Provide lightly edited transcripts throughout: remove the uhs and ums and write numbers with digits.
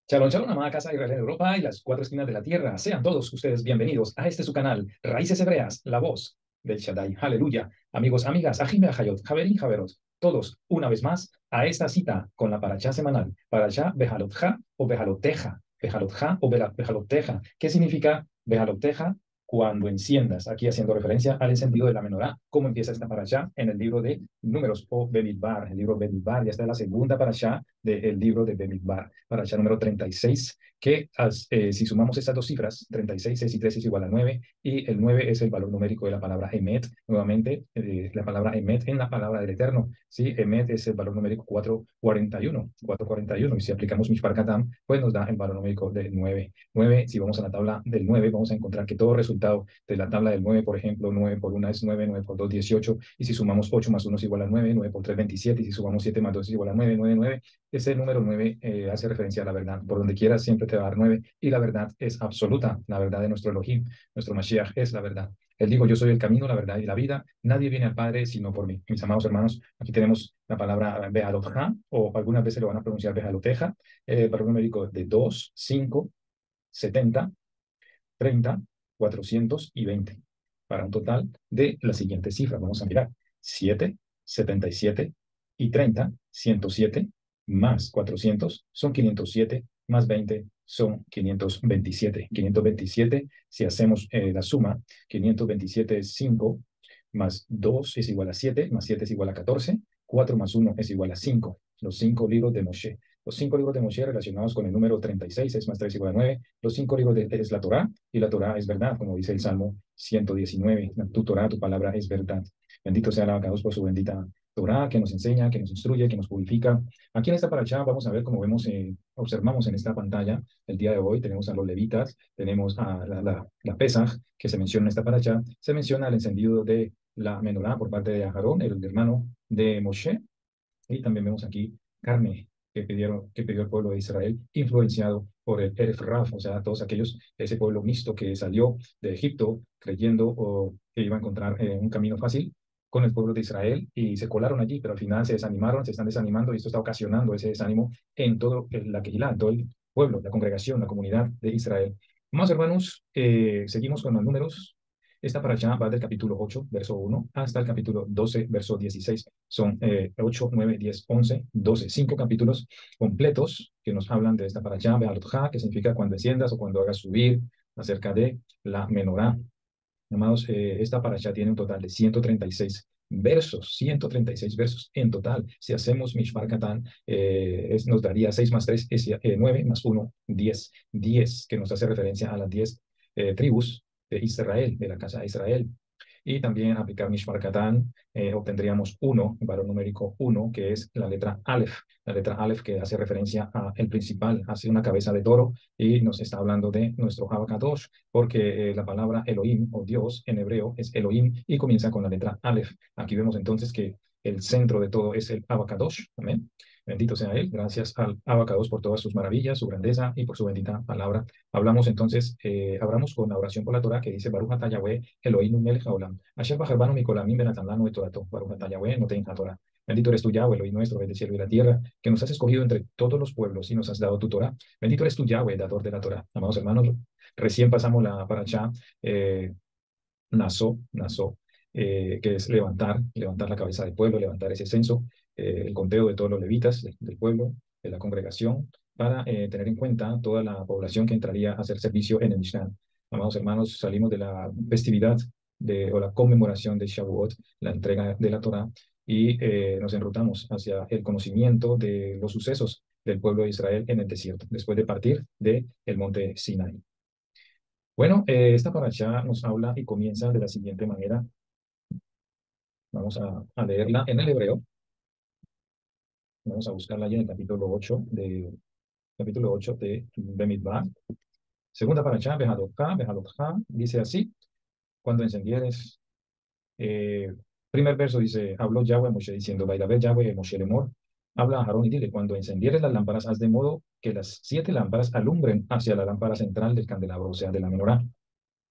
Shalom, shalom, amada casa de Israel en Europa y las cuatro esquinas de la tierra. Sean todos ustedes bienvenidos a este su canal, Raíces Hebreas, la voz del Shaddai. Aleluya. Amigos, amigas, Ajim Be'achayot, Javerín, Javerot, todos una vez más a esta cita con la parashá semanal, parashá Bejalotja o Bejaloteja, Bejalotja o Bejaloteja. ¿Qué significa Bejaloteja? Cuando enciendas, aquí haciendo referencia al encendido de la menorá. ¿Cómo empieza esta parashá? En el libro de Números o Bemidbar, el libro Bemidbar. Ya está la segunda parashá del libro de Bemidbar, parashá número 36, que si sumamos estas dos cifras, 36, 6 y 3 es igual a 9, y el 9 es el valor numérico de la palabra Emet. Nuevamente, la palabra Emet en la palabra del Eterno. ¿Sí? Emet es el valor numérico 441, 441, y si aplicamos Mishpar Katam, pues nos da el valor numérico de 9. 9, si vamos a la tabla del 9, vamos a encontrar que todo resultado de la tabla del 9, por ejemplo, 9 por 1 es 9, 9 por 2, 18, y si sumamos 8 más 1 es igual a 9, 9 por 3, 27, y si sumamos 7 más 2 es igual a 9, 9, 9. Ese número 9 hace referencia a la verdad. Por donde quieras siempre te va a dar 9, y la verdad es absoluta. La verdad de nuestro Elohim, nuestro Mashiach, es la verdad. Él dijo: yo soy el camino, la verdad y la vida. Nadie viene al Padre sino por mí. Mis amados hermanos, aquí tenemos la palabra Bejalotja, o algunas veces lo van a pronunciar Bejaloteja, valor numérico de 2, 5, 70, 30, 420, para un total de la siguiente cifra. Vamos a mirar: 7, 77 y 30, 107, más 400 son 507, más 20 son 527. 527, si hacemos la suma, 527 es 5, más 2 es igual a 7, más 7 es igual a 14, 4 más 1 es igual a 5. Los 5 libros de Moshe. Los 5 libros de Moshe relacionados con el número 36, 6 más 3 igual a 9. Los 5 libros es la Torá, y la Torá es verdad, como dice el Salmo 119. Tu Torá, tu palabra es verdad. Bendito sea el abacados por su bendita Torá, que nos enseña, que nos instruye, que nos purifica. Aquí en esta parashá vamos a ver, como vemos, observamos en esta pantalla, el día de hoy tenemos a los levitas, tenemos a la Pesaj, que se menciona en esta parashá, se menciona el encendido de la menorá por parte de Aarón, el hermano de Moshe, y también vemos aquí carne que pidió el pueblo de Israel, influenciado por el Eref Raf, o sea, todos aquellos, ese pueblo mixto que salió de Egipto creyendo que iba a encontrar un camino fácil con el pueblo de Israel, y se colaron allí, pero al final se desanimaron, se están desanimando, y esto está ocasionando ese desánimo en todo la Kehilá, en todo el pueblo, la congregación, la comunidad de Israel. Más hermanos, seguimos con los números. Esta parashá va del capítulo 8, verso 1, hasta el capítulo 12, verso 16. Son 8, 9, 10, 11, 12, 5 capítulos completos que nos hablan de esta parashá, Be'alotja, que significa cuando enciendas o cuando hagas subir, acerca de la menorá. Amados, esta parashá tiene un total de 136 versos, 136 versos en total. Si hacemos Mishmar Katán, nos daría 6 más 3 es 9, más 1, 10. 10, que nos hace referencia a las 10 tribus de Israel, de la casa de Israel. Y también aplicar Mishmar Katán, obtendríamos 1, el valor numérico 1, que es la letra Aleph. La letra Aleph, que hace referencia a el principal, hace una cabeza de toro, y nos está hablando de nuestro Abacadosh, porque la palabra Elohim o Dios en hebreo es Elohim y comienza con la letra Aleph. Aquí vemos entonces que el centro de todo es el Abacadosh. Amén. Bendito sea Él. Gracias al Abacadosh por todas sus maravillas, su grandeza y por su bendita palabra. Hablamos entonces, hablamos con la oración por la Torah, que dice: Baruch atah Yahweh Elohim melech haolam, asher bajarbanu mikolamim benatan lanu et torato, Baruch atah Yahweh noten haTorah. Bendito eres tú, Yahweh, Elohim nuestro, del cielo y la tierra, que nos has escogido entre todos los pueblos y nos has dado tu Torah. Bendito eres tú, Yahweh, dador de la Torah. Amados hermanos, recién pasamos la parashá Naso, que es levantar la cabeza del pueblo, levantar ese censo, el conteo de todos los levitas del pueblo, de la congregación, para tener en cuenta toda la población que entraría a hacer servicio en el Mishkan. Amados hermanos, salimos de la festividad o la conmemoración de Shavuot, la entrega de la Torá, y nos enrutamos hacia el conocimiento de los sucesos del pueblo de Israel en el desierto, después de partir del monte Sinai. Bueno, esta parashá nos habla y comienza de la siguiente manera. Vamos a leerla en el hebreo. Vamos a buscarla allí en el capítulo 8 de Bemidbar. Segunda parashá, Bejalotja, dice así: cuando encendieres. Eh, primer verso dice: habló Yahweh a Moshe diciendo: Bailaber Yahweh a Moshe Lemor. Habla a Aarón y dile: cuando encendieres las lámparas, haz de modo que las 7 lámparas alumbren hacia la lámpara central del candelabro, o sea, de la menorá.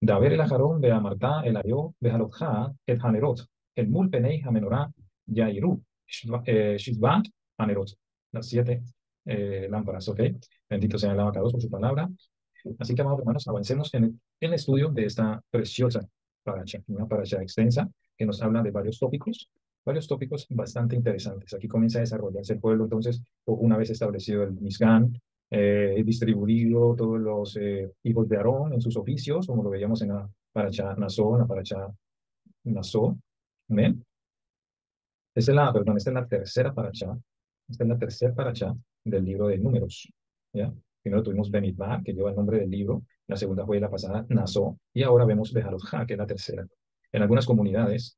Daber el ajarón de Amartá, el ayó, Bejalotja, et Hanerot, el mul penei Hamenorá, Yairu, Shizbat, Hanerot. Las 7 lámparas, ¿ok? Bendito sea el abacados por su palabra. Así que, amados hermanos, avancemos en el estudio de esta preciosa paracha, una paracha extensa que nos habla de varios tópicos bastante interesantes. Aquí comienza a desarrollarse el pueblo, entonces, una vez establecido el Mishkan, distribuido todos los hijos de Aarón en sus oficios, como lo veíamos en la paracha Nazó, en la paracha Nazó. Amén. Esta es la tercera paracha. Esta es la tercera paracha del libro de Números. ¿Ya? Primero tuvimos Bemidbar, que lleva el nombre del libro. La segunda fue la pasada, Nazó. Y ahora vemos Bejalotja, que es la tercera. En algunas comunidades,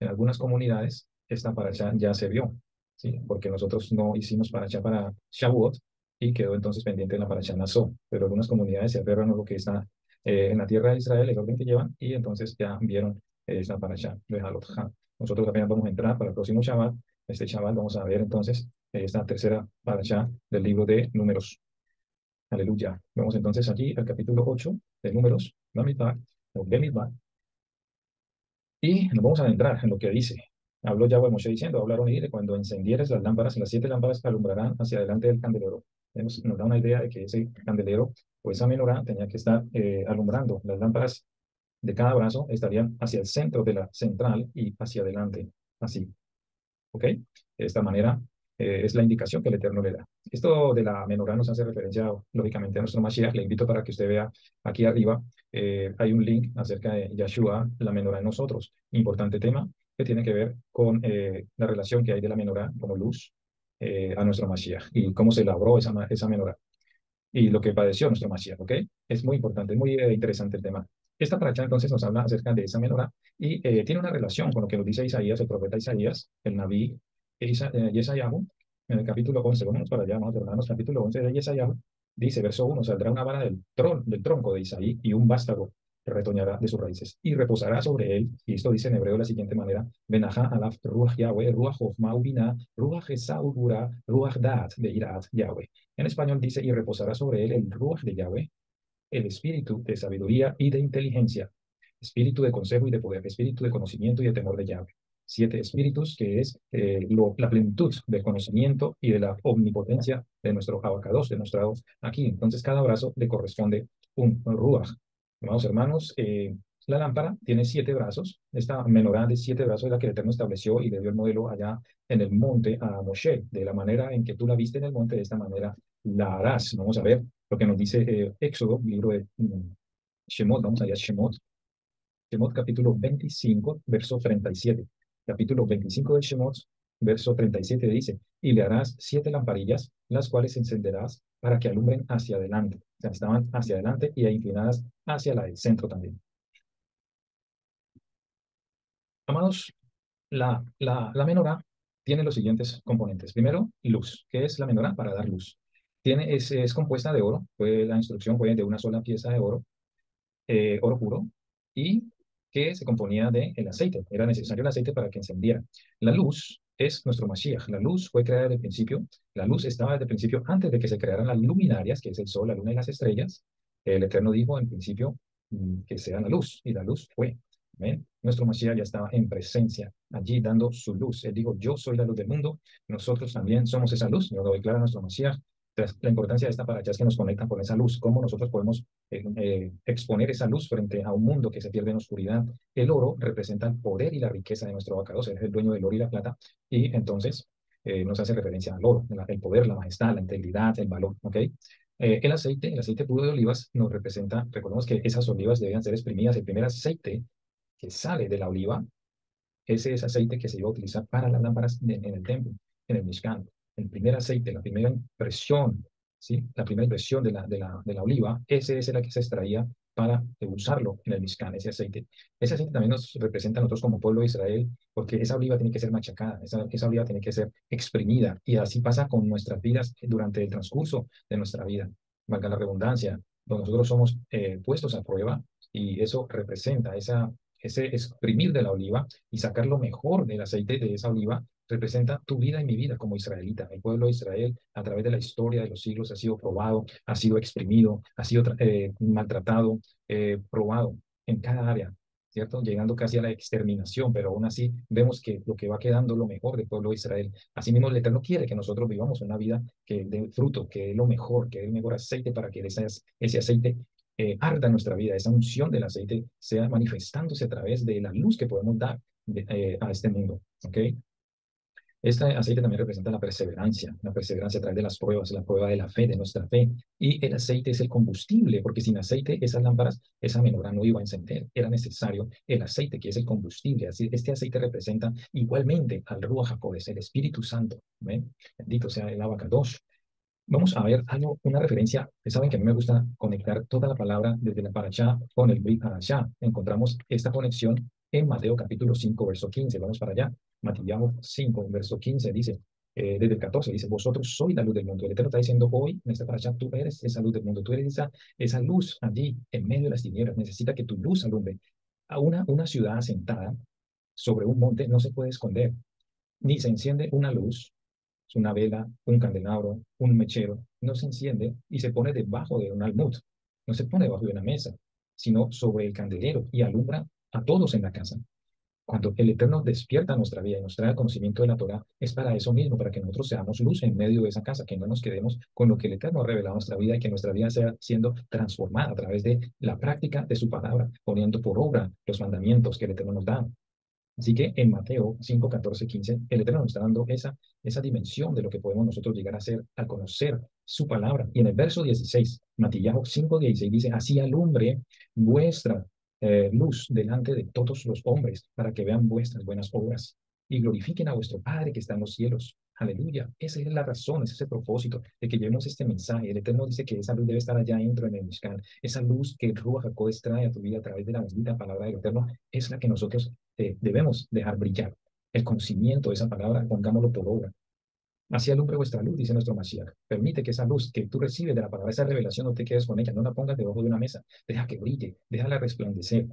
en algunas comunidades, esta paracha ya se vio, ¿sí? Porque nosotros no hicimos paracha para Shavuot y quedó entonces pendiente en la paracha Nazó. Pero algunas comunidades se aferran a lo que está en la tierra de Israel, el orden que llevan, y entonces ya vieron esta paracha Bejalotja. Nosotros apenas vamos a entrar para el próximo Shabbat. Este Shabbat vamos a ver entonces esta tercera paracha del libro de Números. Aleluya. Vamos entonces aquí al capítulo 8 de Números, Bamidbar, o Bemidbar, y nos vamos a adentrar en lo que dice. Habló Yahweh a Moshe diciendo, hablaron y dile, cuando encendieres las lámparas, las 7 lámparas alumbrarán hacia adelante del candelero. Nos da una idea de que ese candelero o esa menorá tenía que estar alumbrando. Las lámparas de cada brazo estarían hacia el centro de la central y hacia adelante, así. ¿Ok? De esta manera es la indicación que el Eterno le da. Esto de la menorá nos hace referencia, lógicamente, a nuestro Mashiach. Le invito para que usted vea aquí arriba, hay un link acerca de Yahshua, la menorá en nosotros. Importante tema que tiene que ver con la relación que hay de la menorá como luz a nuestro Mashiach y cómo se elaboró esa menorá y lo que padeció nuestro Mashiach, ¿ok? Es muy importante, es muy interesante el tema. Esta paracha entonces nos habla acerca de esa menorá y tiene una relación con lo que nos dice Isaías, el profeta Isaías, el Naví Yesayahu, en el capítulo 11, vámonos para allá, amados hermanos, capítulo 11 de Yesayahu, dice, verso 1, saldrá una vara del tronco de Isaí y un vástago retoñará de sus raíces y reposará sobre él. Y esto dice en hebreo de la siguiente manera: Benajá alaf ruach Yahweh, ruach chochma ubina, ruach esau gvura, ruach daat beirat Yahweh. En español dice, y reposará sobre él el ruach de Yahweh, el espíritu de sabiduría y de inteligencia, espíritu de consejo y de poder, espíritu de conocimiento y de temor de Yahweh. 7 espíritus, que es la plenitud del conocimiento y de la omnipotencia de nuestro abacados, de nuestro aquí. Entonces, cada brazo le corresponde un ruach. Amados hermanos, la lámpara tiene 7 brazos. Esta menorá de 7 brazos es la que el Eterno estableció y le dio el modelo allá en el monte a Moshe. De la manera en que tú la viste en el monte, de esta manera la harás. Vamos a ver lo que nos dice Éxodo, libro de Shemot. Vamos allá, Shemot. Shemot capítulo 25, verso 37. Capítulo 25 de Shemot, verso 37 dice, y le harás 7 lamparillas, las cuales encenderás para que alumbren hacia adelante. O sea, estaban hacia adelante y inclinadas hacia la del centro también. Amados, la menorá tiene los siguientes componentes. Primero, luz. ¿Qué es la menorá? Para dar luz. Es compuesta de oro. La instrucción fue de una sola pieza de oro puro, y que se componía de el aceite. Era necesario el aceite para que encendiera. La luz es nuestro Mashiach. La luz fue creada desde el principio. La luz estaba desde el principio antes de que se crearan las luminarias, que es el sol, la luna y las estrellas. El Eterno dijo en principio que sea la luz, y la luz fue. ¿Ven? Nuestro Mashiach ya estaba en presencia, allí dando su luz. Él dijo, yo soy la luz del mundo, nosotros también somos esa luz, nos lo declara nuestro Mashiach. Entonces, la importancia de esta paracha es que nos conectan con esa luz, cómo nosotros podemos exponer esa luz frente a un mundo que se pierde en oscuridad. El oro representa el poder y la riqueza de nuestro abacados, es el dueño del oro y la plata, y entonces nos hace referencia al oro, el poder, la majestad, la integridad, el valor, ¿ok? El aceite puro de olivas nos representa, recordemos que esas olivas debían ser exprimidas. El primer aceite que sale de la oliva, ese es aceite que se iba a utilizar para las lámparas en el templo, en el Mishkan. El primer aceite, la primera impresión, ¿sí? La primera impresión de la oliva, ese es el que se extraía para usarlo en el Mishkan, ese aceite. Ese aceite también nos representa a nosotros como pueblo de Israel, porque esa oliva tiene que ser machacada, esa oliva tiene que ser exprimida, y así pasa con nuestras vidas durante el transcurso de nuestra vida. Valga la redundancia, donde nosotros somos puestos a prueba, y eso representa ese exprimir de la oliva y sacar lo mejor del aceite de esa oliva, representa tu vida y mi vida como israelita. El pueblo de Israel, a través de la historia de los siglos, ha sido probado, ha sido exprimido, ha sido maltratado, probado en cada área. ¿cierto? Llegando casi a la exterminación, pero aún así vemos que lo que va quedando lo mejor del pueblo de Israel. Asimismo, el Eterno quiere que nosotros vivamos una vida que dé fruto, que dé lo mejor, que dé el mejor aceite para que ese aceite arda en nuestra vida, esa unción del aceite sea manifestándose a través de la luz que podemos dar a este mundo, ¿ok? Este aceite también representa la perseverancia a través de las pruebas, la prueba de la fe, de nuestra fe. Y el aceite es el combustible, porque sin aceite esas lámparas, esa menorá no iba a encender. Era necesario el aceite, que es el combustible. Así, este aceite representa igualmente al Ruach HaKodesh, el Espíritu Santo. ¿Ven? Bendito sea el Abacadosh. Vamos a ver algo, una referencia. Ustedes saben que a mí me gusta conectar toda la palabra desde la parashá con el Brit Hadashah. Encontramos esta conexión en Mateo capítulo 5, verso 15. Vamos para allá. Mateo 5, verso 15 dice, desde el 14 dice, vosotros sois la luz del mundo. El Eterno está diciendo hoy en esta parashá, tú eres esa luz del mundo, tú eres esa luz allí en medio de las tinieblas. Necesita que tu luz alumbre. A una ciudad asentada sobre un monte no se puede esconder, ni se enciende una luz, una vela, un candelabro, un mechero, no se enciende y se pone debajo de un almud, no se pone debajo de una mesa, sino sobre el candelero y alumbra a todos en la casa. Cuando el Eterno despierta nuestra vida y nos trae el conocimiento de la Torah, es para eso mismo, para que nosotros seamos luz en medio de esa casa, que no nos quedemos con lo que el Eterno ha revelado en nuestra vida y que nuestra vida sea siendo transformada a través de la práctica de su palabra, poniendo por obra los mandamientos que el Eterno nos da. Así que en Mateo 5, 14, 15, el Eterno nos está dando esa dimensión de lo que podemos nosotros llegar a ser al conocer su palabra. Y en el verso 16, Mateo 5, 16 dice, así alumbre vuestra luz delante de todos los hombres para que vean vuestras buenas obras y glorifiquen a vuestro Padre que está en los cielos. Aleluya. Esa es la razón, ese es el propósito de que llevemos este mensaje. El Eterno dice que esa luz debe estar allá dentro en el Mishkan. Esa luz que el Ruach HaKodesh trae a tu vida a través de la bendita palabra del Eterno es la que nosotros debemos dejar brillar. El conocimiento de esa palabra, pongámoslo por obra. Así alumbre vuestra luz, dice nuestro Mashiach. Permite que esa luz que tú recibes de la palabra, esa revelación, no te quedes con ella, no la pongas debajo de una mesa. Deja que brille, déjala resplandecer.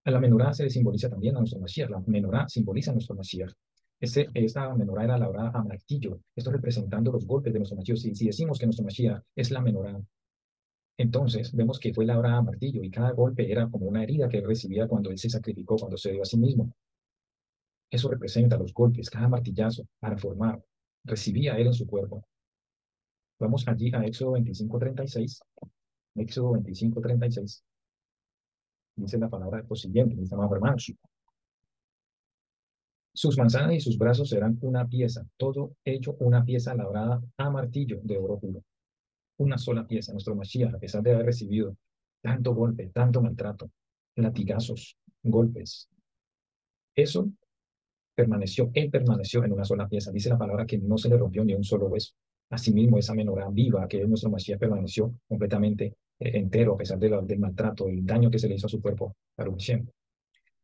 A la menorá se le simboliza también a nuestro Mashiach. La menorá simboliza a nuestro Mashiach. Esta menorá era labrada a martillo. Esto representando los golpes de nuestro Mashiach. Si decimos que nuestro Mashiach es la menorá, entonces vemos que fue labrada a martillo y cada golpe era como una herida que él recibía cuando él se sacrificó, cuando se dio a sí mismo. Eso representa los golpes, cada martillazo para formar. Recibía él en su cuerpo. Vamos allí a Éxodo 25:36. Éxodo 25:36. Dice la palabra lo siguiente, mis amados hermanos. Sus manzanas y sus brazos serán una pieza, todo hecho una pieza labrada a martillo de oro puro. Una sola pieza. Nuestro Mashiach, a pesar de haber recibido tanto golpe, tanto maltrato, latigazos, golpes, eso él permaneció en una sola pieza. Dice la palabra que no se le rompió ni un solo hueso. Asimismo, esa menorá viva, que es nuestro Mashiach, permaneció completamente entero, a pesar del maltrato, el daño que se le hizo a su cuerpo, Baruch Hashem.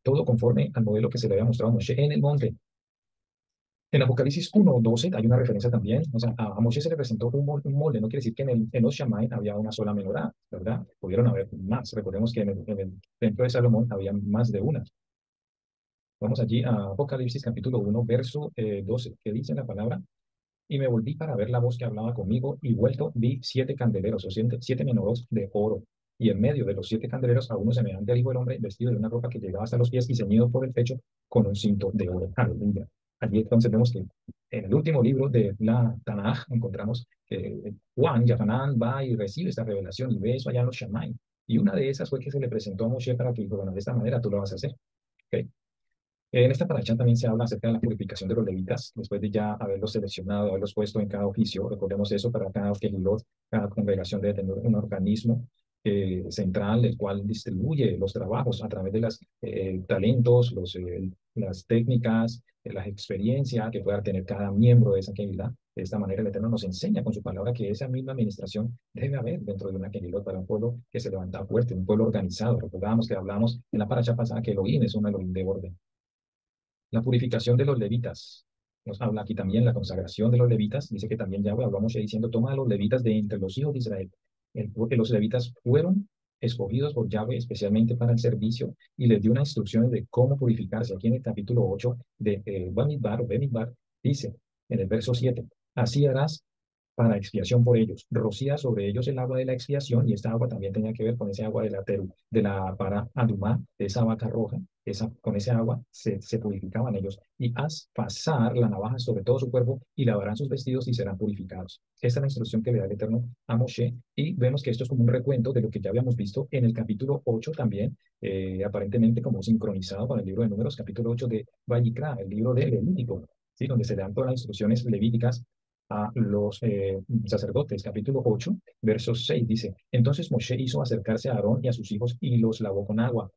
Todo conforme al modelo que se le había mostrado a Moshe en el monte. En Apocalipsis 1:12 hay una referencia también. O sea, a Moshe se le presentó un molde. No quiere decir que en los Shammai había una sola menorá, ¿verdad? Pudieron haber más. Recordemos que en el templo de Salomón había más de una. Vamos allí a Apocalipsis capítulo 1, verso 12, que dice la palabra: y me volví para ver la voz que hablaba conmigo, y vuelto vi 7 candeleros, o siete menorós de oro, y en medio de los 7 candeleros a uno semejante al Hijo del Hombre, vestido de una ropa que llegaba hasta los pies y ceñido por el pecho con un cinto de oro. Aleluya. Allí entonces vemos que en el último libro de la Tanaj encontramos que Juan, Yahanan, va y recibe esta revelación y ve eso allá en los Shammai. Y una de esas fue que se le presentó a Moshe para que dijo, bueno, de esta manera tú lo vas a hacer. ¿Okay? En esta paracha también se habla acerca de la purificación de los levitas, después de ya haberlos seleccionado, haberlos puesto en cada oficio. Recordemos eso, para cada Kehilot, cada congregación debe tener un organismo central, el cual distribuye los trabajos a través de los talentos, las técnicas, las experiencias que pueda tener cada miembro de esa Kehilá. De esta manera, el Eterno nos enseña con su palabra que esa misma administración debe haber dentro de una Kehilot para un pueblo que se levanta fuerte, un pueblo organizado. Recordábamos que hablamos en la paracha pasada que Elohim es un Elohim de orden. La purificación de los levitas. Nos habla aquí también la consagración de los levitas. Dice que también Yahweh, hablamos ya diciendo, toma a los levitas de entre los hijos de Israel. Que los levitas fueron escogidos por Yahweh especialmente para el servicio y les dio unas instrucciones de cómo purificarse. Aquí en el capítulo 8 de Bamidbar o Bemidbar dice en el verso 7, así harás para expiación por ellos. Rocía sobre ellos el agua de la expiación, y esta agua también tenía que ver con ese agua de de la para Adumá, de esa vaca roja. Con ese agua se purificaban ellos. Y haz pasar la navaja sobre todo su cuerpo y lavarán sus vestidos y serán purificados. Esta es la instrucción que le da el Eterno a Moshe. Y vemos que esto es como un recuento de lo que ya habíamos visto en el capítulo 8 también, aparentemente como sincronizado con el libro de Números, capítulo 8 de Vayikra, el libro de Levítico, ¿sí? Donde se le dan todas las instrucciones levíticas a los sacerdotes. Capítulo 8, verso 6 dice: Entonces Moshe hizo acercarse a Aarón y a sus hijos y los lavó con agua.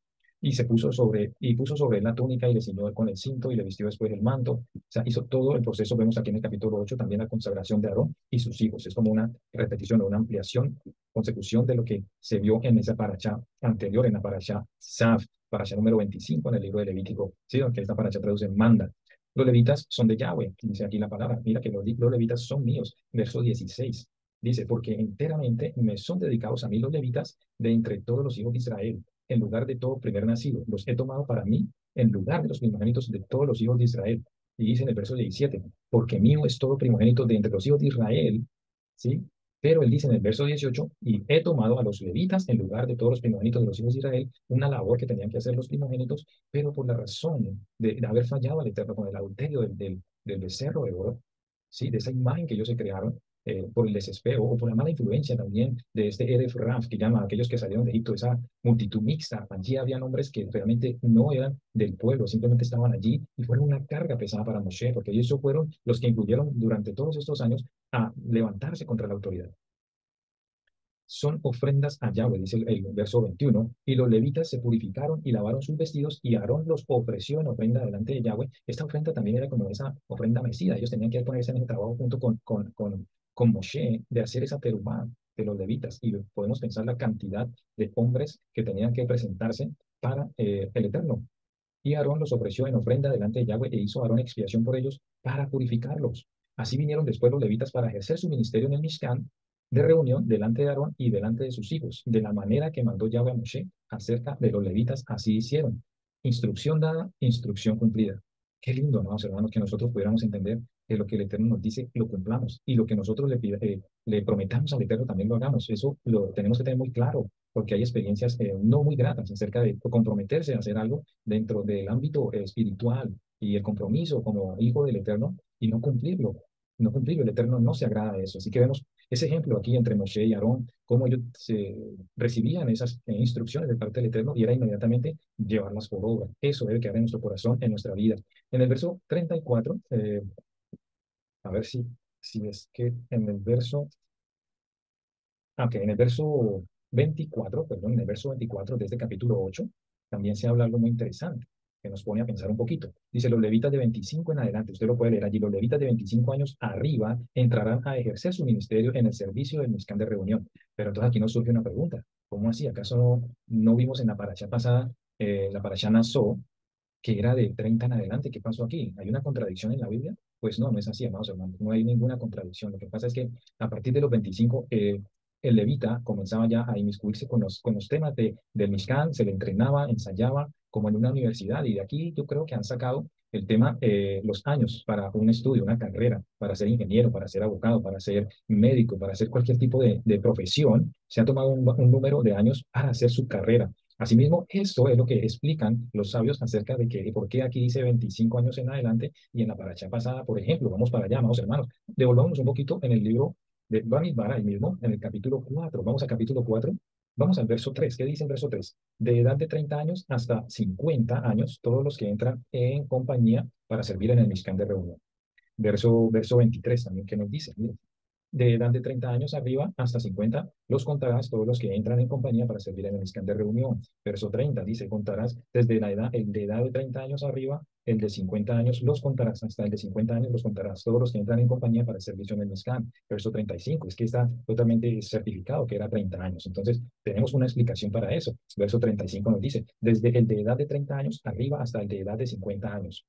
Y puso sobre él la túnica y le ciñó con el cinto y le vistió después el manto. O sea, hizo todo el proceso. Vemos aquí en el capítulo 8 también la consagración de Aarón y sus hijos. Es como una repetición o una ampliación, consecución de lo que se vio en esa paracha anterior, en la paracha Saf, paracha número 25 en el libro de Levítico, ¿sí? Aunque esta paracha traduce manda. Los levitas son de Yahweh, dice aquí la palabra. Mira que los levitas son míos. Verso 16 dice: Porque enteramente me son dedicados a mí los levitas de entre todos los hijos de Israel. En lugar de todo primer nacido, los he tomado para mí en lugar de los primogénitos de todos los hijos de Israel. Y dice en el verso 17: Porque mío es todo primogénito de entre los hijos de Israel, ¿sí? Pero él dice en el verso 18: Y he tomado a los levitas en lugar de todos los primogénitos de los hijos de Israel, una labor que tenían que hacer los primogénitos, pero por la razón de haber fallado al Eterno con el adulterio del becerro de oro, ¿sí? De esa imagen que ellos se crearon, por el desespero o por la mala influencia también de este Eref Raf, que llama a aquellos que salieron de Egipto, esa multitud mixta. Allí había hombres que realmente no eran del pueblo, simplemente estaban allí y fueron una carga pesada para Moshe, porque ellos fueron los que influyeron durante todos estos años a levantarse contra la autoridad. Son ofrendas a Yahweh, dice el verso 21, y los levitas se purificaron y lavaron sus vestidos, y Aarón los ofreció en ofrenda delante de Yahweh. Esta ofrenda también era como esa ofrenda mecida. Ellos tenían que ponerse en ese trabajo junto con Moshe de hacer esa terumá de los levitas, y podemos pensar la cantidad de hombres que tenían que presentarse para el Eterno. Y Aarón los ofreció en ofrenda delante de Yahweh, e hizo Aarón expiación por ellos para purificarlos. Así vinieron después los levitas para ejercer su ministerio en el Mishkan de reunión delante de Aarón y delante de sus hijos, de la manera que mandó Yahweh a Moshe acerca de los levitas. Así hicieron. Instrucción dada, instrucción cumplida. Qué lindo, amados hermanos, que nosotros pudiéramos entender que lo que el Eterno nos dice lo cumplamos, y lo que nosotros le prometamos al Eterno también lo hagamos. Eso lo tenemos que tener muy claro, porque hay experiencias no muy gratas acerca de comprometerse a hacer algo dentro del ámbito espiritual y el compromiso como hijo del Eterno, y no cumplirlo. No cumplirlo, el Eterno no se agrada de eso. Así que vemos ese ejemplo aquí entre Moshe y Aarón, cómo ellos recibían esas instrucciones de parte del Eterno, y era inmediatamente llevarlas por obra. Eso debe quedar en nuestro corazón, en nuestra vida. En el verso 34, a ver si es que en el verso en el verso 24, perdón, en el verso 24 de este capítulo 8, también se habla algo muy interesante que nos pone a pensar un poquito. Dice: los levitas de 25 en adelante, usted lo puede leer allí, los levitas de 25 años arriba entrarán a ejercer su ministerio en el servicio del Mishkan de reunión. Pero entonces aquí nos surge una pregunta: ¿cómo así? ¿Acaso no vimos en la paracha pasada, la paracha Nazó, que era de 30 en adelante? ¿Qué pasó aquí? ¿Hay una contradicción en la Biblia? Pues no, no es así, amados hermanos, no hay ninguna contradicción. Lo que pasa es que a partir de los 25, el levita comenzaba ya a inmiscuirse con los temas del Mishkan, se le entrenaba, ensayaba como en una universidad, y de aquí yo creo que han sacado el tema, los años para un estudio, una carrera, para ser ingeniero, para ser abogado, para ser médico, para hacer cualquier tipo de profesión. Se ha tomado un número de años para hacer su carrera. Asimismo, esto es lo que explican los sabios acerca de que por qué aquí dice 25 años en adelante, y en la paracha pasada, por ejemplo. Vamos para allá, amados hermanos. Devolvámonos un poquito en el libro de Bamidbar, ahí mismo, en el capítulo 4. Vamos al capítulo 4. Vamos al verso 3. ¿Qué dice el verso 3? De edad de 30 años hasta 50 años, todos los que entran en compañía para servir en el Mishkan de reunión. Verso 23 también, ¿qué nos dice? Mire: de edad de 30 años arriba hasta 50, los contarás todos los que entran en compañía para servir en el Mishkan de reunión. Verso 30 dice: contarás desde el de edad de 30 años arriba, el de 50 años los contarás, hasta el de 50 años los contarás, todos los que entran en compañía para el servicio en el Mishkan. Verso 35, es que está totalmente certificado que era 30 años. Entonces, tenemos una explicación para eso. Verso 35 nos dice: desde el de edad de 30 años arriba hasta el de edad de 50 años.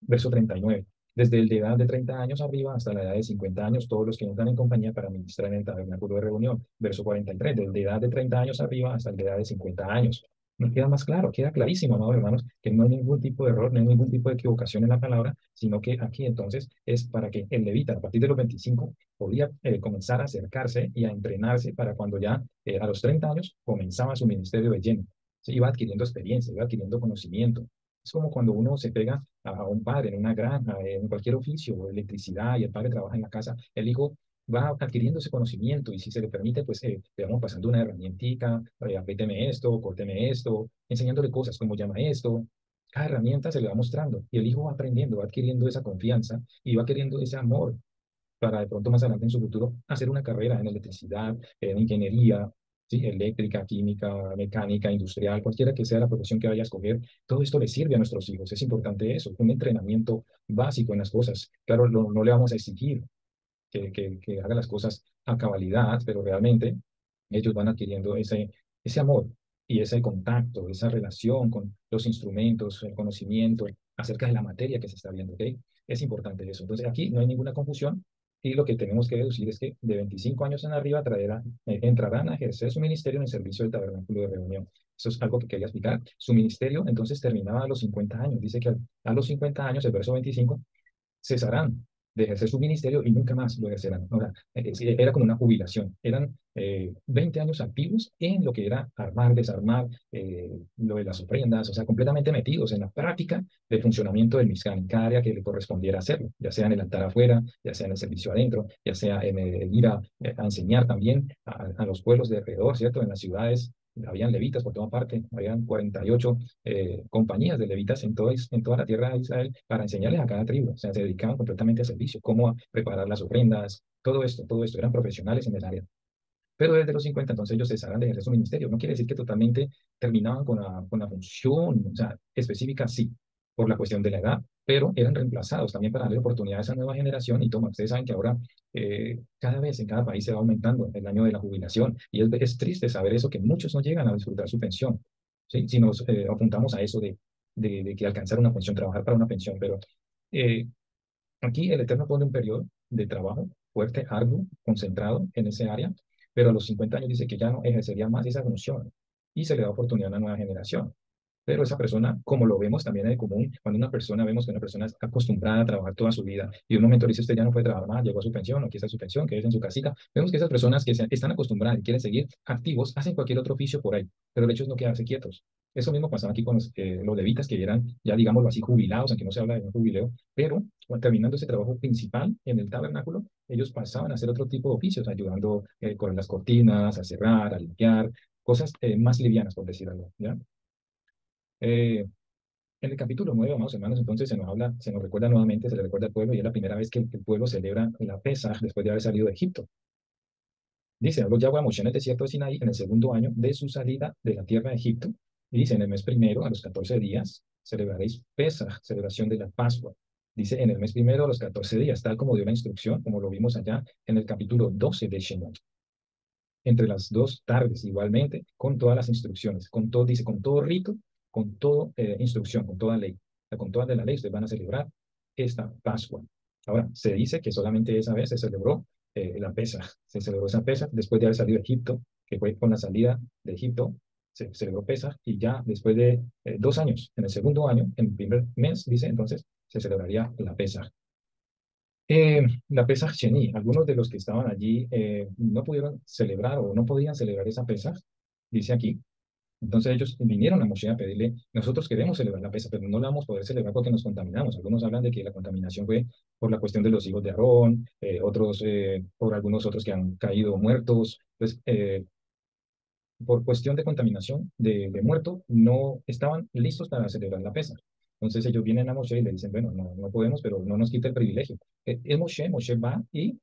Verso 39. Desde el de edad de 30 años arriba hasta la edad de 50 años, todos los que entran en compañía para ministrar en el tabernáculo de reunión. Verso 43. Desde edad de 30 años arriba hasta la edad de 50 años. Nos queda más claro, queda clarísimo, amados hermanos, que no hay ningún tipo de error, no hay ningún tipo de equivocación en la palabra, sino que aquí entonces es para que el levita, a partir de los 25, podía comenzar a acercarse y a entrenarse para cuando ya a los 30 años comenzaba su ministerio de lleno. Se iba adquiriendo experiencia, iba adquiriendo conocimiento. Es como cuando uno se pega a un padre en una granja, en cualquier oficio, electricidad, y el padre trabaja en la casa, el hijo va adquiriendo ese conocimiento y si se le permite, pues le vamos pasando una herramientica, apriéteme esto, córteme esto, enseñándole cosas, cómo llama esto. Cada herramienta se le va mostrando y el hijo va aprendiendo, va adquiriendo esa confianza y va queriendo ese amor para de pronto más adelante en su futuro hacer una carrera en electricidad, en ingeniería, ¿sí? Eléctrica, química, mecánica, industrial, cualquiera que sea la profesión que vaya a escoger. Todo esto le sirve a nuestros hijos. Es importante eso, un entrenamiento básico en las cosas. Claro, no le vamos a exigir que haga las cosas a cabalidad, pero realmente ellos van adquiriendo ese amor y ese contacto, esa relación con los instrumentos, el conocimiento acerca de la materia que se está viendo, ¿ok? Es importante eso. Entonces aquí no hay ninguna confusión y lo que tenemos que deducir es que de 25 años en arriba entrarán a ejercer su ministerio en el servicio del tabernáculo de reunión. Eso es algo que quería explicar. Su ministerio entonces terminaba a los 50 años. Dice que a los 50 años, el verso 25, cesarán de ejercer su ministerio y nunca más lo ejercerán. Ahora, sí, era como una jubilación. Eran 20 años activos en lo que era armar, desarmar, lo de las ofrendas, o sea, completamente metidos en la práctica del funcionamiento del Mizcán, en cada área que le correspondiera hacerlo, ya sea en el altar afuera, ya sea en el servicio adentro, ya sea en el ir a enseñar también a los pueblos de alrededor, ¿cierto? En las ciudades habían levitas por toda parte, habían 48 compañías de levitas en toda la tierra de Israel para enseñarles a cada tribu. O sea, se dedicaban completamente al servicio, cómo a preparar las ofrendas, todo esto, eran profesionales en el área. Pero desde los 50 entonces ellos cesaron de ejercer su ministerio. No quiere decir que totalmente terminaban con la función, o sea, específica sí, por la cuestión de la edad, pero eran reemplazados también para darle oportunidad a esa nueva generación. Y toma, ustedes saben que ahora cada vez en cada país se va aumentando el año de la jubilación y es triste saber eso, que muchos no llegan a disfrutar su pensión. ¿Sí? Si nos apuntamos a eso de que alcanzar una pensión, trabajar para una pensión, pero eh, aquí el Eterno pone un periodo de trabajo fuerte, arduo, concentrado en ese área, pero a los 50 años dice que ya no ejercería más esa función y se le da oportunidad a una nueva generación. Pero esa persona, como lo vemos también en el común, cuando una persona, vemos que una persona está acostumbrada a trabajar toda su vida y de un momento dice usted ya no puede trabajar más, llegó a su pensión, no quiere hacer su pensión, que es en su casita, vemos que esas personas que están acostumbradas y quieren seguir activos hacen cualquier otro oficio por ahí, pero el hecho es no quedarse quietos. Eso mismo pasaba aquí con los levitas que eran, ya digámoslo así, jubilados, aunque no se habla de un jubileo, pero terminando ese trabajo principal en el tabernáculo, ellos pasaban a hacer otro tipo de oficios, ayudando con las cortinas, a cerrar, a limpiar, cosas más livianas, por decir algo, ¿ya? Eh, en el capítulo 9, amados hermanos, entonces se nos habla, se nos recuerda nuevamente, se le recuerda al pueblo, y es la primera vez que el pueblo celebra la Pesaj después de haber salido de Egipto. Dice, habló Yahweh a Moshe en el desierto de Sinaí en el segundo año de su salida de la tierra de Egipto. Y dice, en el mes primero, a los 14 días, celebraréis Pesaj, celebración de la Pascua. Dice, en el mes primero, a los 14 días, tal como dio la instrucción, como lo vimos allá en el capítulo 12 de Shemot. Entre las dos tardes, igualmente, con todas las instrucciones, con todo, dice, con todo rito, con toda instrucción, con toda ley. O sea, con todas de la ley, ustedes van a celebrar esta Pascua. Ahora, se dice que solamente esa vez se celebró la Pesaj, se celebró esa Pesaj después de haber salido de Egipto, que fue con la salida de Egipto, se celebró Pesaj, y ya después de 2 años, en el segundo año, en el primer mes, dice entonces, se celebraría la Pesaj. La Pesaj Sheni, algunos de los que estaban allí no pudieron celebrar o no podían celebrar esa Pesaj, dice aquí. Entonces ellos vinieron a Moshe a pedirle, nosotros queremos celebrar la Pesaj, pero no la vamos a poder celebrar porque nos contaminamos. Algunos hablan de que la contaminación fue por la cuestión de los hijos de Aarón, otros por algunos otros que han caído muertos. Entonces, por cuestión de contaminación de muerto, no estaban listos para celebrar la Pesaj. Entonces ellos vienen a Moshe y le dicen, bueno, no podemos, pero no nos quita el privilegio. Es Moshe va y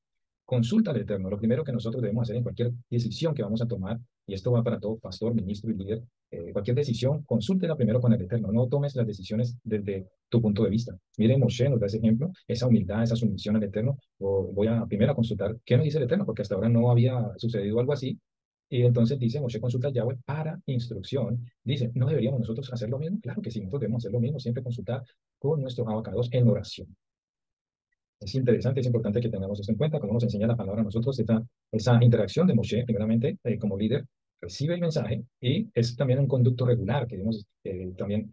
consulta al Eterno. Lo primero que nosotros debemos hacer en cualquier decisión que vamos a tomar, y esto va para todo pastor, ministro y líder, cualquier decisión, consúltela primero con el Eterno. No tomes las decisiones desde tu punto de vista. Miren, Moshe nos da ese ejemplo, esa humildad, esa sumisión al Eterno. Voy a primero a consultar qué nos dice el Eterno, porque hasta ahora no había sucedido algo así. Y entonces dice, Moshe consulta a Yahweh para instrucción. Dice, ¿no deberíamos nosotros hacer lo mismo? Claro que sí, nosotros debemos hacer lo mismo, siempre consultar con nuestros abacados en oración. Es interesante, es importante que tengamos esto en cuenta, como nos enseña la palabra a nosotros, esa interacción de Moshe, primeramente, como líder, recibe el mensaje y es también un conducto regular que debemos también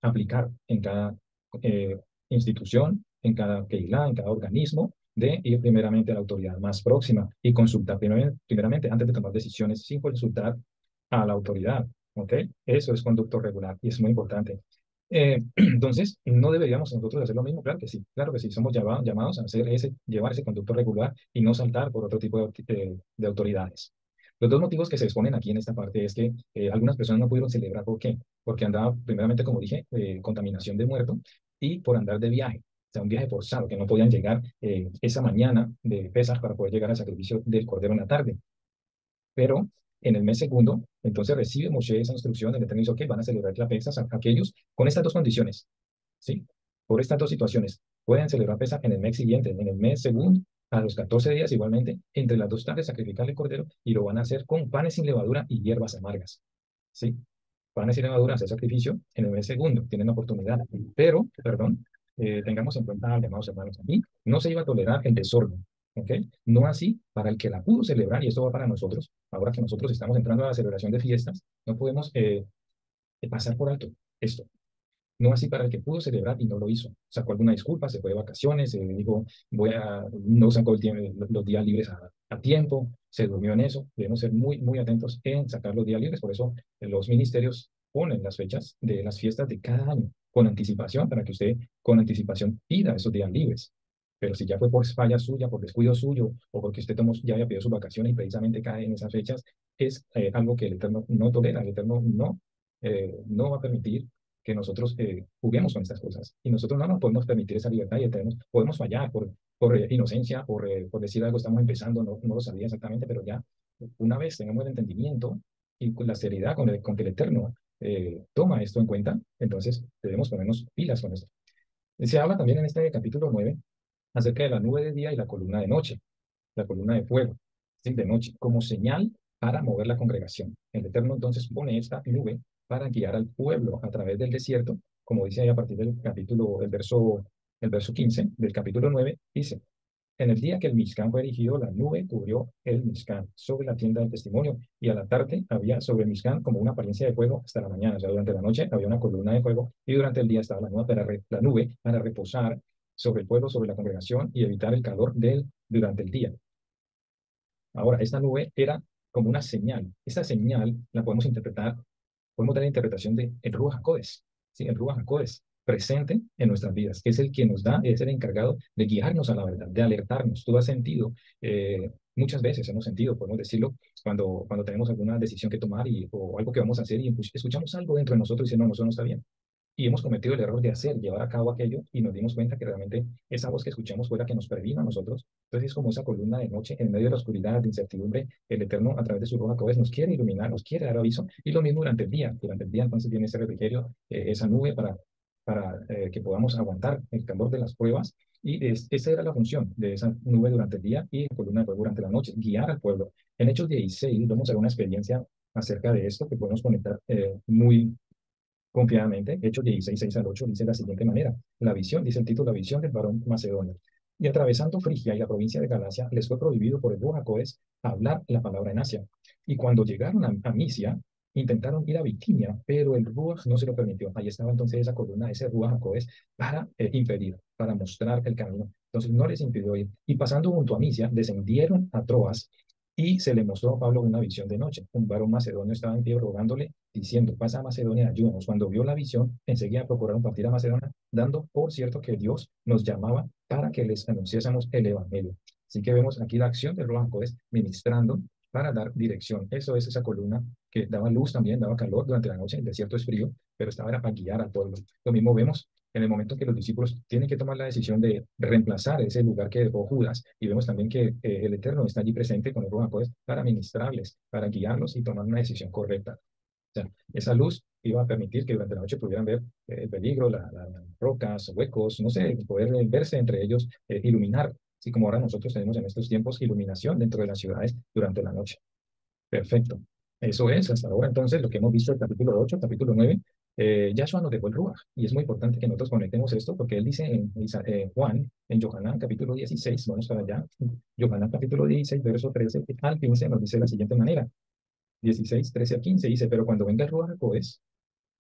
aplicar en cada eh, institución, en cada keilá, en cada organismo, de ir primeramente a la autoridad más próxima y consultar primeramente antes de tomar decisiones sin consultar a la autoridad. ¿Ok? Eso es conducto regular y es muy importante. Entonces, no deberíamos nosotros hacer lo mismo, claro que sí, somos llamados a hacer llevar ese conducto regular y no saltar por otro tipo de autoridades. Los dos motivos que se exponen aquí en esta parte es que algunas personas no pudieron celebrar. ¿Por qué? Porque andaba, primeramente, como dije, contaminación de muerto y por andar de viaje. O sea, un viaje forzado, que no podían llegar esa mañana de Pesaj para poder llegar al sacrificio del Cordero en la tarde. Pero en el mes segundo, entonces recibe Moshe esa instrucción del Eterno, dice, ok, van a celebrar la Pesaj aquellos con estas dos condiciones, ¿sí? Por estas dos situaciones. Pueden celebrar Pesaj en el mes siguiente, en el mes segundo, a los 14 días igualmente, entre las dos tardes sacrificar el cordero y lo van a hacer con panes sin levadura y hierbas amargas, ¿sí? Panes sin levadura, hacer sacrificio en el mes segundo, tienen oportunidad. Pero, perdón, tengamos en cuenta, amados hermanos, aquí no se iba a tolerar el desorden, ¿ok? No así para el que la pudo celebrar, y esto va para nosotros, ahora que nosotros estamos entrando a la celebración de fiestas, no podemos pasar por alto esto. No así para el que pudo celebrar y no lo hizo. Sacó alguna disculpa, se fue de vacaciones, dijo, no sacó los días libres a tiempo, se durmió en eso. Debemos ser muy, muy atentos en sacar los días libres. Por eso los ministerios ponen las fechas de las fiestas de cada año con anticipación para que usted con anticipación pida esos días libres. Pero si ya fue por falla suya, por descuido suyo, o porque usted ya había pedido sus vacaciones y precisamente cae en esas fechas, es algo que el Eterno no tolera. El Eterno no va a permitir que nosotros juguemos con estas cosas. Y nosotros no nos podemos permitir esa libertad y podemos fallar por inocencia, por decir algo, estamos empezando, no lo sabía exactamente, pero ya una vez tengamos el entendimiento y con la seriedad con que el Eterno toma esto en cuenta, entonces debemos ponernos pilas con esto. Se habla también en este capítulo 9 acerca de la nube de día y la columna de noche, la columna de fuego, ¿sí? De noche, como señal para mover la congregación. El Eterno entonces pone esta nube para guiar al pueblo a través del desierto, como dice ahí a partir del capítulo, el verso 15 del capítulo 9, dice, en el día que el Mishkan fue erigido, la nube cubrió el Mishkan sobre la tienda del testimonio, y a la tarde había sobre el Mishkan como una apariencia de fuego hasta la mañana. O sea, durante la noche había una columna de fuego y durante el día estaba la nube para reposar sobre el pueblo, sobre la congregación y evitar el calor durante el día. Ahora, esta nube era como una señal. Esta señal la podemos interpretar, podemos dar la interpretación de el Ruach HaKodesh, ¿sí? El Ruach HaKodesh presente en nuestras vidas, que es el que nos da, es el encargado de guiarnos a la verdad, de alertarnos. Tú has sentido, muchas veces hemos sentido, podemos decirlo, cuando tenemos alguna decisión que tomar o algo que vamos a hacer y escuchamos algo dentro de nosotros y decimos, no, eso no está bien, y hemos cometido el error de llevar a cabo aquello y nos dimos cuenta que realmente esa voz que escuchamos fue la que nos previno a nosotros. Entonces es como esa columna de noche en medio de la oscuridad, de incertidumbre, el Eterno a través de su roja Cobes nos quiere iluminar, nos quiere dar aviso y lo mismo durante el día. Durante el día entonces viene ese refrigerio, esa nube para que podamos aguantar el calor de las pruebas. Y esa era la función de esa nube durante el día y la columna de fuego durante la noche, guiar al pueblo. En Hechos 16 vamos a ver una experiencia acerca de esto que podemos conectar muy confiadamente. Hechos 16, 6 al 8 dice de la siguiente manera. La visión, dice el título, la visión del varón macedonio. Y atravesando Frigia y la provincia de Galacia, les fue prohibido por el Ruach HaKodes hablar la palabra en Asia. Y cuando llegaron a Misia, intentaron ir a Bitinia, pero el Ruach no se lo permitió. Ahí estaba entonces esa columna, ese Ruach HaKodes, para impedir, para mostrar el camino. Entonces no les impidió ir. Y pasando junto a Misia, descendieron a Troas y se le mostró a Pablo una visión de noche. Un varón macedonio estaba en pie rogándole, diciendo, pasa a Macedonia, ayúdanos. Cuando vio la visión, enseguida procuraron partir a Macedonia, dando por cierto que Dios nos llamaba para que les anunciásemos el Evangelio. Así que vemos aquí la acción del Ruach HaKodes ministrando para dar dirección. Eso es esa columna que daba luz también, daba calor durante la noche. El desierto es frío, pero estaba para guiar al pueblo. Lo mismo vemos en el momento que los discípulos tienen que tomar la decisión de reemplazar ese lugar que dejó Judas, y vemos también que el Eterno está allí presente con el Ruach HaKodes para ministrarles, para guiarlos y tomar una decisión correcta. O sea, esa luz iba a permitir que durante la noche pudieran ver el peligro, las rocas, huecos, no sé, poder verse entre ellos, iluminar, así como ahora nosotros tenemos en estos tiempos iluminación dentro de las ciudades durante la noche. Perfecto. Eso es hasta ahora entonces lo que hemos visto el capítulo 8, capítulo 9. Yahshua nos dejó el Ruach, y es muy importante que nosotros conectemos esto porque él dice Juan, en Yohanan capítulo 16, vamos para allá, Yohanan capítulo 16, verso 13 al 15 nos dice de la siguiente manera. 16, 13 a 15 dice, pero cuando venga el Ruach HaKodesh,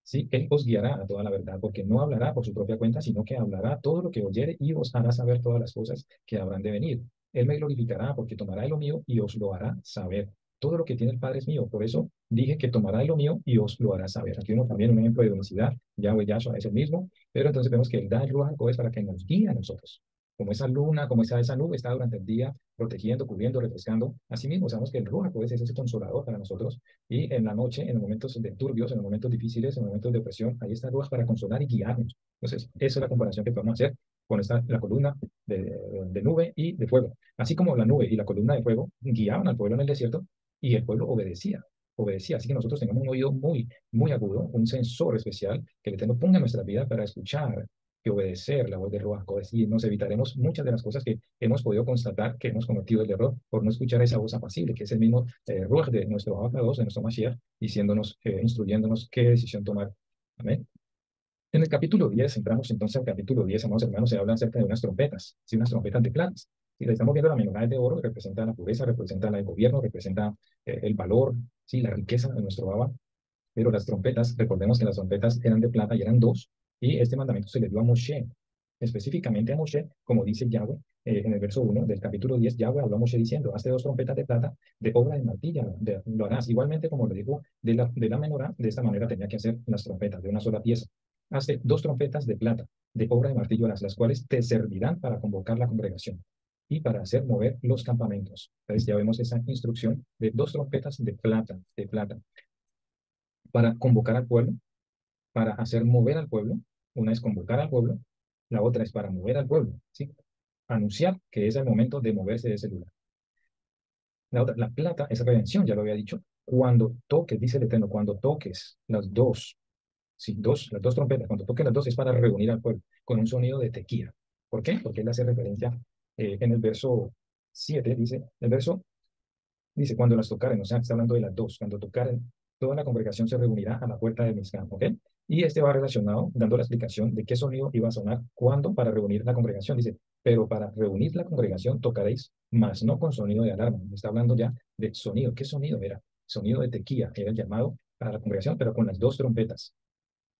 sí, él os guiará a toda la verdad, porque no hablará por su propia cuenta, sino que hablará todo lo que oyere y os hará saber todas las cosas que habrán de venir. Él me glorificará porque tomará de lo mío y os lo hará saber. Todo lo que tiene el Padre es mío, por eso dije que tomará de lo mío y os lo hará saber. Aquí vemos también un ejemplo de unicidad, Yahweh Yahshua es el mismo, pero entonces vemos que él da el Ruach HaKodesh para que nos guíe a nosotros. Como esa luna, como esa nube está durante el día protegiendo, cubriendo, refrescando. Asimismo, sabemos que el Ruach HaKodesh es ese consolador para nosotros y en la noche, en los momentos de turbios, en los momentos difíciles, en los momentos de opresión, ahí está Ruach para consolar y guiarnos. Entonces, esa es la comparación que podemos hacer con la columna de nube y de fuego. Así como la nube y la columna de fuego guiaban al pueblo en el desierto y el pueblo obedecía. Obedecía. Así que nosotros tenemos un oído muy, muy agudo, un sensor especial que le tenemos ponga en nuestra vida para escuchar y obedecer la voz de Ruach HaKodesh y nos evitaremos muchas de las cosas que hemos podido constatar que hemos cometido el error por no escuchar esa voz apacible, que es el mismo Ruach de nuestro Abacados, de nuestro Mashiach, diciéndonos, instruyéndonos qué decisión tomar. Amén. En el capítulo 10, entramos entonces al capítulo 10, amados hermanos, se habla acerca de unas trompetas, ¿sí? Unas trompetas de plata. Si le estamos viendo la menorá de oro, que representa la pureza, representa el gobierno, representa el valor, ¿sí? La riqueza de nuestro Baba. Pero las trompetas, recordemos que las trompetas eran de plata y eran dos, y este mandamiento se le dio a Moshe, específicamente a Moshe, como dice Yahweh en el verso 1 del capítulo 10, Yahweh habló a Moshe diciendo, hazte dos trompetas de plata de obra de martilla, lo harás. Igualmente, como le dijo de la menorá, de esta manera tenía que hacer las trompetas de una sola pieza. Hazte dos trompetas de plata de obra de martillo, las cuales te servirán para convocar la congregación y para hacer mover los campamentos. Entonces ya vemos esa instrucción de dos trompetas de plata para convocar al pueblo, para hacer mover al pueblo. Una es convocar al pueblo, la otra es para mover al pueblo, ¿sí? Anunciar que es el momento de moverse de ese lugar. La otra, la plata, es redención, ya lo había dicho. Cuando toques, dice el Eterno, cuando toques las dos, sí, las dos trompetas, cuando toques las dos es para reunir al pueblo con un sonido de tequila. ¿Por qué? Porque él hace referencia en el verso 7, dice, el verso dice, cuando las tocaren, o sea, está hablando de las dos, cuando tocaren, toda la congregación se reunirá a la puerta del Mizcán, ¿ok? Y este va relacionado, dando la explicación de qué sonido iba a sonar, cuándo para reunir la congregación. Dice, pero para reunir la congregación tocaréis, mas no con sonido de alarma. Está hablando ya de sonido. ¿Qué sonido era? Sonido de tequía, era el llamado para la congregación, pero con las dos trompetas.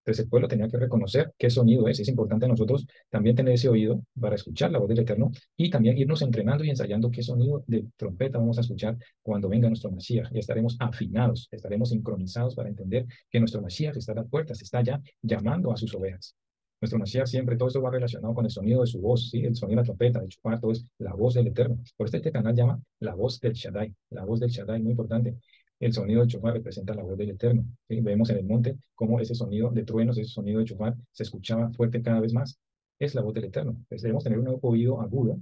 Entonces el pueblo tenía que reconocer qué sonido es. Es importante nosotros también tener ese oído para escuchar la voz del Eterno y también irnos entrenando y ensayando qué sonido de trompeta vamos a escuchar cuando venga nuestro Mashiach. Ya estaremos afinados, estaremos sincronizados para entender que nuestro Mashiach está a las puertas, está ya llamando a sus ovejas. Nuestro Mashiach siempre, todo esto va relacionado con el sonido de su voz, ¿sí? El sonido de la trompeta, de chupar, todo es la voz del Eterno. Por eso este canal llama la voz del Shaddai, la voz del Shaddai, muy importante. El sonido del chofar representa la voz del Eterno. ¿Sí? Vemos en el monte cómo ese sonido de truenos, ese sonido de chofar se escuchaba fuerte cada vez más. Es la voz del Eterno. Entonces debemos tener un oído agudo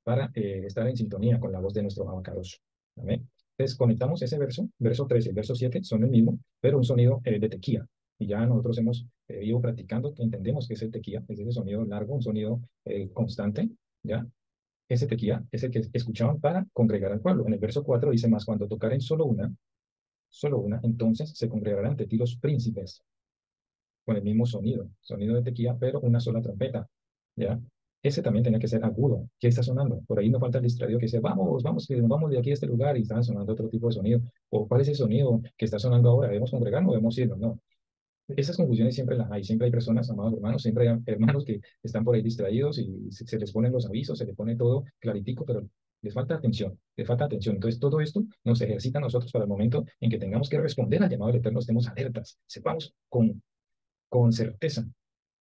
para estar en sintonía con la voz de nuestro abacados. ¿Amén? Entonces conectamos ese verso 13 y el verso 7 son el mismo, pero un sonido de tequía. Y ya nosotros hemos ido practicando, que entendemos que es el tequía, es ese sonido largo, un sonido constante, ¿ya? Ese tequía es el que escuchaban para congregar al pueblo. En el verso 4 dice más, cuando tocaren solo una, entonces se congregarán ante ti los príncipes con el mismo sonido, sonido de tequila, pero una sola trompeta, ¿ya? Ese también tenía que ser agudo. ¿Qué está sonando? Por ahí no falta el distraído que dice, vamos, vamos, que nos vamos de aquí a este lugar y están sonando otro tipo de sonido. ¿O cuál es el sonido que está sonando ahora? ¿Debemos congregarnos o debemos irnos? No. Esas confusiones siempre las hay, siempre hay personas, amados hermanos, siempre hay hermanos que están por ahí distraídos y se les ponen los avisos, se les pone todo claritico, pero les falta atención, les falta atención. Entonces, todo esto nos ejercita a nosotros para el momento en que tengamos que responder al llamado del Eterno, estemos alertas, sepamos con certeza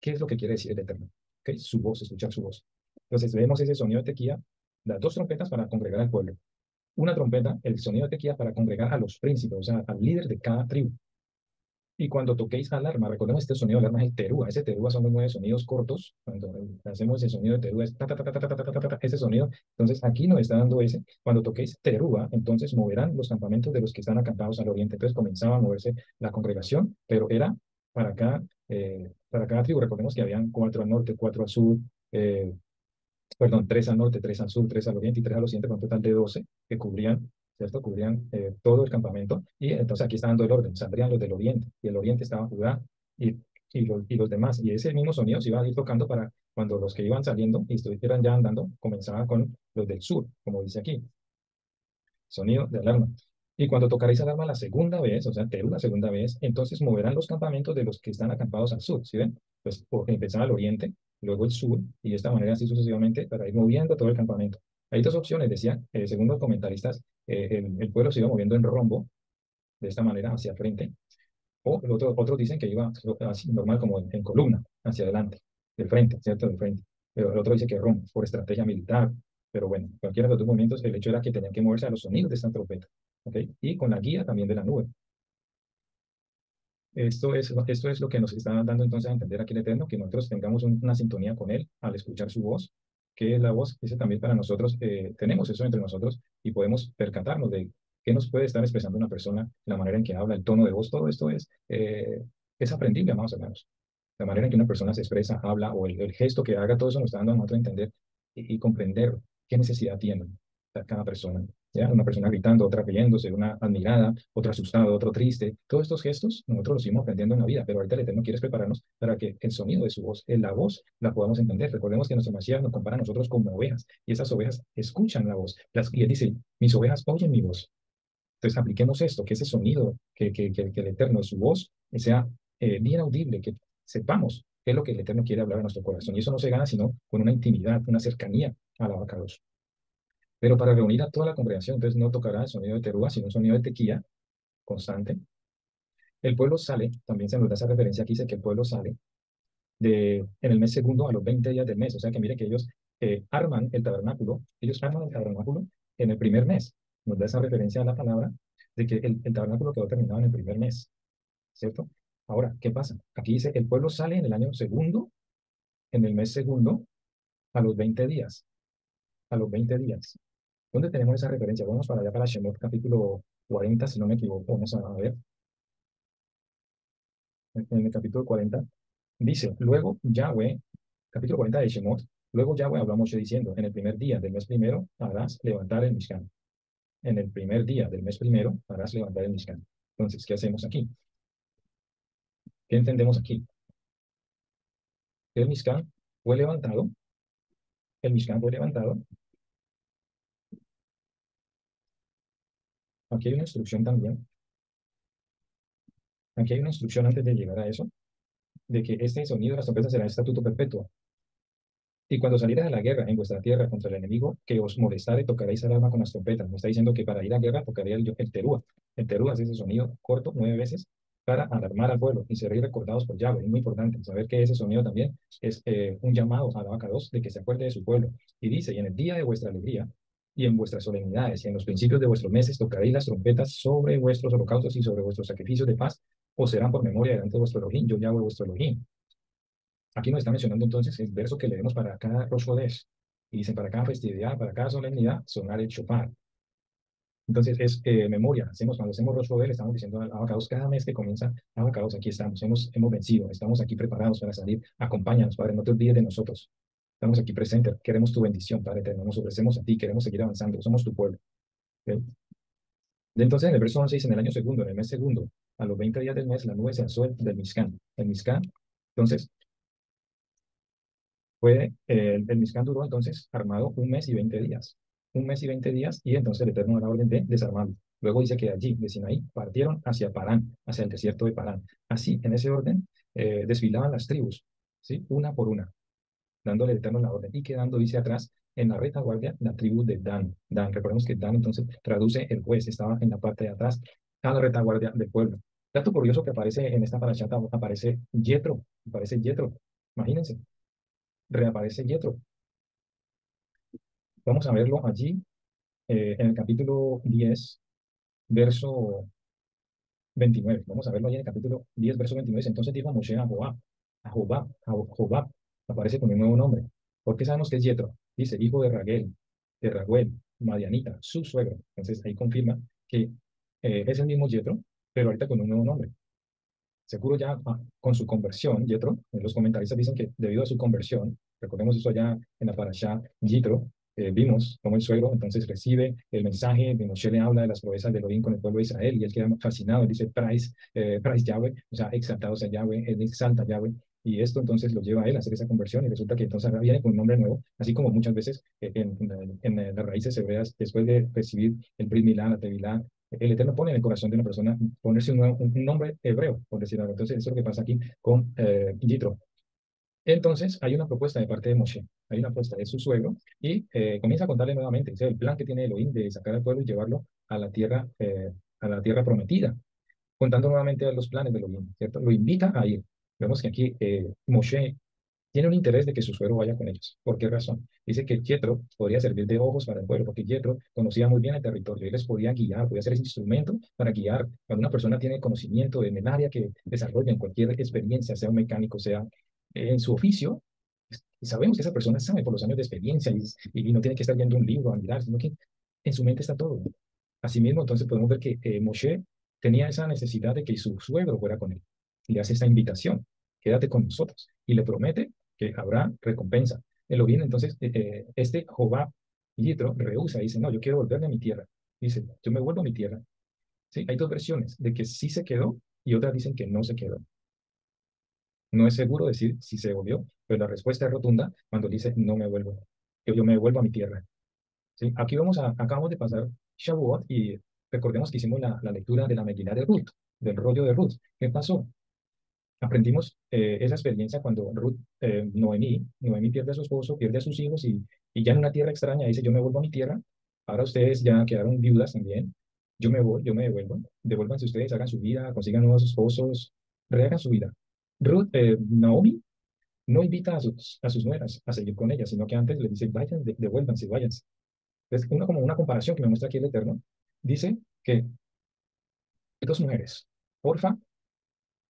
qué es lo que quiere decir el Eterno. ¿Okay? Su voz, escuchar su voz. Entonces, vemos ese sonido de tequila, las dos trompetas para congregar al pueblo. Una trompeta, el sonido de tequila para congregar a los príncipes, o sea, al líder de cada tribu. Y cuando toquéis alarma, recordemos este sonido de alarma es el terúa. Ese terúa son los 9 sonidos cortos. Cuando hacemos el sonido de terúa es ta, ta, ta, ta, ta, ta, ta, ta, ta, ta, ese sonido. Entonces aquí nos está dando ese. Cuando toquéis terúa, entonces moverán los campamentos de los que están acampados al oriente. Entonces comenzaba a moverse la congregación, pero era para cada tribu. Recordemos que habían 4 al norte, 4 al sur, eh, perdón, 3 al norte, 3 al sur, 3 al oriente y 3 al occidente, con un total de 12 que cubrían, ¿cierto? Cubrían todo el campamento. Y entonces aquí está dando el orden, saldrían los del oriente, y el oriente estaba Judá y, y los demás. Y ese mismo sonido se iba a ir tocando para cuando los que iban saliendo y estuvieran ya andando, comenzaban con los del sur, como dice aquí, sonido de alarma. Y cuando tocaréis alarma la segunda vez, o sea, Teru la segunda vez, entonces moverán los campamentos de los que están acampados al sur, ¿sí ven? Pues empezar al oriente, luego el sur, y de esta manera así sucesivamente para ir moviendo todo el campamento. Hay dos opciones, decía, según los comentaristas, el pueblo se iba moviendo en rombo, de esta manera, hacia frente, o otros dicen que iba así, normal, como en columna, hacia adelante, del frente, ¿cierto? Del frente. Pero el otro dice que rombo, por estrategia militar. Pero bueno, cualquiera de los dos movimientos, el hecho era que tenían que moverse a los sonidos de esta trompeta, ¿ok? Y con la guía también de la nube. Esto es lo que nos está dando entonces a entender aquí el Eterno, que nosotros tengamos una sintonía con Él al escuchar su voz, que es la voz, ese también para nosotros, tenemos eso entre nosotros y podemos percatarnos de qué nos puede estar expresando una persona, la manera en que habla, el tono de voz, todo esto es aprendible, amados hermanos. La manera en que una persona se expresa, habla o el gesto que haga, todo eso nos está dando a nosotros a entender y comprender qué necesidad tiene cada persona. ¿Ya? Una persona gritando, otra riéndose, una admirada, otra asustada, otro triste. Todos estos gestos nosotros los seguimos aprendiendo en la vida, pero ahorita el Eterno quiere prepararnos para que el sonido de su voz, la voz, la podamos entender. Recordemos que nuestro Mashiach nos compara a nosotros como ovejas y esas ovejas escuchan la voz. Y él dice, mis ovejas oyen mi voz. Entonces apliquemos esto, que ese sonido, que el Eterno de su voz sea bien audible, que sepamos qué es lo que el Eterno quiere hablar a nuestro corazón. Y eso no se gana sino con una intimidad, una cercanía a la vaca. Pero para reunir a toda la congregación, entonces no tocará el sonido de terúa, sino un sonido de tequía constante. El pueblo sale, también se nos da esa referencia aquí, dice que el pueblo sale en el mes segundo a los 20 días del mes. O sea que mire que ellos arman el tabernáculo, ellos arman el tabernáculo en el primer mes. Nos da esa referencia a la palabra de que el tabernáculo quedó terminado en el primer mes, ¿cierto? Ahora, ¿qué pasa? Aquí dice, el pueblo sale en el año segundo, en el mes segundo, a los 20 días, a los 20 días. ¿Dónde tenemos esa referencia? Vamos para allá, para Shemot, capítulo 40, si no me equivoco. Vamos a ver, en el capítulo 40, dice, luego Yahweh, capítulo 40 de Shemot, luego Yahweh habló a Moshe diciendo, en el primer día del mes primero harás levantar el Mishkan. En el primer día del mes primero harás levantar el Mishkan. Entonces, ¿qué hacemos aquí? ¿Qué entendemos aquí? El Mishkan fue levantado, el Mishkan fue levantado. Aquí hay una instrucción también, aquí hay una instrucción antes de llegar a eso, de que este sonido de las trompetas será estatuto perpetuo. Y cuando salierais a la guerra en vuestra tierra contra el enemigo, que os molestare, tocaréis alarma con las trompetas. Me está diciendo que para ir a guerra tocaría el terúa. El terúa es ese sonido corto 9 veces para alarmar al pueblo y seréis recordados por Yahweh. Es muy importante saber que ese sonido también es un llamado a la vaca 2 de que se acuerde de su pueblo. Y dice, y en el día de vuestra alegría y en vuestras solemnidades y en los principios de vuestros meses tocaréis las trompetas sobre vuestros holocaustos y sobre vuestros sacrificios de paz, o serán por memoria delante de vuestro Elohim, yo Yahweh vuestro Elohim. Aquí nos está mencionando entonces el verso que leemos para cada Rosh Hodesh. Y dicen, para cada festividad, para cada solemnidad, sonar el shofar. Entonces es memoria. Cuando hacemos Rosh Hodesh, estamos diciendo a Abacados, cada mes que comienza Abacados, aquí estamos, hemos vencido, estamos aquí preparados para salir. Acompáñanos, Padre, no te olvides de nosotros. Estamos aquí presentes, queremos tu bendición, Padre eterno, nos ofrecemos a ti, queremos seguir avanzando, somos tu pueblo. ¿Okay? Entonces, en el verso 11 dice, en el año segundo, en el mes segundo, a los 20 días del mes, la nube se alzó del Mizcán. El Mizcán, entonces, el Mishkan duró entonces armado un mes y 20 días. Un mes y 20 días, y entonces el Eterno da la orden de desarmarlo. Luego dice que allí, de Sinaí, partieron hacia Parán, hacia el desierto de Parán. Así, en ese orden, desfilaban las tribus, ¿sí? Una por una, dándole el Eterno la orden, y quedando, dice atrás, en la retaguardia, la tribu de Dan. Dan, recordemos que Dan entonces traduce el juez, estaba en la parte de atrás, a la retaguardia del pueblo. Dato curioso que aparece en esta parashata, aparece Yetro, imagínense, reaparece Yetro. Vamos a verlo allí en el capítulo 10 verso 29. Vamos a verlo allí en el capítulo 10 verso 29. Entonces dijo Moshe a Jobab, aparece con un nuevo nombre. ¿Por qué sabemos que es Yetro? Dice, hijo de Raguel, Madianita, su suegro. Entonces ahí confirma que es el mismo Yetro, pero ahorita con un nuevo nombre. Seguro ya con su conversión, Yetro, los comentaristas dicen que debido a su conversión, recordemos eso ya en la parashá Yitro, vimos cómo el suegro entonces recibe el mensaje de Moshe, le habla de las proezas de Elohim con el pueblo de Israel y él queda fascinado, él dice, praise Yahweh, o sea, exaltado sea Yahweh, él exalta a Yahweh, y esto entonces lo lleva a él a hacer esa conversión y resulta que entonces ahora viene con un nombre nuevo, así como muchas veces en las raíces hebreas, después de recibir el Brit Milá, la Tevilá, el Eterno pone en el corazón de una persona ponerse un nombre hebreo, por decirlo algo. Entonces, eso es lo que pasa aquí con Yitro. Entonces, hay una propuesta de parte de Moshe, hay una propuesta de su suegro, y comienza a contarle nuevamente, o sea, el plan que tiene Elohim de sacar al pueblo y llevarlo a la tierra prometida, contando nuevamente los planes de Elohim, ¿cierto? Lo invita a ir. Vemos que aquí Moshe tiene un interés de que su suegro vaya con ellos. ¿Por qué razón? Dice que Yetro podría servir de ojos para el pueblo, porque Yetro conocía muy bien el territorio y les podía guiar, podía ser ese instrumento para guiar. Cuando una persona tiene conocimiento en el área que desarrolla, en cualquier experiencia, sea un mecánico, sea en su oficio, y sabemos que esa persona sabe por los años de experiencia y no tiene que estar viendo un libro a mirar, sino que en su mente está todo. Asimismo, entonces podemos ver que Moshe tenía esa necesidad de que su suegro fuera con él. Y le hace esta invitación, quédate con nosotros. Y le promete que habrá recompensa. Él lo viene, entonces, este Jobab Yitro rehúsa, dice, no, yo quiero volverme a mi tierra. Dice, yo me vuelvo a mi tierra. ¿Sí? Hay dos versiones, de que sí se quedó y otras dicen que no se quedó. No es seguro decir si se volvió, pero la respuesta es rotunda cuando dice, no me vuelvo, yo me vuelvo a mi tierra. ¿Sí? Aquí acabamos de pasar Shavuot y recordemos que hicimos la lectura de la Megilá de Ruth, del rollo de Ruth. ¿Qué pasó? Aprendimos esa experiencia cuando Noemí pierde a su esposo, pierde a sus hijos y ya en una tierra extraña dice, yo me vuelvo a mi tierra, ahora ustedes ya quedaron viudas también, yo me voy, yo me devuelvo, devuélvanse ustedes, hagan su vida, consigan nuevos esposos, rehagan su vida. Naomi no invita a sus nueras a seguir con ella, sino que antes le dice, vayan, devuélvanse, váyanse. Entonces, como una comparación que me muestra aquí el Eterno, dice que hay dos mujeres, Orfa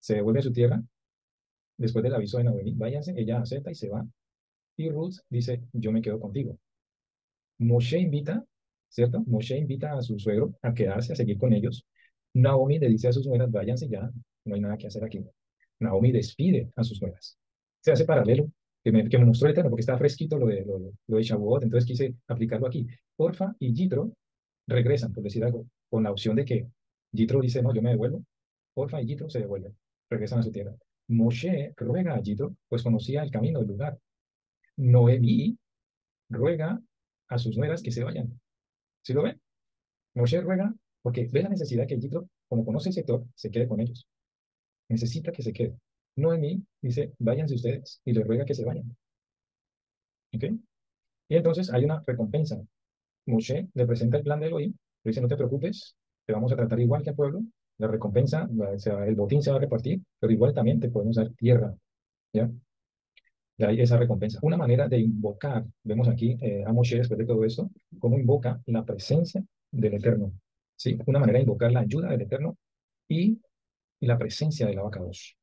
se devuelve a su tierra después del aviso de Naomi, váyanse, ella acepta y se va. Y Ruth dice, yo me quedo contigo. Moshe invita, ¿cierto? Moshe invita a su suegro a quedarse, a seguir con ellos. Naomi le dice a sus nueras, váyanse ya, no hay nada que hacer aquí. Naomi despide a sus nueras. Se hace paralelo, que me mostró el Eterno, porque está fresquito lo de Shavuot, entonces quise aplicarlo aquí. Orfa y Yitro regresan, por decir algo, con la opción de que Yitro dice, no, yo me devuelvo. Orfa y Yitro se devuelven, regresan a su tierra. Moshe ruega a Yitro, pues conocía el camino del lugar. Noemí ruega a sus nueras que se vayan. ¿Sí lo ven? Moshe ruega porque ve la necesidad que Yitro, como conoce el sector, se quede con ellos. Necesita que se quede. Noemí dice, váyanse ustedes, y le ruega que se vayan. ¿Ok? Y entonces hay una recompensa. Moshe le presenta el plan de Elohim, le dice, no te preocupes, te vamos a tratar igual que al pueblo, la recompensa, o sea, el botín se va a repartir, pero igual también te podemos dar tierra, ¿ya? Y hay esa recompensa. Una manera de invocar, vemos aquí a Moshe después de todo esto, cómo invoca la presencia del Eterno, ¿sí? Una manera de invocar la ayuda del Eterno y la presencia del abacados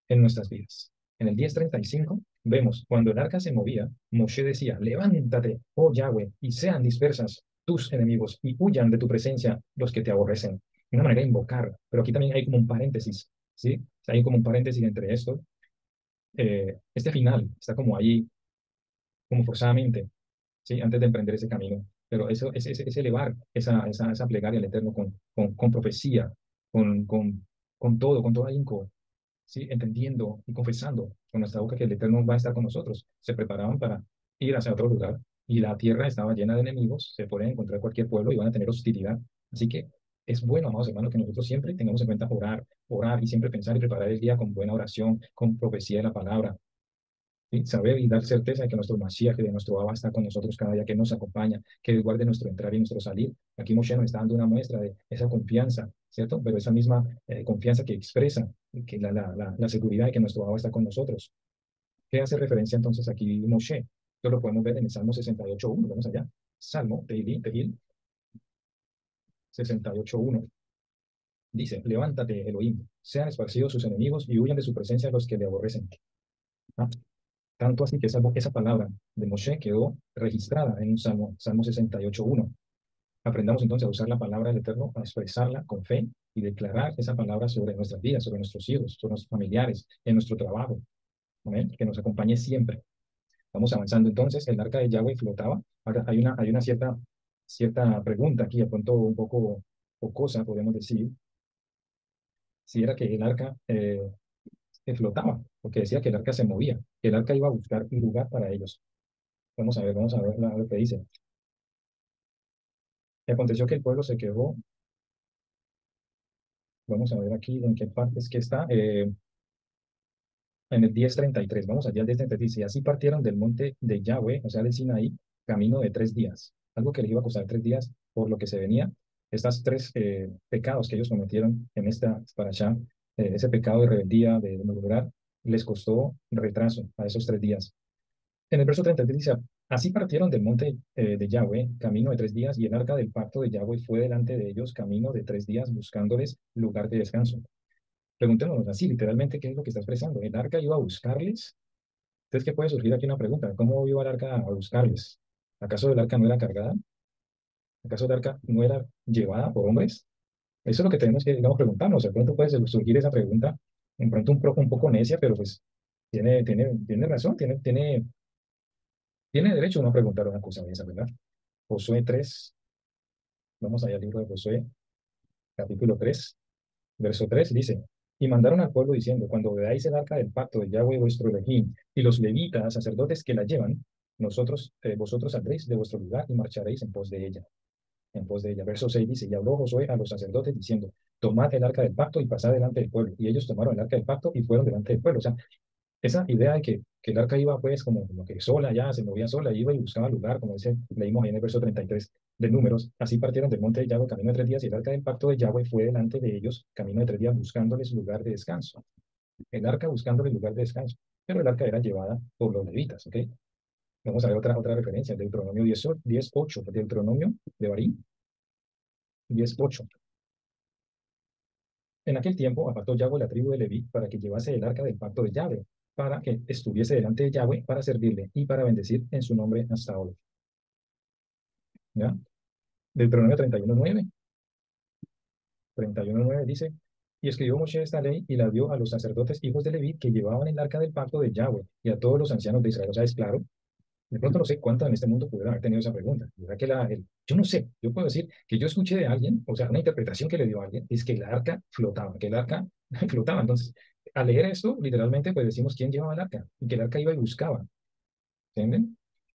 en nuestras vidas. En el 10:35 vemos, cuando el arca se movía, Moshe decía, levántate, oh Yahweh, y sean dispersas tus enemigos, y huyan de tu presencia los que te aborrecen. Una manera de invocar, pero aquí también hay como un paréntesis, ¿sí? Hay como un paréntesis entre esto. Este final está como ahí, como forzadamente, ¿sí? Antes de emprender ese camino. Pero eso es elevar esa plegaria al Eterno con profecía, con, con, con todo, con todo ahínco, ¿sí? Entendiendo y confesando con nuestra boca que el Eterno va a estar con nosotros. Se preparaban para ir hacia otro lugar y la tierra estaba llena de enemigos, se pueden encontrar cualquier pueblo y van a tener hostilidad. Así que es bueno, amados hermanos, que nosotros siempre tengamos en cuenta orar, orar y siempre pensar y preparar el día con buena oración, con profecía de la palabra. ¿Sí? Saber y dar certeza de que nuestro Mashiach, de nuestro Abba está con nosotros cada día, que nos acompaña, que Él guarde nuestro entrar y nuestro salir. Aquí Moshe nos está dando una muestra de esa confianza, ¿cierto? Pero esa misma confianza que expresa que la seguridad de que nuestro Abba está con nosotros. ¿Qué hace referencia entonces aquí Moshe? Esto lo podemos ver en el Salmo 68:1. Vamos allá. Salmo, Tehil 68:1. Dice, levántate, Elohim, sean esparcidos sus enemigos y huyan de su presencia los que le aborrecen. ¿Ah? Tanto así que esa palabra de Moshe quedó registrada en un Salmo, Salmo 68:1. Aprendamos entonces a usar la palabra del Eterno, a expresarla con fe y declarar esa palabra sobre nuestras vidas, sobre nuestros hijos, sobre nuestros familiares, en nuestro trabajo. ¿Amén? Que nos acompañe siempre. Vamos avanzando entonces, el arca de Yahweh flotaba. Ahora hay una cierta pregunta aquí, de pronto un poco jocosa, podemos decir, si era que el arca que flotaba, porque decía que el arca se movía, que el arca iba a buscar un lugar para ellos. Vamos a ver lo que dice. Y aconteció que el pueblo se quedó Vamos a ver aquí en qué parte es que está. En el 10:33, vamos allá al 10:33, dice, así partieron del monte de Yahweh, o sea, del Sinaí, camino de 3 días, algo que les iba a costar 3 días, por lo que se venía, estas tres pecados que ellos cometieron en esta parashá, ese pecado de rebeldía, de murmurar, les costó retraso a esos 3 días. En el verso 33 dice, así partieron del monte de Yahweh, camino de 3 días, y el arca del pacto de Yahweh fue delante de ellos, camino de 3 días, buscándoles lugar de descanso. Preguntémonos así, literalmente, ¿qué es lo que está expresando? ¿El arca iba a buscarles? Entonces, ¿qué puede surgir aquí una pregunta? ¿Cómo iba el arca a buscarles? ¿Acaso el arca no era cargada? ¿Acaso el arca no era llevada por hombres? Eso es lo que tenemos que, digamos, preguntarnos. De pronto puede surgir esa pregunta, en pronto un poco necia, pero pues tiene razón, tiene derecho uno a preguntar una cosa de esa, ¿verdad? Josué 3, vamos allá al libro de Josué, capítulo 3, verso 3 dice, y mandaron al pueblo diciendo, cuando veáis el arca del pacto de Yahweh vuestro Elohim y los levitas, sacerdotes que la llevan, vosotros saldréis de vuestro lugar y marcharéis en pos de ella. En pos de ella. Verso 6 dice, y habló Josué a los sacerdotes diciendo, tomad el arca del pacto y pasad delante del pueblo. Y ellos tomaron el arca del pacto y fueron delante del pueblo. O sea, esa idea de que el arca iba pues como que sola ya, se movía sola, iba y buscaba lugar, como dice, leímos ahí en el verso 33 de Números, así partieron del monte de Yahweh camino de 3 días y el arca del pacto de Yahweh fue delante de ellos camino de 3 días buscándoles lugar de descanso. El arca buscándoles lugar de descanso, pero el arca era llevada por los levitas, ¿ok? Vamos a ver otra referencia, Deuteronomio 10:8, Deuteronomio de Barín 10:8. En aquel tiempo apartó Yahweh la tribu de Leví para que llevase el arca del pacto de Yahweh, para que estuviese delante de Yahweh para servirle y para bendecir en su nombre hasta hoy. ¿Ya? Deuteronomio 31:9 dice, y escribió Moshe esta ley y la dio a los sacerdotes hijos de Leví que llevaban el arca del pacto de Yahweh y a todos los ancianos de Israel. O sea, es claro, de pronto no sé cuántos en este mundo pudieron haber tenido esa pregunta. ¿Verdad que yo no sé, yo puedo decir que yo escuché de alguien, o sea, una interpretación que le dio a alguien, es que el arca flotaba, que el arca flotaba. Entonces, al leer esto, literalmente, pues decimos quién llevaba el arca y que el arca iba y buscaba. ¿Entienden?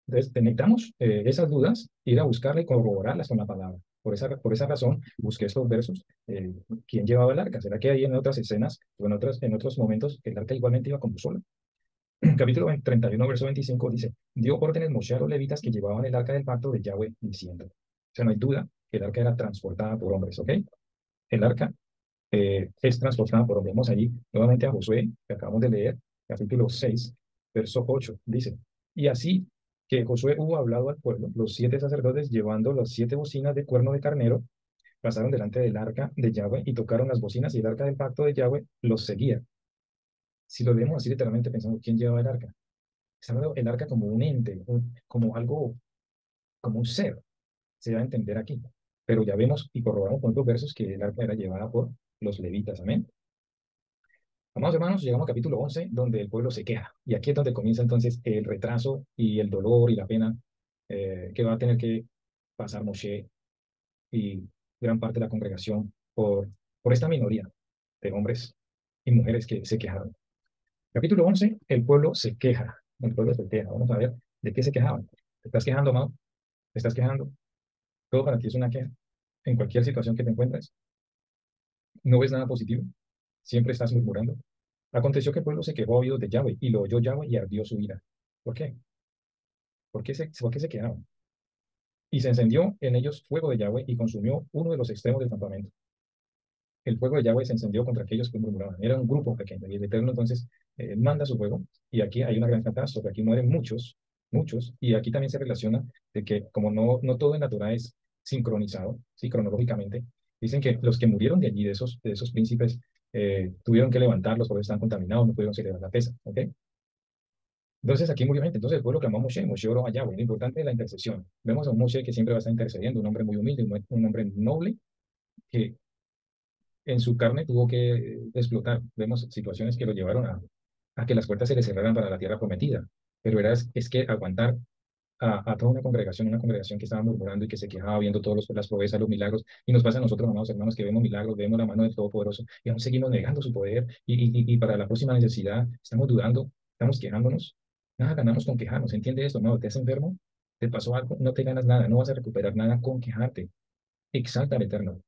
Entonces, necesitamos esas dudas, ir a buscarla y corroborarlas con la palabra. Por esa razón, busqué estos versos. ¿Quién llevaba el arca? ¿Será que hay en otras escenas o en otros momentos el arca igualmente iba como sola? Capítulo 31, verso 25 dice, dio órdenes Moshe a los levitas que llevaban el arca del pacto de Yahweh, diciendo. O sea, no hay duda que el arca era transportada por hombres, ¿ok? El arca es transportada por hombres. Vamos allí nuevamente a Josué, que acabamos de leer, capítulo 6, verso 8, dice, y así que Josué hubo hablado al pueblo, los 7 sacerdotes llevando las 7 bocinas de cuerno de carnero, pasaron delante del arca de Yahweh y tocaron las bocinas y el arca del pacto de Yahweh los seguía. Si lo leemos así literalmente pensamos, ¿quién llevaba el arca? Está hablando el arca como un ente, como algo, como un ser, se da a entender aquí. Pero ya vemos y corroboramos con otros versos que el arca era llevada por los levitas. Amén. Amados hermanos, llegamos al capítulo 11, donde el pueblo se queja. Y aquí es donde comienza entonces el retraso y el dolor y la pena que va a tener que pasar Moshe y gran parte de la congregación por esta minoría de hombres y mujeres que se quejaron. Capítulo 11, el pueblo se queja. El pueblo se queja. Vamos a ver de qué se quejaban. ¿Te estás quejando, amado? ¿Te estás quejando? Todo para ti es una queja. En cualquier situación que te encuentres, no ves nada positivo. Siempre estás murmurando. Aconteció que el pueblo se quejó a oídos de Yahweh y lo oyó Yahweh y ardió su ira. ¿Por qué? ¿Por qué se quejaron? Y se encendió en ellos fuego de Yahweh y consumió uno de los extremos del campamento. El fuego de Yahweh se encendió contra aquellos que murmuraban. Era un grupo pequeño y el Eterno entonces manda su fuego y aquí hay una gran catástrofe. Aquí mueren muchos, muchos, y aquí también se relaciona de que como no todo en la Torah es sincronizado, sí, cronológicamente, dicen que los que murieron de allí, de esos príncipes, tuvieron que levantarlos porque están contaminados, no pudieron celebrar la pesa, ¿ok? Entonces aquí murió gente. Entonces el pueblo clamó a Moshe, Moshe oró a Yahweh. Lo importante es la intercesión. Vemos a un Moshe que siempre va a estar intercediendo, un hombre muy humilde, un hombre noble, que en su carne tuvo que explotar. Vemos situaciones que lo llevaron a que las puertas se le cerraran para la tierra prometida. Pero es que aguantar a toda una congregación que estaba murmurando y que se quejaba viendo todas las proezas, los milagros, y nos pasa a nosotros, amados hermanos, que vemos milagros, vemos la mano del Todopoderoso, y aún seguimos negando su poder, y para la próxima necesidad estamos dudando, estamos quejándonos. Nada ganamos con quejarnos, ¿entiende esto? No, te has enfermo, te pasó algo, no te ganas nada, no vas a recuperar nada con quejarte. Exalta al Eterno.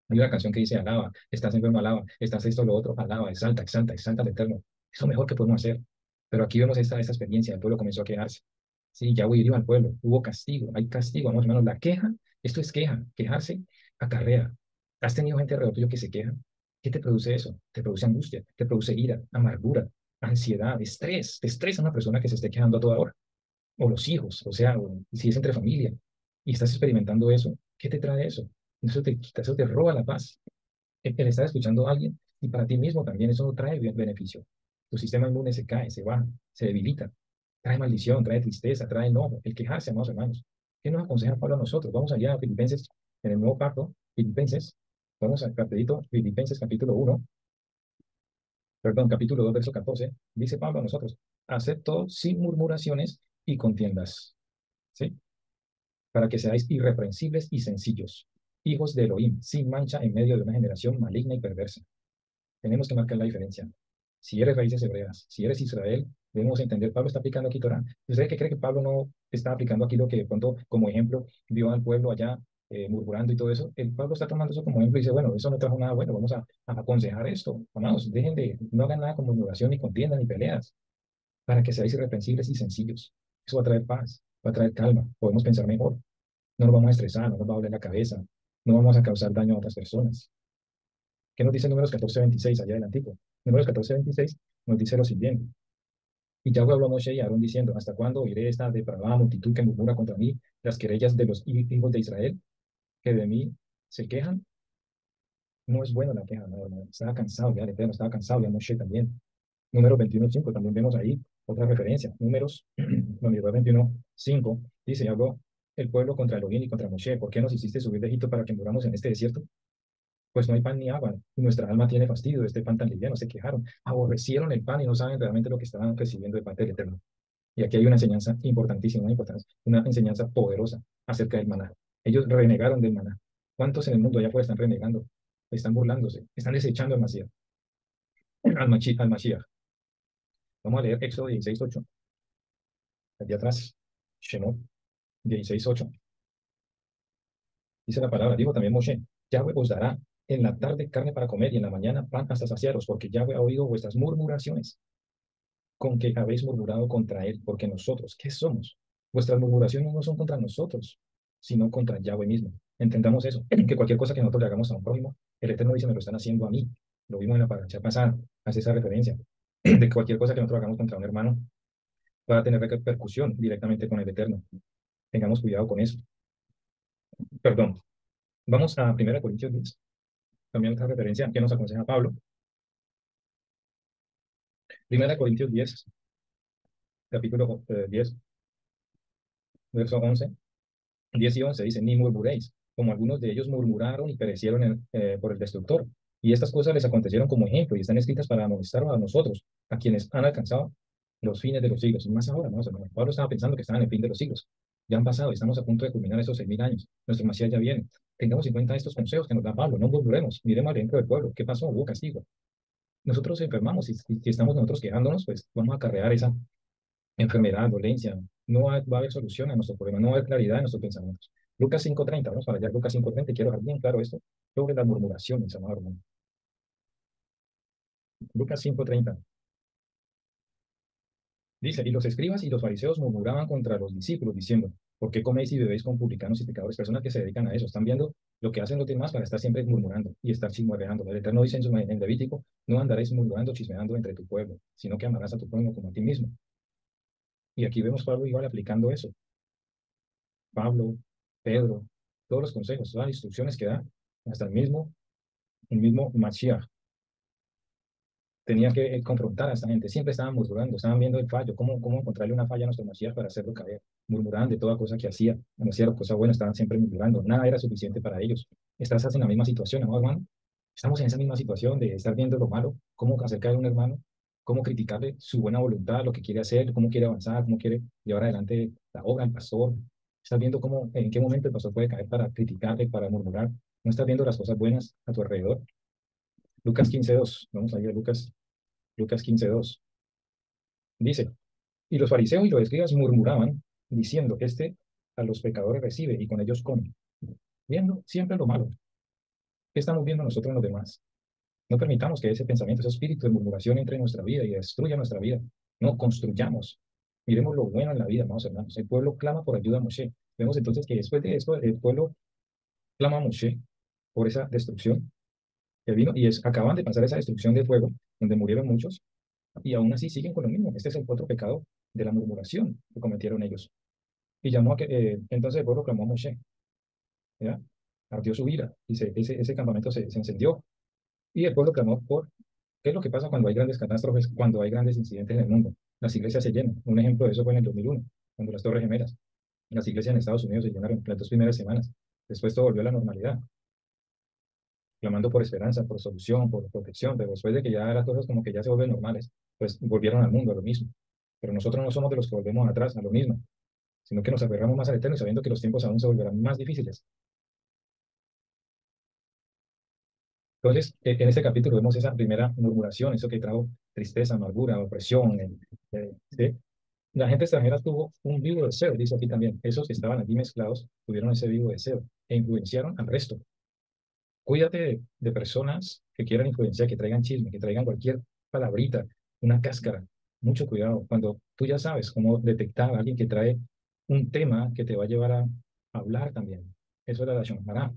Hay una canción que dice, alaba, estás enfermo, alaba, estás esto, lo otro, alaba, exalta, exalta, exalta al Eterno. Es lo mejor que podemos hacer. Pero aquí vemos esta experiencia, el pueblo comenzó a quejarse. Sí, Yahweh hirió al pueblo, hubo castigo, hay castigo, vamos hermanos, la queja, esto es queja, quejarse acarrea. ¿Has tenido gente alrededor tuyo que se queja? ¿Qué te produce eso? Te produce angustia, te produce ira, amargura, ansiedad, estrés, te estresa una persona que se esté quejando a toda hora, o los hijos, o sea, o si es entre familia, y estás experimentando eso, ¿qué te trae eso? Eso te quita, eso te roba la paz. El estar escuchando a alguien y para ti mismo también eso no trae beneficio. Tu sistema inmune se cae, se baja, se debilita, trae maldición, trae tristeza, trae enojo, el quejarse, amados hermanos. ¿Qué nos aconseja Pablo a nosotros? Vamos allá a Filipenses, en el nuevo pacto, Filipenses, vamos a rapidito, Filipenses capítulo 1, perdón, capítulo 2, verso 14, dice Pablo a nosotros, haced todo sin murmuraciones y contiendas, ¿sí? Para que seáis irreprensibles y sencillos, hijos de Elohim, sin mancha en medio de una generación maligna y perversa. Tenemos que marcar la diferencia. Si eres raíces hebreas, si eres Israel, debemos entender, Pablo está aplicando aquí Torah. ¿Usted qué cree que Pablo no está aplicando aquí lo que de pronto como ejemplo vio al pueblo allá murmurando y todo eso? El Pablo está tomando eso como ejemplo y dice, bueno, eso no trajo nada bueno, vamos a aconsejar esto. Amados, dejen de, no hagan nada con murmuración, ni contiendas, ni peleas, para que seáis irreprensibles y sencillos. Eso va a traer paz, va a traer calma, podemos pensar mejor, no nos vamos a estresar, no nos va a doler la cabeza, no vamos a causar daño a otras personas. ¿Qué nos dice Números 14:26 allá del Antiguo? Números 14:26 nos dice lo siguiente. Y Yahweh habló a Moshe y a Aarón diciendo, ¿hasta cuándo oiré esta depravada multitud que murmura contra mí, las querellas de los hijos de Israel, que de mí se quejan? No es bueno la queja, no, hermano. Estaba cansado ya el Eterno, estaba cansado ya Moshe también. Números 21:5, también vemos ahí otra referencia. Números, no, 21:5, dice, y habló el pueblo contra Elohim y contra Moshe, ¿por qué nos hiciste subir de Egipto para que muramos en este desierto? Pues no hay pan ni agua, y nuestra alma tiene fastidio de este pan tan liviano, se quejaron, aborrecieron el pan y no saben realmente lo que estaban recibiendo de parte del Eterno. Y aquí hay una enseñanza importantísima, una enseñanza poderosa acerca del maná. Ellos renegaron del maná. ¿Cuántos en el mundo allá afuera están renegando? Están burlándose, están desechando al Mashiach, al Mashiach. Vamos a leer Éxodo 16:8, allí atrás, Shemot 16:8. Dice la palabra, dijo también Moshe, Yahweh os dará en la tarde carne para comer y en la mañana pan hasta saciaros, porque Yahweh ha oído vuestras murmuraciones con que habéis murmurado contra él, porque nosotros, ¿qué somos? Vuestras murmuraciones no son contra nosotros, sino contra Yahweh mismo. Entendamos eso, que cualquier cosa que nosotros le hagamos a un prójimo, el Eterno dice, me lo están haciendo a mí. Lo vimos en la paracha pasada, hace esa referencia, de que cualquier cosa que nosotros hagamos contra un hermano va a tener repercusión directamente con el Eterno. Tengamos cuidado con eso. Perdón. Vamos a 1 Corintios 10, también otra referencia que nos aconseja Pablo. 1 Corintios 10, capítulo 10, verso 11. 10 y 11 dice, ni murmuréis, como algunos de ellos murmuraron y perecieron por el destructor. Y estas cosas les acontecieron como ejemplo y están escritas para amonestar a nosotros, a quienes han alcanzado los fines de los siglos. Y más ahora, ¿no? O sea, Pablo estaba pensando que estaban en el fin de los siglos. Ya han pasado, estamos a punto de culminar esos 6.000 años. Nuestro Mesías ya viene. Tengamos en cuenta estos consejos que nos da Pablo. No murmuremos. Miremos al ejemplo del pueblo. ¿Qué pasó? Hubo castigo. Nosotros enfermamos y si estamos nosotros quejándonos, pues vamos a acarrear esa enfermedad, dolencia. No va a haber solución a nuestro problema, no va a haber claridad en nuestros pensamientos. Lucas 5:30, vamos para allá, Lucas 5:30, y quiero dejar bien claro esto sobre las murmuraciones, amado hermano. Lucas 5:30 dice, y los escribas y los fariseos murmuraban contra los discípulos, diciendo, ¿por qué coméis y bebéis con publicanos y pecadores? Personas que se dedican a eso, están viendo lo que hacen los demás para estar siempre murmurando y estar chismeando. El Eterno dice en Levítico, no andaréis murmurando, chismeando entre tu pueblo, sino que amarás a tu pueblo como a ti mismo. Y aquí vemos Pablo igual aplicando eso. Pablo, Pedro, todos los consejos, todas las instrucciones que da, hasta el mismo Mashiach tenía que confrontar a esta gente. Siempre estaban murmurando, estaban viendo el fallo, cómo encontrarle una falla a nuestro Mashiach para hacerlo caer. Murmurando de toda cosa que hacía, no hacía cosa buena, estaban siempre murmurando. Nada era suficiente para ellos. Estás en la misma situación, ¿no, hermano? Estamos en esa misma situación de estar viendo lo malo, cómo acercar a un hermano, cómo criticarle su buena voluntad, lo que quiere hacer, cómo quiere avanzar, cómo quiere llevar adelante la obra, el pastor. Estás viendo cómo, en qué momento el pastor puede caer para criticarle, para murmurar. No estás viendo las cosas buenas a tu alrededor. Lucas 15:2. Vamos a ir a Lucas 15:2. Dice, y los fariseos y los escribas murmuraban, diciendo, este a los pecadores recibe y con ellos come. Viendo siempre lo malo. ¿Qué estamos viendo nosotros en los demás? No permitamos que ese pensamiento, ese espíritu de murmuración entre en nuestra vida y destruya nuestra vida. No, construyamos. Miremos lo bueno en la vida, amados hermanos. El pueblo clama por ayuda a Moshe. Vemos entonces que después de esto, el pueblo clama a Moshe por esa destrucción que vino y acaban de pasar esa destrucción de fuego, donde murieron muchos, y aún así siguen con lo mismo. Este es el otro pecado de la murmuración que cometieron ellos. Y llamó a que, entonces el pueblo clamó a Moshe, ¿ya? Ardió su ira, y ese campamento se encendió, y el pueblo clamó por. ¿Qué es lo que pasa cuando hay grandes catástrofes, cuando hay grandes incidentes en el mundo? Las iglesias se llenan. Un ejemplo de eso fue en el 2001, cuando las Torres Gemelas. Las iglesias en Estados Unidos se llenaron las 2 primeras semanas. Después todo volvió a la normalidad, clamando por esperanza, por solución, por protección, pero después de que ya las cosas como que ya se vuelven normales, pues volvieron al mundo, a lo mismo. Pero nosotros no somos de los que volvemos atrás, a lo mismo, sino que nos aferramos más al Eterno y sabiendo que los tiempos aún se volverán más difíciles. Entonces, en este capítulo vemos esa primera murmuración, eso que trajo tristeza, amargura, opresión. ¿Sí? La gente extranjera tuvo un vivo deseo, dice aquí también. Esos que estaban allí mezclados tuvieron ese vivo deseo e influenciaron al resto. Cuídate de personas que quieran influenciar, que traigan chisme, que traigan cualquier palabrita, una cáscara. Mucho cuidado. Cuando tú ya sabes cómo detectar a alguien que trae un tema que te va a llevar a hablar también. Eso era la Shonara.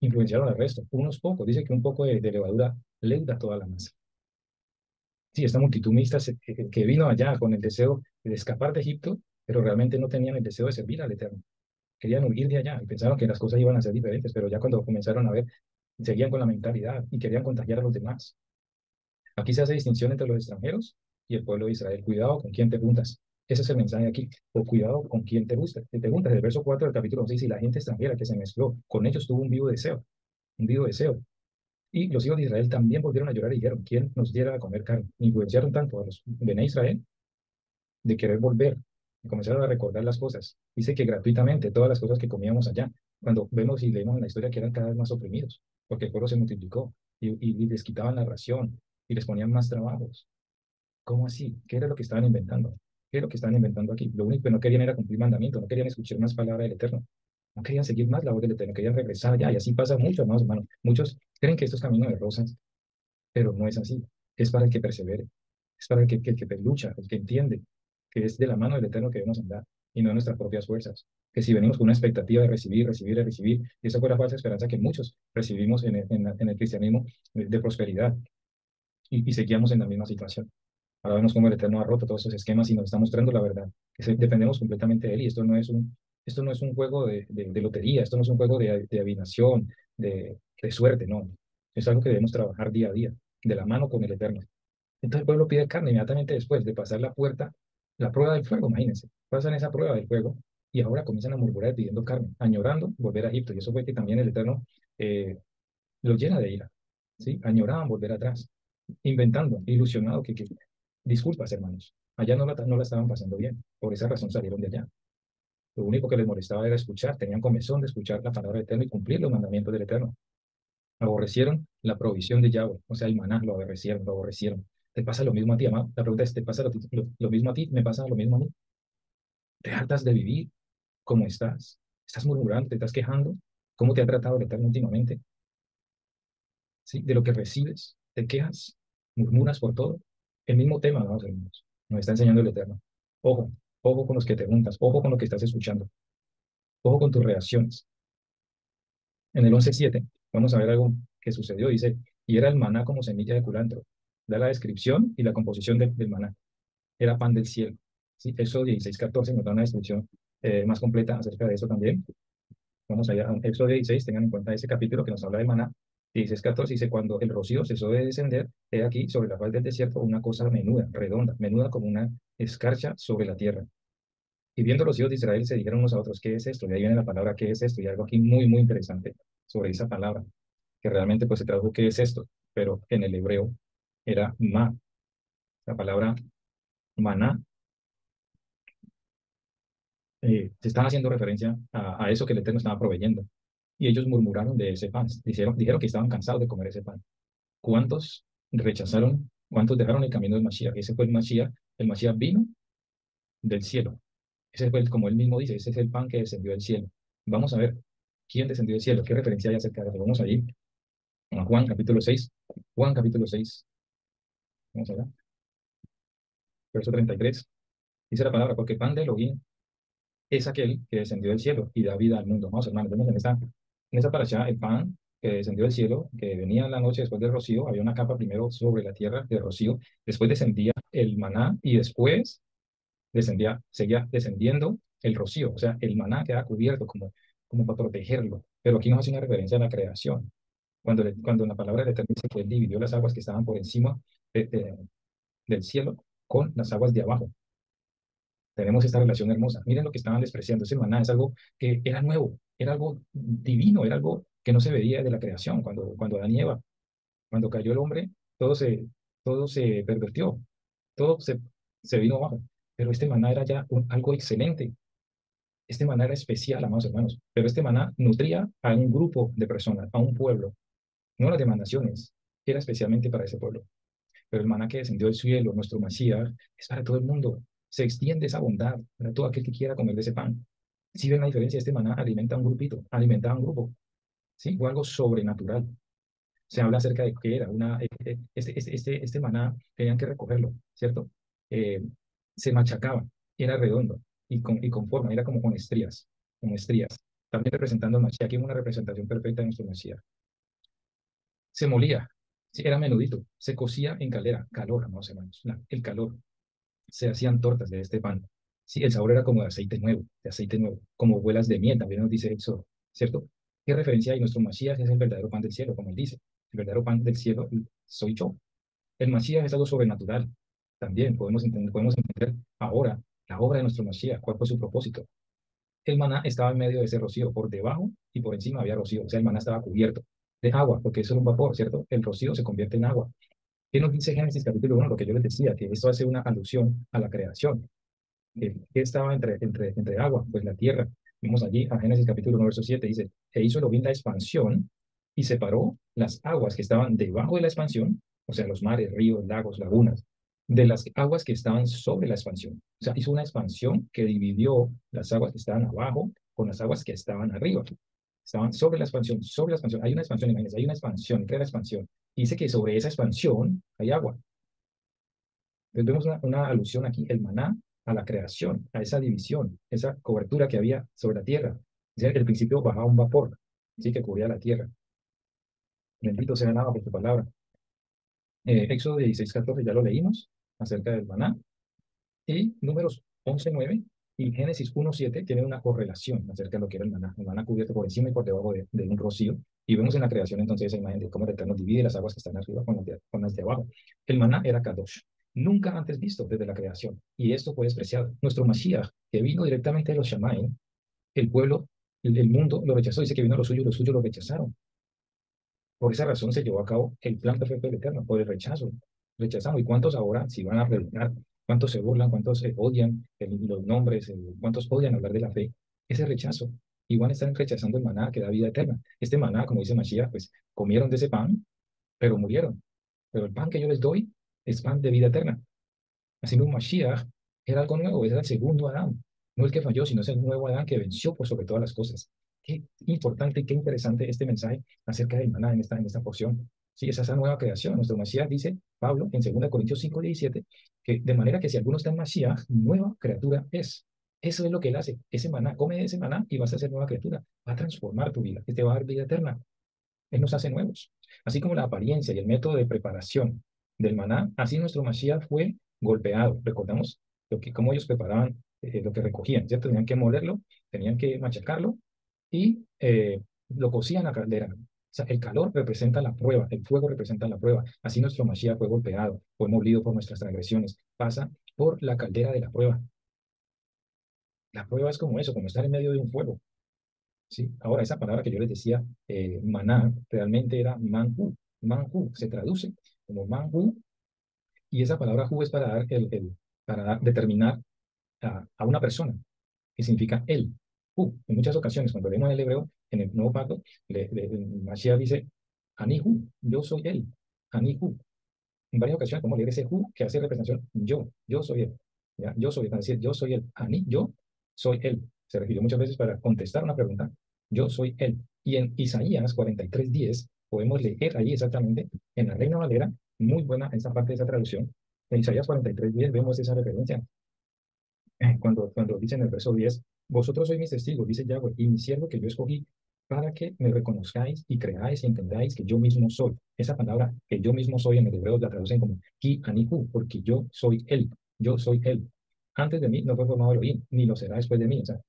Influenciaron al resto. Unos pocos. Dice que un poco de levadura leuda toda la masa. Sí, esta multitud mixta que vino allá con el deseo de escapar de Egipto, pero realmente no tenían el deseo de servir al Eterno. Querían huir de allá y pensaron que las cosas iban a ser diferentes, pero ya cuando comenzaron a ver, seguían con la mentalidad y querían contagiar a los demás. Aquí se hace distinción entre los extranjeros y el pueblo de Israel. Cuidado con quién te juntas. Ese es el mensaje aquí. O cuidado con quién te gusta. Te juntas. El verso 4 del capítulo 6, y la gente extranjera que se mezcló con ellos tuvo un vivo deseo. Un vivo deseo. Y los hijos de Israel también volvieron a llorar y dijeron, ¿quién nos diera a comer carne? Influenciaron tanto a los de Israel de querer volver y comenzaron a recordar las cosas. Dice que gratuitamente todas las cosas que comíamos allá, cuando vemos y leemos en la historia que eran cada vez más oprimidos, porque el pueblo se multiplicó y les quitaban la ración y les ponían más trabajos. ¿Cómo así? ¿Qué era lo que estaban inventando? ¿Qué es lo que estaban inventando aquí? Lo único que no querían era cumplir mandamientos, no querían escuchar más palabra del Eterno, no querían seguir más la voz del Eterno, querían regresar allá. Y así pasa mucho, hermanos. Muchos creen que esto es camino de rosas, pero no es así. Es para el que persevere, es para el que lucha, el que entiende que es de la mano del Eterno que debemos andar y no de nuestras propias fuerzas. Que si venimos con una expectativa de recibir, recibir y recibir, y esa fue la falsa esperanza que muchos recibimos en el cristianismo de prosperidad y seguíamos en la misma situación. Ahora vemos cómo el Eterno ha roto todos esos esquemas y nos está mostrando la verdad, que dependemos completamente de Él y esto no es un juego de lotería, esto no es un juego de adivinación, de suerte, no. Es algo que debemos trabajar día a día, de la mano con el Eterno. Entonces el pueblo pide carne inmediatamente después de pasar la prueba del fuego, imagínense. Pasan esa prueba del fuego y ahora comienzan a murmurar pidiendo carne, añorando volver a Egipto. Y eso fue que también el Eterno eh, los llena de ira, ¿sí? Añoraban volver atrás, inventando, ilusionado disculpas, hermanos, allá no la estaban pasando bien. Por esa razón salieron de allá. Lo único que les molestaba era escuchar, tenían comezón de escuchar la palabra del Eterno y cumplir los mandamientos del Eterno. Aborrecieron la provisión de Yahweh, o sea, el maná, lo aborrecieron, lo aborrecieron. ¿Te pasa lo mismo a ti, amado? La pregunta es, ¿te pasa lo mismo a ti? ¿Me pasa lo mismo a mí? ¿Te hartas de vivir? ¿Cómo estás? ¿Estás murmurando? ¿Te estás quejando? ¿Cómo te ha tratado el Eterno últimamente? ¿Sí? De lo que recibes, te quejas, murmuras por todo. El mismo tema, vamos, hermanos, nos está enseñando el Eterno. Ojo, ojo con los que te juntas, ojo con lo que estás escuchando, ojo con tus reacciones. En el 11:7 vamos a ver algo que sucedió, dice, y era el maná como semilla de culantro. Da la descripción y la composición del maná. Era pan del cielo. ¿Sí? Éxodo 16:14 nos da una descripción más completa acerca de eso también. Vamos allá a Éxodo 16, tengan en cuenta ese capítulo que nos habla de maná. 16:14 dice, cuando el rocío cesó de descender, he aquí sobre la faz del desierto una cosa menuda, redonda, menuda como una escarcha sobre la tierra. Y viendo los hijos de Israel se dijeron unos a otros, ¿qué es esto? Y ahí viene la palabra, ¿qué es esto? Y algo aquí muy, muy interesante sobre esa palabra, que realmente pues se tradujo, ¿qué es esto? Pero en el hebreo era ma. La palabra maná se están haciendo referencia a eso que el Eterno estaba proveyendo. Y ellos murmuraron de ese pan. Dijeron que estaban cansados de comer ese pan. ¿Cuántos rechazaron? ¿Cuántos dejaron el camino del Mashiach? Ese fue el Mashiach. El Mashiach vino del cielo. Ese fue, como él mismo dice, ese es el pan que descendió del cielo. Vamos a ver quién descendió del cielo, qué referencia hay acerca de eso. Vamos a ir A Juan capítulo 6. Juan capítulo 6. Vamos allá. Verso 33. Dice la palabra, porque pan de Elohim es aquel que descendió del cielo y da vida al mundo. Vamos, hermanos, vemos en esta parasha el pan que descendió del cielo, que venía en la noche después del rocío, había una capa primero sobre la tierra de rocío, después descendía el maná y después seguía descendiendo el rocío, o sea, el maná queda cubierto como para protegerlo. Pero aquí nos hace una referencia a la creación. Cuando en la palabra del Eterno dice que él dividió las aguas que estaban por encima del cielo con las aguas de abajo. Tenemos esta relación hermosa. Miren lo que estaban despreciando. Ese maná es algo que era nuevo, era algo divino, era algo que no se veía de la creación. Cuando Adán y Eva, cuando cayó el hombre, todo se pervirtió, todo se vino abajo. Pero este maná era ya algo excelente. Este maná era especial, amados hermanos. Pero este maná nutría a un grupo de personas, a un pueblo, no a las demás naciones. Era especialmente para ese pueblo. Pero el maná que descendió del cielo, nuestro Mashiach, es para todo el mundo. Se extiende esa bondad para todo aquel que quiera comer de ese pan. Si ven la diferencia, este maná alimenta a un grupito, alimentaba a un grupo, ¿sí? Fue algo sobrenatural. Se habla acerca de que era este maná, tenían que recogerlo, ¿cierto? Eh, Se machacaba, era redondo y con forma, era como estrías. También representando al Mashiach, aquí hay una representación perfecta de nuestro Mashiach. Se molía, sí, era menudito, se cocía en caldera, calor, amados hermanos, el calor. Se hacían tortas de este pan. Sí, el sabor era como de aceite nuevo, como huelas de miel, también nos dice Éxodo, ¿cierto? ¿Qué referencia hay? Nuestro Masías es el verdadero pan del cielo, como él dice. El verdadero pan del cielo soy yo. El Masías es algo sobrenatural. También podemos entender ahora la obra de nuestro Masías, cuál fue su propósito. El maná estaba en medio de ese rocío, por debajo y por encima había rocío, o sea, el maná estaba cubierto de agua, porque eso es un vapor, ¿cierto? El rocío se convierte en agua. ¿Qué nos dice Génesis capítulo 1? Lo que yo les decía, que esto hace una alusión a la creación. ¿Qué estaba entre agua? Pues la tierra. Vimos allí a Génesis capítulo 1, verso 7, dice, e hizo Elohim la expansión y separó las aguas que estaban debajo de la expansión, o sea, los mares, ríos, lagos, lagunas, de las aguas que estaban sobre la expansión. O sea, hizo una expansión que dividió las aguas que estaban abajo con las aguas que estaban arriba. Estaban sobre la expansión, sobre la expansión. Hay una expansión, imagínense, hay una expansión. ¿Qué es la expansión? Dice que sobre esa expansión hay agua. Entonces vemos una alusión aquí, el maná, a la creación, a esa división, esa cobertura que había sobre la tierra. O sea, al principio bajaba un vapor, ¿sí? Que cubría la tierra. Bendito sea nada por tu palabra. Éxodo 16:14 ya lo leímos acerca del maná. Y Números 11:9 y Génesis 1:7 tienen una correlación acerca de lo que era el maná cubierto por encima y por debajo de un rocío. Y vemos en la creación entonces esa imagen de cómo el Eterno divide las aguas que están arriba con las de abajo. El maná era Kadosh, nunca antes visto desde la creación. Y esto fue despreciado. Nuestro Mashiach, que vino directamente de los Shamaim, el pueblo, el mundo lo rechazó. Dice que vino a los suyos lo rechazaron. Por esa razón se llevó a cabo el plan perfecto del Eterno, por el rechazo. Rechazamos. ¿Y cuántos ahora, si van a predicar, cuántos se burlan, cuántos odian los nombres, cuántos odian hablar de la fe? Ese rechazo. Igual están rechazando el maná que da vida eterna. Este maná, como dice Mashiach, pues comieron de ese pan, pero murieron. Pero el pan que yo les doy es pan de vida eterna. Así mismo Mashiach era algo nuevo, era el segundo Adán, no el que falló, sino es el nuevo Adán que venció por sobre todas las cosas. Qué importante y qué interesante este mensaje acerca del maná en esta porción. Sí, es esa nueva creación. Nuestro Mashiach dice, Pablo, en 2 Corintios 5:17, que de manera que si alguno está en Mashiach, nueva criatura es. Eso es lo que él hace. Ese maná, come ese maná y vas a ser nueva criatura. Va a transformar tu vida, y te va a dar vida eterna. Él nos hace nuevos. Así como la apariencia y el método de preparación del maná, así nuestro Mashiach fue golpeado. Recordamos cómo ellos preparaban lo que recogían, ¿cierto? Tenían que molerlo, tenían que machacarlo y lo cocían a caldera. O sea, el calor representa la prueba, el fuego representa la prueba. Así nuestro Mashiach fue golpeado, fue molido por nuestras transgresiones. Pasa por la caldera de la prueba. La prueba es como eso, como estar en medio de un fuego. ¿Sí? Ahora, esa palabra que yo les decía, maná, realmente era manhu. Manhu se traduce como manhu, y esa palabra hu es para determinar a una persona, que significa él. Hu. En muchas ocasiones, cuando leemos el hebreo, en el Nuevo Pacto, Mashiach dice, Anihu, yo soy él. Anihu. En varias ocasiones podemos leer ese hu que hace representación, yo soy él. ¿Ya? Yo soy, es decir, yo soy él. Ani, yo soy él. Se refirió muchas veces para contestar una pregunta. Yo soy él. Y en Isaías 43:10 podemos leer ahí exactamente en la Reina Valera, muy buena esa parte de esa traducción. En Isaías 43:10 vemos esa referencia. Cuando dice en el verso 10, vosotros sois mis testigos, dice Yahweh, y mi siervo que yo escogí, para que me reconozcáis y creáis y entendáis que yo mismo soy. Esa palabra que yo mismo soy en el hebreo la traducen como ki anihu, porque yo soy él. Antes de mí no fue formado Elohim, ni lo será después de mí. O sea,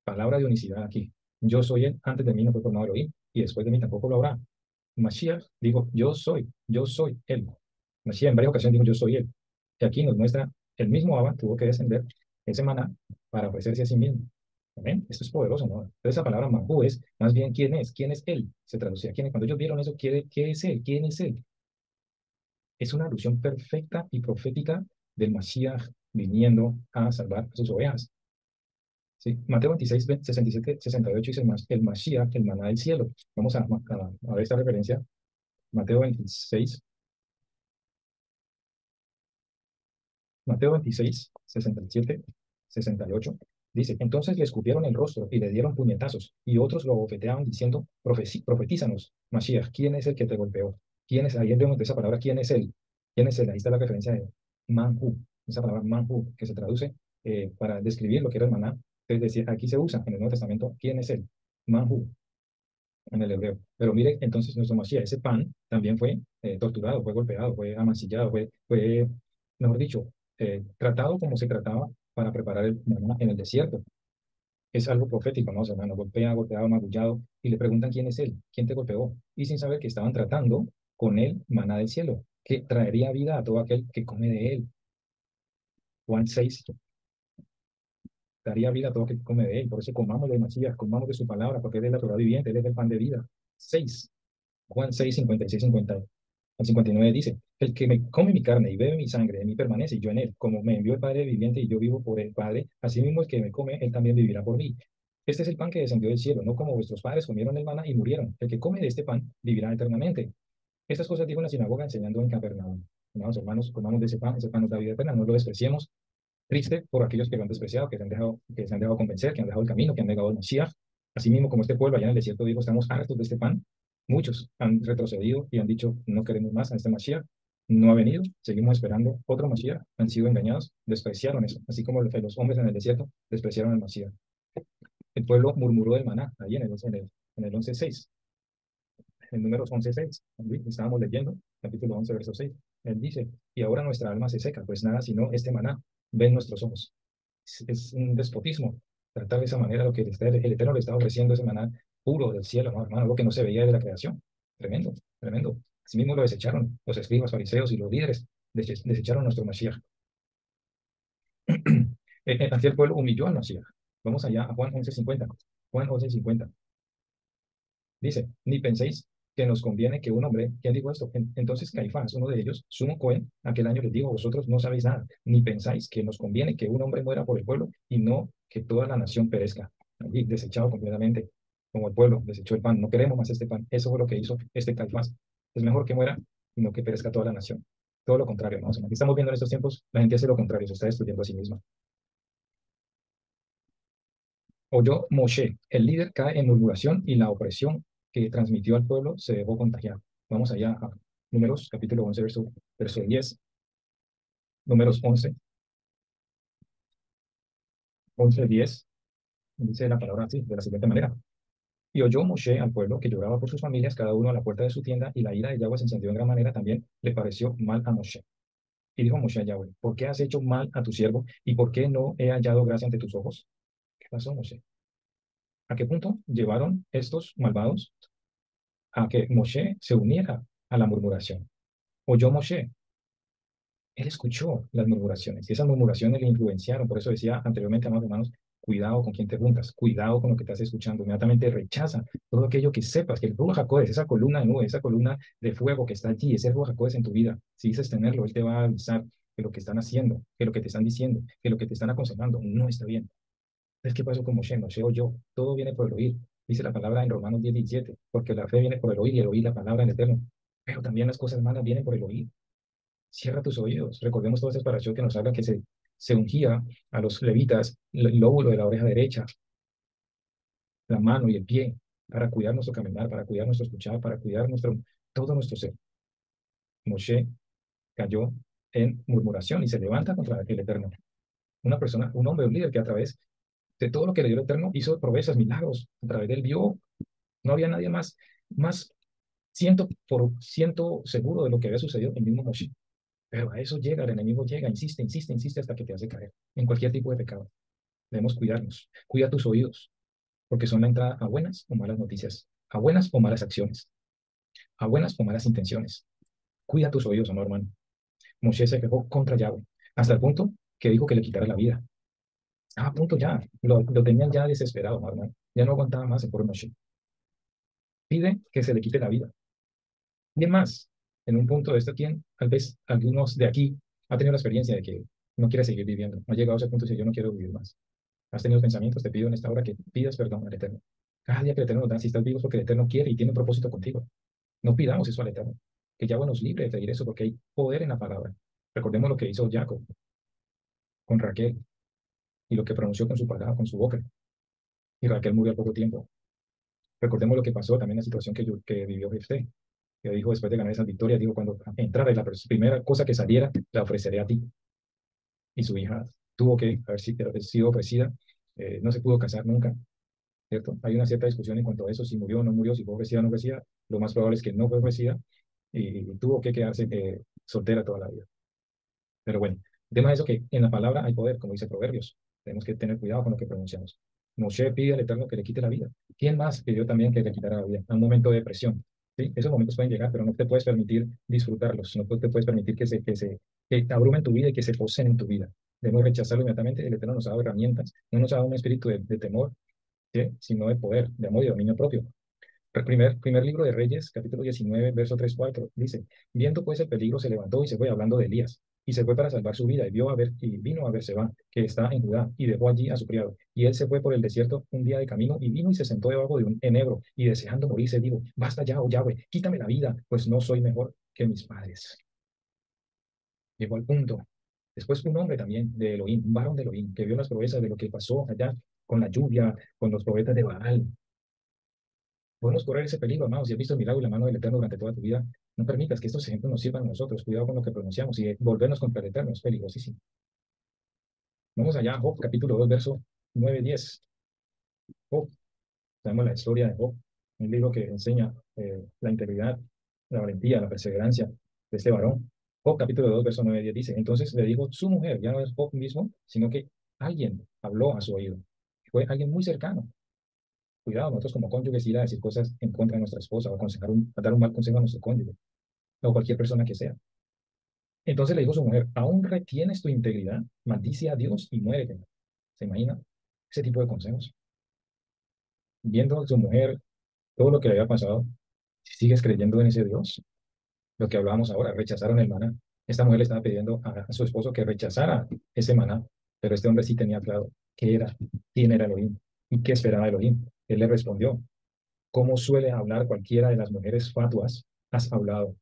palabra de unicidad aquí. Yo soy él, antes de mí no fue formado Elohim, y después de mí tampoco lo habrá. Mashiach digo, yo soy él. Mashiach en varias ocasiones dijo, yo soy él. Y aquí nos muestra, el mismo Abba tuvo que descender ese maná para ofrecerse a sí mismo. ¿Amén? Esto es poderoso, ¿no? Entonces esa palabra Mahú es más bien quién es él. Se traducía, ¿quién es? Cuando ellos vieron eso, ¿qué es él? ¿Quién es él? Es una alusión perfecta y profética del Mashiach viniendo a salvar a sus ovejas. ¿Sí? Mateo 26, 67, 68 dice el Mashiach, el maná del cielo. Vamos a ver esta referencia. Mateo 26, 67, 68, dice, entonces le escupieron el rostro y le dieron puñetazos, y otros lo bofeteaban diciendo, profetízanos, Mashiach, ¿quién es el que te golpeó? ¿Quién es? Ahí vemos esa palabra, ¿quién es él? ¿Quién es él? Ahí está la referencia de Manhu, esa palabra Manhu, que se traduce para describir lo que era el maná. Es decir, aquí se usa en el Nuevo Testamento, ¿quién es él? Manhu, en el hebreo. Pero mire, entonces nuestro Mashiach, ese pan también fue torturado, fue golpeado, fue amancillado, mejor dicho, tratado como se trataba para preparar el maná en el desierto. Es algo profético, ¿no? O sea, hermano, golpeado, magullado, y le preguntan quién es él, quién te golpeó, y sin saber que estaban tratando con el maná del cielo, que traería vida a todo aquel que come de él. Juan 6 daría vida a todo aquel que come de él. Por eso comamos de Mashiach, comamos de su palabra, porque él es la Torah viviente, él es el pan de vida. 6 Juan 6, 56, 50, al 59 dice, el que me come mi carne y bebe mi sangre, de mí permanece y yo en él, como me envió el Padre viviente y yo vivo por el Padre, así mismo el que me come, él también vivirá por mí. Este es el pan que descendió del cielo, no como vuestros padres comieron el maná y murieron. El que come de este pan vivirá eternamente. Estas cosas dijo en la sinagoga enseñando en Capernaum. Amados hermanos, comamos de ese pan nos da vida eterna, no lo despreciemos. Triste por aquellos que lo han despreciado, que se han dejado convencer, que han dejado el camino, que han negado el Mashiach. Asimismo, como este pueblo allá en el desierto dijo, estamos hartos de este pan. Muchos han retrocedido y han dicho, no queremos más a este Mashiach. No ha venido, seguimos esperando otro Mashiach. Han sido engañados, despreciaron eso, así como los hombres en el desierto despreciaron el Mashiach. El pueblo murmuró del maná, ahí en el 11:6, en números 11:6, estábamos leyendo, capítulo 11, verso 6. Él dice, y ahora nuestra alma se seca, pues nada, sino este maná, ven nuestros ojos. Es un despotismo tratar de esa manera lo que el Eterno le está ofreciendo, ese maná puro del cielo, ¿no, hermano? Lo que no se veía de la creación. Tremendo, tremendo. Así mismo lo desecharon los escribas, fariseos y los líderes, desecharon a nuestro Mashiach. Así el pueblo humilló al Mashiach. Vamos allá a Juan 11:50. Juan 11:50. Dice, ni penséis que nos conviene que un hombre, ¿quién dijo esto? Entonces Caifás, uno de ellos, sumo Cohen, aquel año les dijo, vosotros no sabéis nada, ni pensáis que nos conviene que un hombre muera por el pueblo y no que toda la nación perezca. Y desechado completamente, como el pueblo desechó el pan, no queremos más este pan. Eso fue lo que hizo este Caifás. Es mejor que muera y no que perezca toda la nación. Todo lo contrario, ¿no? O sea, aquí estamos viendo en estos tiempos, la gente hace lo contrario, se está destruyendo a sí misma. Oyó Moshe, el líder cae en murmuración y la opresión que transmitió al pueblo se dejó contagiar. Vamos allá a Números, capítulo 11, verso 10. Números 11, 10, dice la palabra así, de la siguiente manera. Y oyó Moshe al pueblo que lloraba por sus familias, cada uno a la puerta de su tienda, y la ira de Yahweh se encendió en gran manera, también le pareció mal a Moshe. Y dijo Moshe a Yahweh, ¿por qué has hecho mal a tu siervo? ¿Y por qué no he hallado gracia ante tus ojos? ¿Qué pasó, Moshe? ¿A qué punto llevaron estos malvados a que Moshe se uniera a la murmuración? Oyó Moshe, él escuchó las murmuraciones y esas murmuraciones le influenciaron. Por eso decía anteriormente, amados hermanos, cuidado con quién te juntas, cuidado con lo que estás escuchando. Inmediatamente rechaza todo aquello que sepas, que el Ruach HaKodesh, esa columna de nube, esa columna de fuego que está allí, ese Ruach HaKodesh en tu vida, si dices tenerlo, él te va a avisar que lo que están haciendo, que lo que te están diciendo, que lo que te están aconsejando no está bien. Entonces, ¿qué pasó con Moshe? Moshe oyó, todo viene por el oír. Dice la palabra en Romanos 10:17, porque la fe viene por el oír y el oír la palabra del Eterno. Pero también las cosas malas vienen por el oír. Cierra tus oídos. Recordemos toda esa separación que nos habla que se ungía a los levitas el lóbulo de la oreja derecha, la mano y el pie. para cuidar nuestro caminar, para cuidar nuestro escuchar, para cuidar todo nuestro ser. Moshe cayó en murmuración y se levanta contra el Eterno. Una persona, un hombre, un líder que a través de todo lo que le dio el Eterno hizo proezas, milagros. A través de él vio, no había nadie más 100% seguro de lo que había sucedido, el mismo Moshe. Pero a eso llega, el enemigo llega, insiste, insiste, insiste hasta que te hace caer en cualquier tipo de pecado. Debemos cuidarnos. Cuida tus oídos, porque son la entrada a buenas o malas noticias, a buenas o malas acciones, a buenas o malas intenciones. Cuida tus oídos, amor hermano. Moshe se quejó contra Yahweh, hasta el punto que dijo que le quitara la vida. A punto ya, lo tenían ya desesperado, amor hermano. Ya no aguantaba más el pobre Moshe. Pide que se le quite la vida. Y más, en un punto de esto, ¿quién? Tal vez algunos de aquí ha tenido la experiencia de que no quiere seguir viviendo. No ha llegado a ese punto y dice, yo no quiero vivir más. Has tenido pensamientos, te pido en esta hora que pidas perdón al Eterno. Cada día que el Eterno nos da, si estás vivo es porque el Eterno quiere y tiene un propósito contigo. No pidamos eso al Eterno. Que Yahweh nos libre de pedir eso porque hay poder en la palabra. Recordemos lo que hizo Jacob con Raquel y lo que pronunció con su palabra, con su boca. Y Raquel murió al poco tiempo. Recordemos lo que pasó, también la situación que vivió Jefté, que dijo después de ganar esa victoria, dijo, cuando entrara y la primera cosa que saliera, la ofreceré a ti. Y su hija tuvo que haber sido ofrecida, no se pudo casar nunca, ¿cierto? Hay una cierta discusión en cuanto a eso, si murió o no murió, si fue ofrecida o no ofrecida. Lo más probable es que no fue ofrecida y tuvo que quedarse soltera toda la vida. Pero bueno, el tema es eso, que en la palabra hay poder, como dice Proverbios. Tenemos que tener cuidado con lo que pronunciamos. Moshe pide al Eterno que le quite la vida. ¿Quién más pidió también que le quitara la vida? A un momento de depresión. ¿Sí? Esos momentos pueden llegar, pero no te puedes permitir disfrutarlos. No te puedes permitir que te abrumen tu vida y que se poseen en tu vida. Debemos rechazarlo inmediatamente. El Eterno nos ha dado herramientas. No nos ha dado un espíritu de temor, ¿sí? Sino de poder, de amor y de dominio propio. El primer libro de Reyes, capítulo 19, verso 3-4, dice, viendo pues el peligro, se levantó y se fue, hablando de Elías, y se fue para salvar su vida, y vino a Berseba, que está en Judá, y dejó allí a su criado. Y él se fue por el desierto un día de camino, y vino y se sentó debajo de un enebro, y deseando morirse, dijo, basta ya, oh Yahweh, quítame la vida, pues no soy mejor que mis padres. Llegó al punto. Después un hombre también de Elohim, un varón de Elohim, que vio las proezas de lo que pasó allá con la lluvia, con los profetas de Baal. Podemos correr ese peligro, amados. Si has visto el milagro y la mano del Eterno durante toda tu vida, no permitas que estos ejemplos nos sirvan a nosotros. Cuidado con lo que pronunciamos y volvernos contra el Eterno es peligrosísimo. Vamos allá, Job, capítulo 2, verso 9-10. Job, sabemos la historia de Job, un libro que enseña la integridad, la valentía, la perseverancia de este varón. Job, capítulo 2, verso 9-10 dice, entonces le dijo su mujer, ya no es Job mismo, sino que alguien habló a su oído. Fue alguien muy cercano. Cuidado, nosotros como cónyuges ir a decir cosas en contra de nuestra esposa o a dar un mal consejo a nuestro cónyuge o cualquier persona que sea. Entonces le dijo a su mujer, ¿aún retienes tu integridad? Maldice a Dios y muérete. ¿Se imagina? Ese tipo de consejos. Viendo a su mujer todo lo que le había pasado, si sigues creyendo en ese Dios, lo que hablábamos ahora, rechazaron el maná. Esta mujer le estaba pidiendo a su esposo que rechazara ese maná, pero este hombre sí tenía claro qué era, quién era Elohim y qué esperaba Elohim. Él le respondió, ¿cómo suele hablar cualquiera de las mujeres fatuas? Has hablado.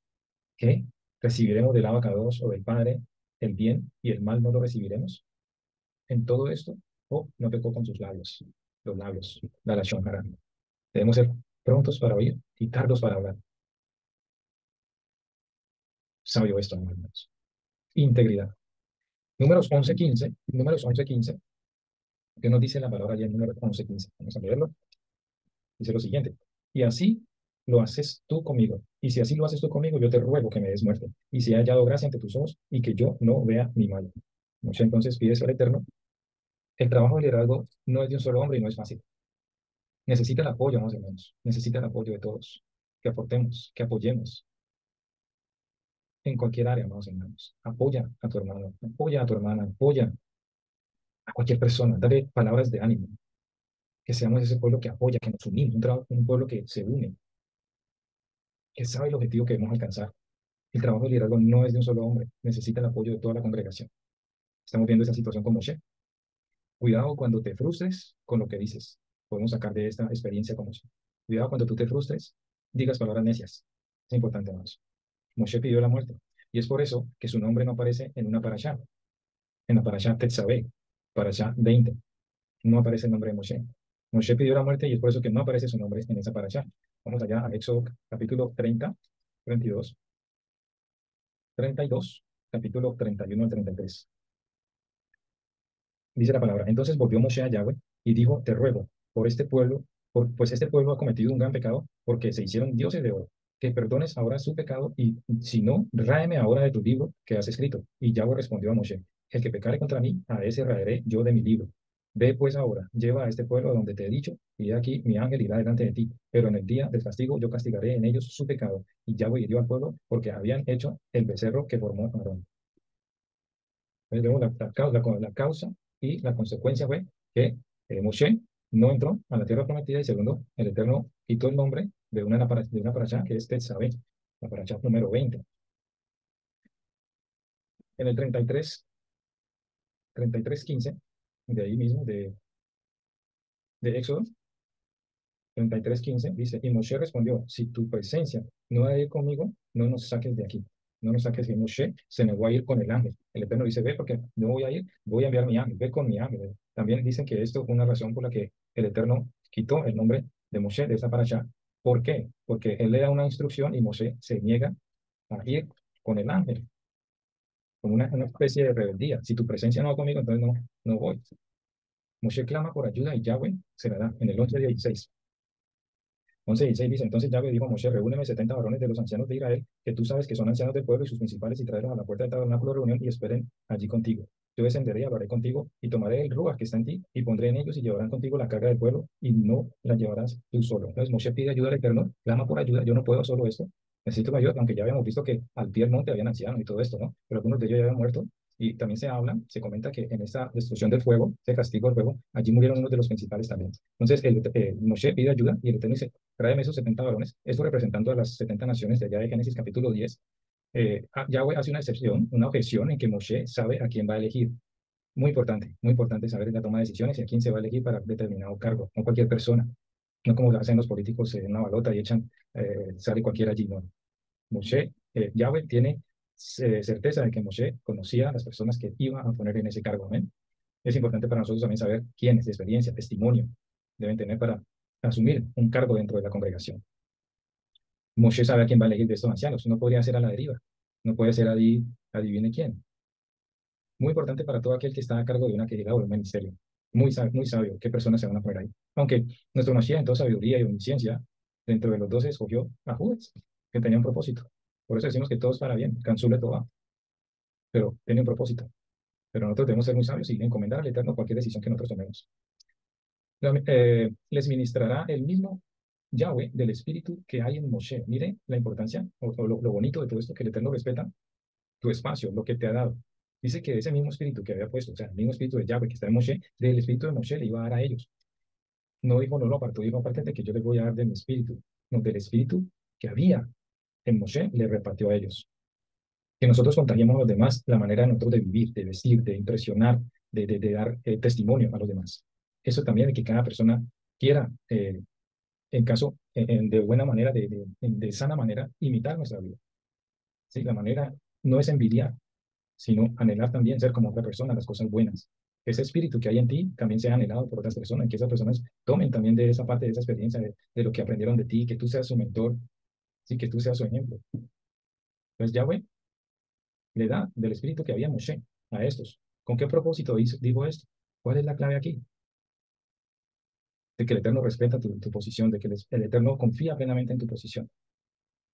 ¿Qué? ¿Recibiremos del abacados o del Padre el bien y el mal no lo recibiremos? En todo esto, no pecó con sus labios, los labios, la lashon hara. Debemos ser prontos para oír y tardos para hablar. Sabio esto, hermanos. Integridad. Números 11:15, ¿qué nos dice la palabra allá en números 11:15? Vamos a leerlo. Dice lo siguiente, y así lo haces tú conmigo, y si así lo haces tú conmigo, yo te ruego que me des muerte, y si he hallado gracia ante tus ojos, y que yo no vea mi mal. Mucho entonces pides al Eterno. El trabajo de liderazgo no es de un solo hombre y no es fácil. Necesita el apoyo, amados hermanos. Necesita el apoyo de todos. Que aportemos, que apoyemos en cualquier área, amados hermanos. Apoya a tu hermano, apoya a tu hermana, apoya a cualquier persona. Dale palabras de ánimo. Que seamos ese pueblo que apoya, que nos unimos, un pueblo que se une, que sabe el objetivo que debemos alcanzar. El trabajo de liderazgo no es de un solo hombre. Necesita el apoyo de toda la congregación. Estamos viendo esa situación con Moshe. Cuidado cuando te frustres con lo que dices. Podemos sacar de esta experiencia como Moshe. Cuidado cuando tú te frustres, digas palabras necias. Es importante, hermanos. Moshe pidió la muerte. Y es por eso que su nombre no aparece en una parashá. En la parashá Tetzabé, parashá 20, no aparece el nombre de Moshe. Moshe pidió la muerte y es por eso que no aparece su nombre en esa paracha. Vamos allá a Éxodo capítulo 30, 32, 32, capítulo 31 al 33. Dice la palabra. Entonces volvió Moshe a Yahweh y dijo, te ruego por este pueblo, pues este pueblo ha cometido un gran pecado porque se hicieron dioses de oro, que perdones ahora su pecado y si no, ráeme ahora de tu libro que has escrito. Y Yahweh respondió a Moshe, el que pecare contra mí, a ese raeré yo de mi libro. Ve pues ahora, lleva a este pueblo a donde te he dicho, y he aquí mi ángel irá delante de ti, pero en el día del castigo yo castigaré en ellos su pecado. Y Yahweh hirió al pueblo porque habían hecho el becerro que formó Aarón. Entonces vemos la causa y la consecuencia fue que Moshe no entró a la tierra prometida y segundo, el Eterno quitó el nombre de una parashá que es Tetzabé, la parashá número 20. En el 33:15, de ahí mismo, de Éxodo, 33:15 dice, y Moshe respondió, si tu presencia no ha de ir conmigo, no nos saques de aquí. No nos saques. Y Moshe se negó a ir con el ángel. El Eterno dice, ve porque no voy a ir, voy a enviar mi ángel, ve con mi ángel. También dicen que esto fue una razón por la que el Eterno quitó el nombre de Moshe de esa parasha. ¿Por qué? Porque él le da una instrucción y Moshe se niega a ir con el ángel, con una especie de rebeldía. Si tu presencia no va conmigo, entonces no voy. Moshe clama por ayuda y Yahweh se la da en el 11:16. 11:16 dice, entonces Yahweh dijo a Moshe, reúneme 70 varones de los ancianos de Israel, que tú sabes que son ancianos del pueblo y sus principales, y tráelos a la puerta del tabernáculo de reunión y esperen allí contigo. Yo descenderé y hablaré contigo, y tomaré el ruach que está en ti, y pondré en ellos, y llevarán contigo la carga del pueblo, y no la llevarás tú solo. Entonces Moshe pide ayuda al Eterno, clama por ayuda, yo no puedo solo esto, necesito ayuda, aunque ya habíamos visto que al pie del monte habían ancianos y todo esto, ¿no? Pero algunos de ellos ya habían muerto, y también se comenta que en esta destrucción del fuego, ese castigo del fuego, allí murieron unos de los principales también. Entonces Moshe pide ayuda, y el Eterno dice, tráeme esos 70 varones, esto representando a las 70 naciones de allá de Génesis capítulo 10. Yahweh hace una excepción, una objeción en que Moshe sabe a quién va a elegir. Muy importante saber en la toma de decisiones y a quién se va a elegir para determinado cargo, no cualquier persona, no como lo hacen los políticos en una balota y echan, sale cualquiera allí, no. Moshe, Yahweh tiene certeza de que Moshe conocía a las personas que iba a poner en ese cargo, ¿amén? Es importante para nosotros también saber quiénes de experiencia, testimonio, deben tener para asumir un cargo dentro de la congregación. Moshe sabe a quién va a elegir de estos ancianos, no podría ser a la deriva, no puede ser ahí, adivine quién. Muy importante para todo aquel que está a cargo de una querida o de un ministerio. Muy sabio qué personas se van a poner ahí. Aunque nuestro Mashiach en toda sabiduría y omnisciencia, dentro de los 12 escogió a Judas, que tenía un propósito. Por eso decimos que todo es para bien, Cansule todo, pero tiene un propósito. Pero nosotros debemos ser muy sabios y encomendar al Eterno cualquier decisión que nosotros tomemos. Les ministrará el mismo Yahweh del espíritu que hay en Moshe. Mire la importancia o lo bonito de todo esto, que el Eterno respeta tu espacio, lo que te ha dado. Dice que ese mismo espíritu que había puesto, o sea, el mismo espíritu de Yahweh que está en Moshe, del espíritu de Moshe le iba a dar a ellos. No dijo, no lo apartó, dijo aparte de que yo les voy a dar de mi espíritu, no, del espíritu que había en Moshe le repartió a ellos. Que nosotros contagiemos a los demás la manera de nosotros de vivir, de vestir, de impresionar, de dar testimonio a los demás. Eso también de que cada persona quiera, en caso, de buena manera, de sana manera, imitar nuestra vida. ¿Sí? La manera no es envidiar, sino anhelar también ser como otra persona, las cosas buenas. Que ese espíritu que hay en ti también sea anhelado por otras personas, que esas personas tomen también de esa parte, de esa experiencia, de lo que aprendieron de ti, que tú seas su mentor, sí, que tú seas su ejemplo. Entonces Yahweh le da del espíritu que había en Moshe a estos. ¿Con qué propósito digo esto? ¿Cuál es la clave aquí? De que el Eterno respeta tu posición, de que el Eterno confía plenamente en tu posición.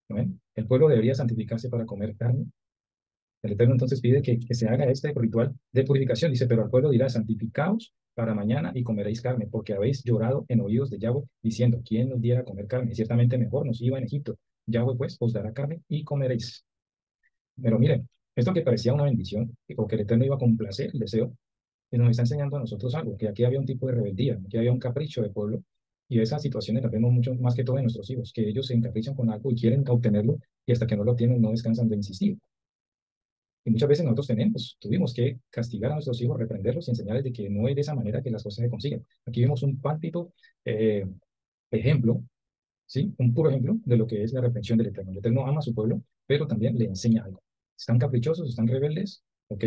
¿No ven? El pueblo debería santificarse para comer carne. El Eterno entonces pide que se haga este ritual de purificación. Dice, pero al pueblo dirá, santificaos para mañana y comeréis carne, porque habéis llorado en oídos de Yahweh, diciendo, ¿quién nos diera a comer carne? Ciertamente mejor nos iba en Egipto. Yahweh pues os dará carne y comeréis. Pero miren, esto que parecía una bendición, o que el Eterno iba a complacer el deseo, y nos está enseñando a nosotros algo, que aquí había un tipo de rebeldía, aquí había un capricho del pueblo, y esas situaciones las vemos mucho más que todo en nuestros hijos, que ellos se encaprichan con algo y quieren obtenerlo, y hasta que no lo tienen no descansan de insistir. Y muchas veces nosotros tuvimos que castigar a nuestros hijos, reprenderlos y enseñarles de que no es de esa manera que las cosas se consiguen. Aquí vemos un pálpito ejemplo, ¿sí? Un puro ejemplo de lo que es la reprensión del Eterno. El Eterno ama a su pueblo, pero también le enseña algo. ¿Están caprichosos? ¿Están rebeldes? Ok,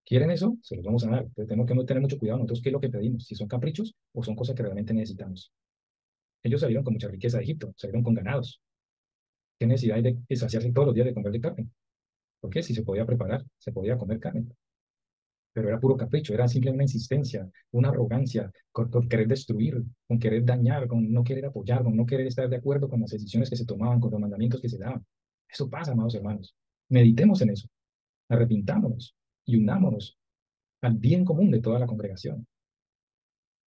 ¿Quieren eso? Se los vamos a dar. Entonces tenemos que tener mucho cuidado nosotros qué es lo que pedimos, si son caprichos o son cosas que realmente necesitamos. Ellos salieron con mucha riqueza de Egipto, salieron con ganados. ¿Qué necesidad hay de saciarse todos los días de comer de carne? ¿Por qué? Si se podía preparar, se podía comer carne. Pero era puro capricho, era simplemente una insistencia, una arrogancia, con querer destruir, con querer dañar, con no querer apoyar, con no querer estar de acuerdo con las decisiones que se tomaban, con los mandamientos que se daban. Eso pasa, amados hermanos. Meditemos en eso, arrepintámonos y unámonos al bien común de toda la congregación.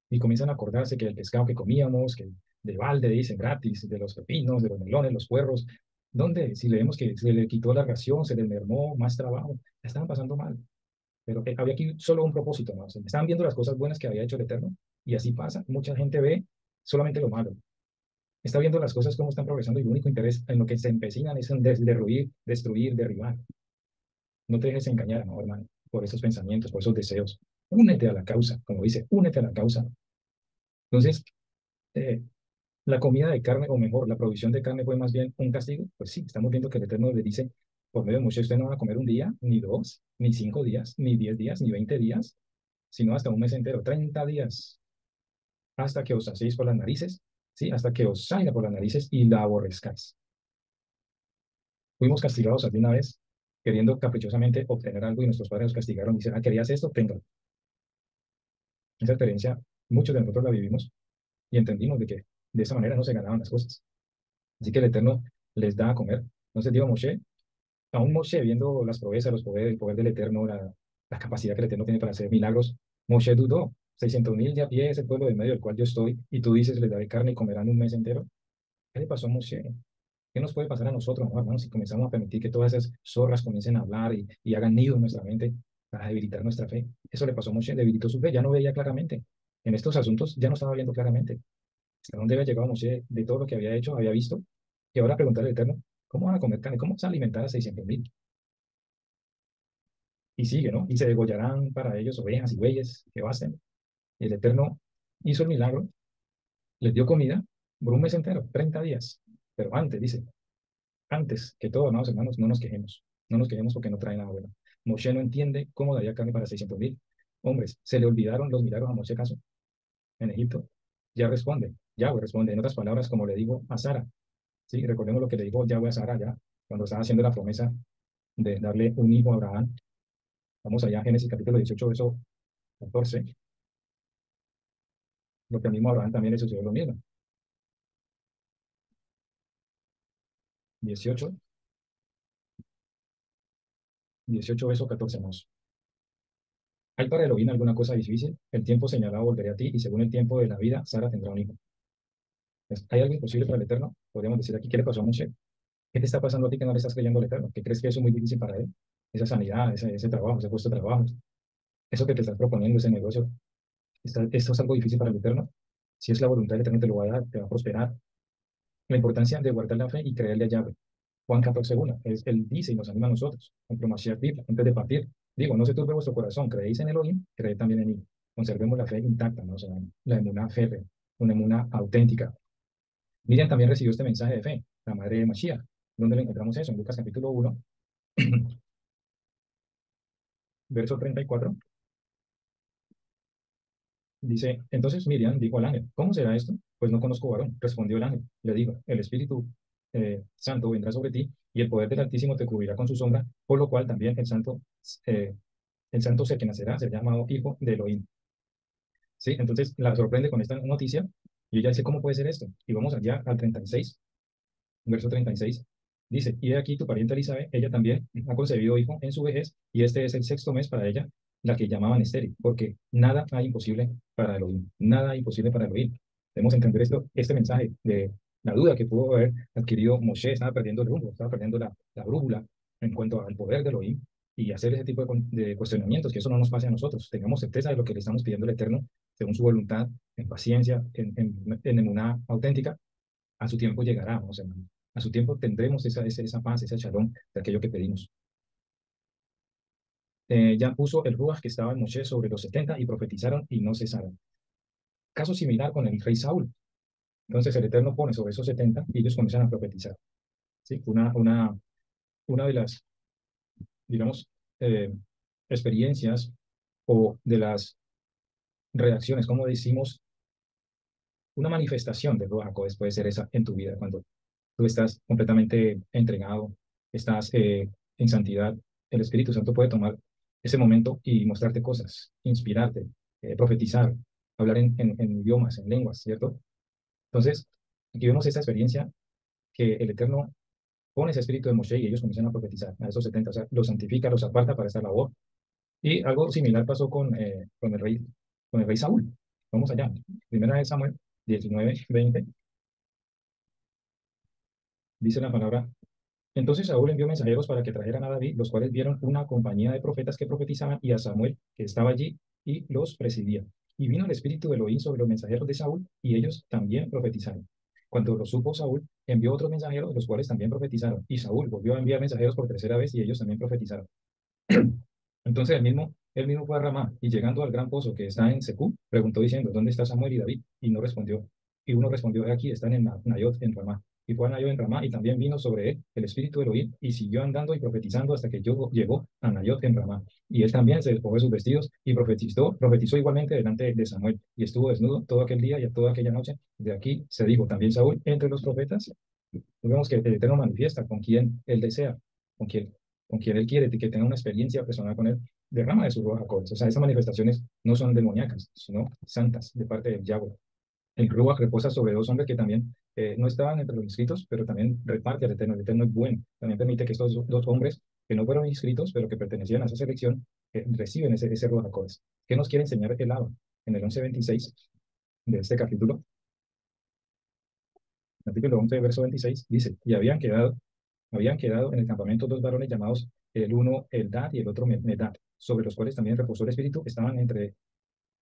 Y comienzan a acordarse que el pescado que comíamos, que de balde, dicen gratis, de los pepinos, de los melones, los puerros, ¿dónde? Si leemos que se le quitó la ración, se le mermó más trabajo, la estaban pasando mal. Pero había aquí solo un propósito, ¿no? O sea, estaban viendo las cosas buenas que había hecho el Eterno, y así pasa. Mucha gente ve solamente lo malo. Está viendo las cosas cómo están progresando y el único interés en lo que se empecinan es en derruir, destruir, derribar. No te dejes engañar, ¿no, hermano? Por esos pensamientos, por esos deseos. Únete a la causa, como dice, únete a la causa. Entonces, eh, la comida de carne, o mejor, la provisión de carne fue más bien un castigo. Pues sí, estamos viendo que el Eterno le dice, por medio de Moisés, usted no va a comer un día, ni dos, ni 5 días, ni 10 días, ni 20 días, sino hasta un mes entero, 30 días, hasta que os hacéis por las narices, ¿sí? Hasta que os salga por las narices y la aborrezcáis. Fuimos castigados alguna vez, queriendo caprichosamente obtener algo y nuestros padres nos castigaron y dicen, ah, ¿querías esto? Tenga. Esa experiencia, muchos de nosotros la vivimos y entendimos de que de esa manera no se ganaban las cosas. Así que el Eterno les da a comer. Entonces digo, Moshe, aún Moshe viendo las proezas, el poder del Eterno, la capacidad que el Eterno tiene para hacer milagros, Moshe dudó. 600.000 de a pie es el pueblo del medio del cual yo estoy, y tú dices, les daré carne y comerán un mes entero. ¿Qué le pasó a Moshe? ¿Qué nos puede pasar a nosotros, no, hermanos, si comenzamos a permitir que todas esas zorras comiencen a hablar y hagan nido en nuestra mente para debilitar nuestra fe? Eso le pasó a Moshe, debilitó su fe, ya no veía claramente. En estos asuntos ya no estaba viendo claramente. ¿Hasta dónde había llegado Moshe de todo lo que había hecho, había visto? Y ahora preguntarle al Eterno, ¿cómo van a comer carne? ¿Cómo vas a alimentar a 600.000? Y sigue, ¿no? Y se degollarán para ellos ovejas y bueyes que basten. El Eterno hizo el milagro, les dio comida por un mes entero, 30 días. Pero antes, dice, antes que todo, amados hermanos, no nos quejemos. No nos quejemos porque no trae nada bueno. Moshe no entiende cómo daría carne para 600.000 hombres. ¿Se le olvidaron los milagros a Moshe acaso en Egipto? Ya responde, Yahweh responde. En otras palabras, como le digo a Sara. Sí, recordemos lo que le dijo Yahweh a Sara ya, cuando estaba haciendo la promesa de darle un hijo a Abraham. Vamos allá, Génesis capítulo 18, verso 14. Lo que mismo a Abraham también le sucedió lo mismo. 18, 18 verso 14 más. ¿Hay para Elohim alguna cosa difícil? El tiempo señalado volveré a ti y según el tiempo de la vida, Sara tendrá un hijo. ¿Hay algo imposible para el Eterno? Podríamos decir aquí, ¿qué le pasó a Moshe? ¿Qué te está pasando a ti que no le estás creyendo al Eterno? ¿Qué crees que eso es muy difícil para él? Esa sanidad, ese trabajo, ese puesto de trabajo, eso que te estás proponiendo, ese negocio, ¿esto es algo difícil para el Eterno? Si es la voluntad del Eterno, te lo va a dar, te va a prosperar. La importancia de guardar la fe y creerle a Yahweh. Juan 14:1, él dice y nos anima a nosotros, en Mashiach Biblia, antes de partir. Digo, no se turbe vuestro corazón, creéis en Elohim, creed también en mí. Conservemos la fe intacta, ¿no? O sea, la emuná férrea, una emuná auténtica. Miriam también recibió este mensaje de fe, la madre de Mashiach. ¿Dónde le encontramos eso? En Lucas capítulo 1, verso 34. Dice, entonces Miriam dijo al ángel, ¿cómo será esto? Pues no conozco varón. Respondió el ángel, le digo, el Espíritu Santo vendrá sobre ti y el poder del Altísimo te cubrirá con su sombra, por lo cual también eh, el santo ser que nacerá será llamado hijo de Elohim. ¿Sí? Entonces la sorprende con esta noticia y ella dice, ¿cómo puede ser esto? Y vamos allá al 36, verso 36. Dice, y he aquí tu pariente Elizabeth, ella también ha concebido hijo en su vejez, y este es el sexto mes para ella, la que llamaban estéril, porque nada hay imposible para Elohim, nada hay imposible para Elohim. Debemos entender esto, este mensaje de la duda que pudo haber adquirido Moshe, estaba perdiendo el rumbo, estaba perdiendo la brújula en cuanto al poder de Elohim, y hacer ese tipo de cuestionamientos, que eso no nos pase a nosotros, tengamos certeza de lo que le estamos pidiendo al Eterno, según su voluntad, en paciencia, en emuná auténtica, a su tiempo llegará, o sea, a su tiempo tendremos esa paz, esa shalom de aquello que pedimos. Ya puso el Ruach que estaba en Moshe sobre los 70 y profetizaron y no cesaron. Caso similar con el rey Saúl. Entonces el Eterno pone sobre esos 70 y ellos comienzan a profetizar. ¿Sí? Una de las, digamos, eh, experiencias o de las reacciones, como decimos, una manifestación de Ruach HaKodesh puede ser esa en tu vida, cuando tú estás completamente entregado, estás en santidad. El Espíritu Santo puede tomar ese momento y mostrarte cosas, inspirarte, profetizar, hablar en idiomas, en lenguas, ¿cierto? Entonces, aquí vemos esta experiencia que el Eterno pone ese espíritu de Moshe y ellos comienzan a profetizar a esos 70, o sea, los santifica, los aparta para esta labor. Y algo similar pasó con el rey Saúl. Vamos allá. Primera de Samuel 19:20 dice la palabra. Entonces Saúl envió mensajeros para que trajeran a David, los cuales vieron una compañía de profetas que profetizaban y a Samuel, que estaba allí y los presidía. Y vino el espíritu de Elohim sobre los mensajeros de Saúl y ellos también profetizaron. Cuando lo supo Saúl, envió otros mensajeros, los cuales también profetizaron. Y Saúl volvió a enviar mensajeros por tercera vez y ellos también profetizaron. Entonces él mismo fue a Ramá y llegando al gran pozo que está en Secú, preguntó diciendo, ¿dónde está Samuel y David? Y no respondió. Y uno respondió, "He aquí, están en Nayot, en Ramá. Y fue a Nayot en Ramá y también vino sobre él el espíritu de Elohim y siguió andando y profetizando hasta que llegó a Nayot en Ramá. Y él también se despojó de sus vestidos y profetizó igualmente delante de Samuel. Y estuvo desnudo todo aquel día y toda aquella noche. De aquí se dijo también Saúl entre los profetas. Vemos que el Eterno manifiesta con quien él desea, con quien, con quien él quiere que tenga una experiencia personal con él, derrama de su Ruach HaKodesh. O sea, esas manifestaciones no son demoníacas, sino santas de parte del Yahweh. El Ruach reposa sobre dos hombres que también no estaban entre los inscritos, pero también reparte al Eterno. El Eterno es bueno. También permite que estos dos hombres que no fueron inscritos, pero que pertenecían a esa selección, reciben ese Ruach HaKodesh. ¿Qué nos quiere enseñar el Abba? En el 11:26 de este capítulo 11, verso 26, dice, y habían quedado en el campamento dos varones llamados el uno Eldad y el otro Medad, sobre los cuales también reposó el Espíritu, estaban entre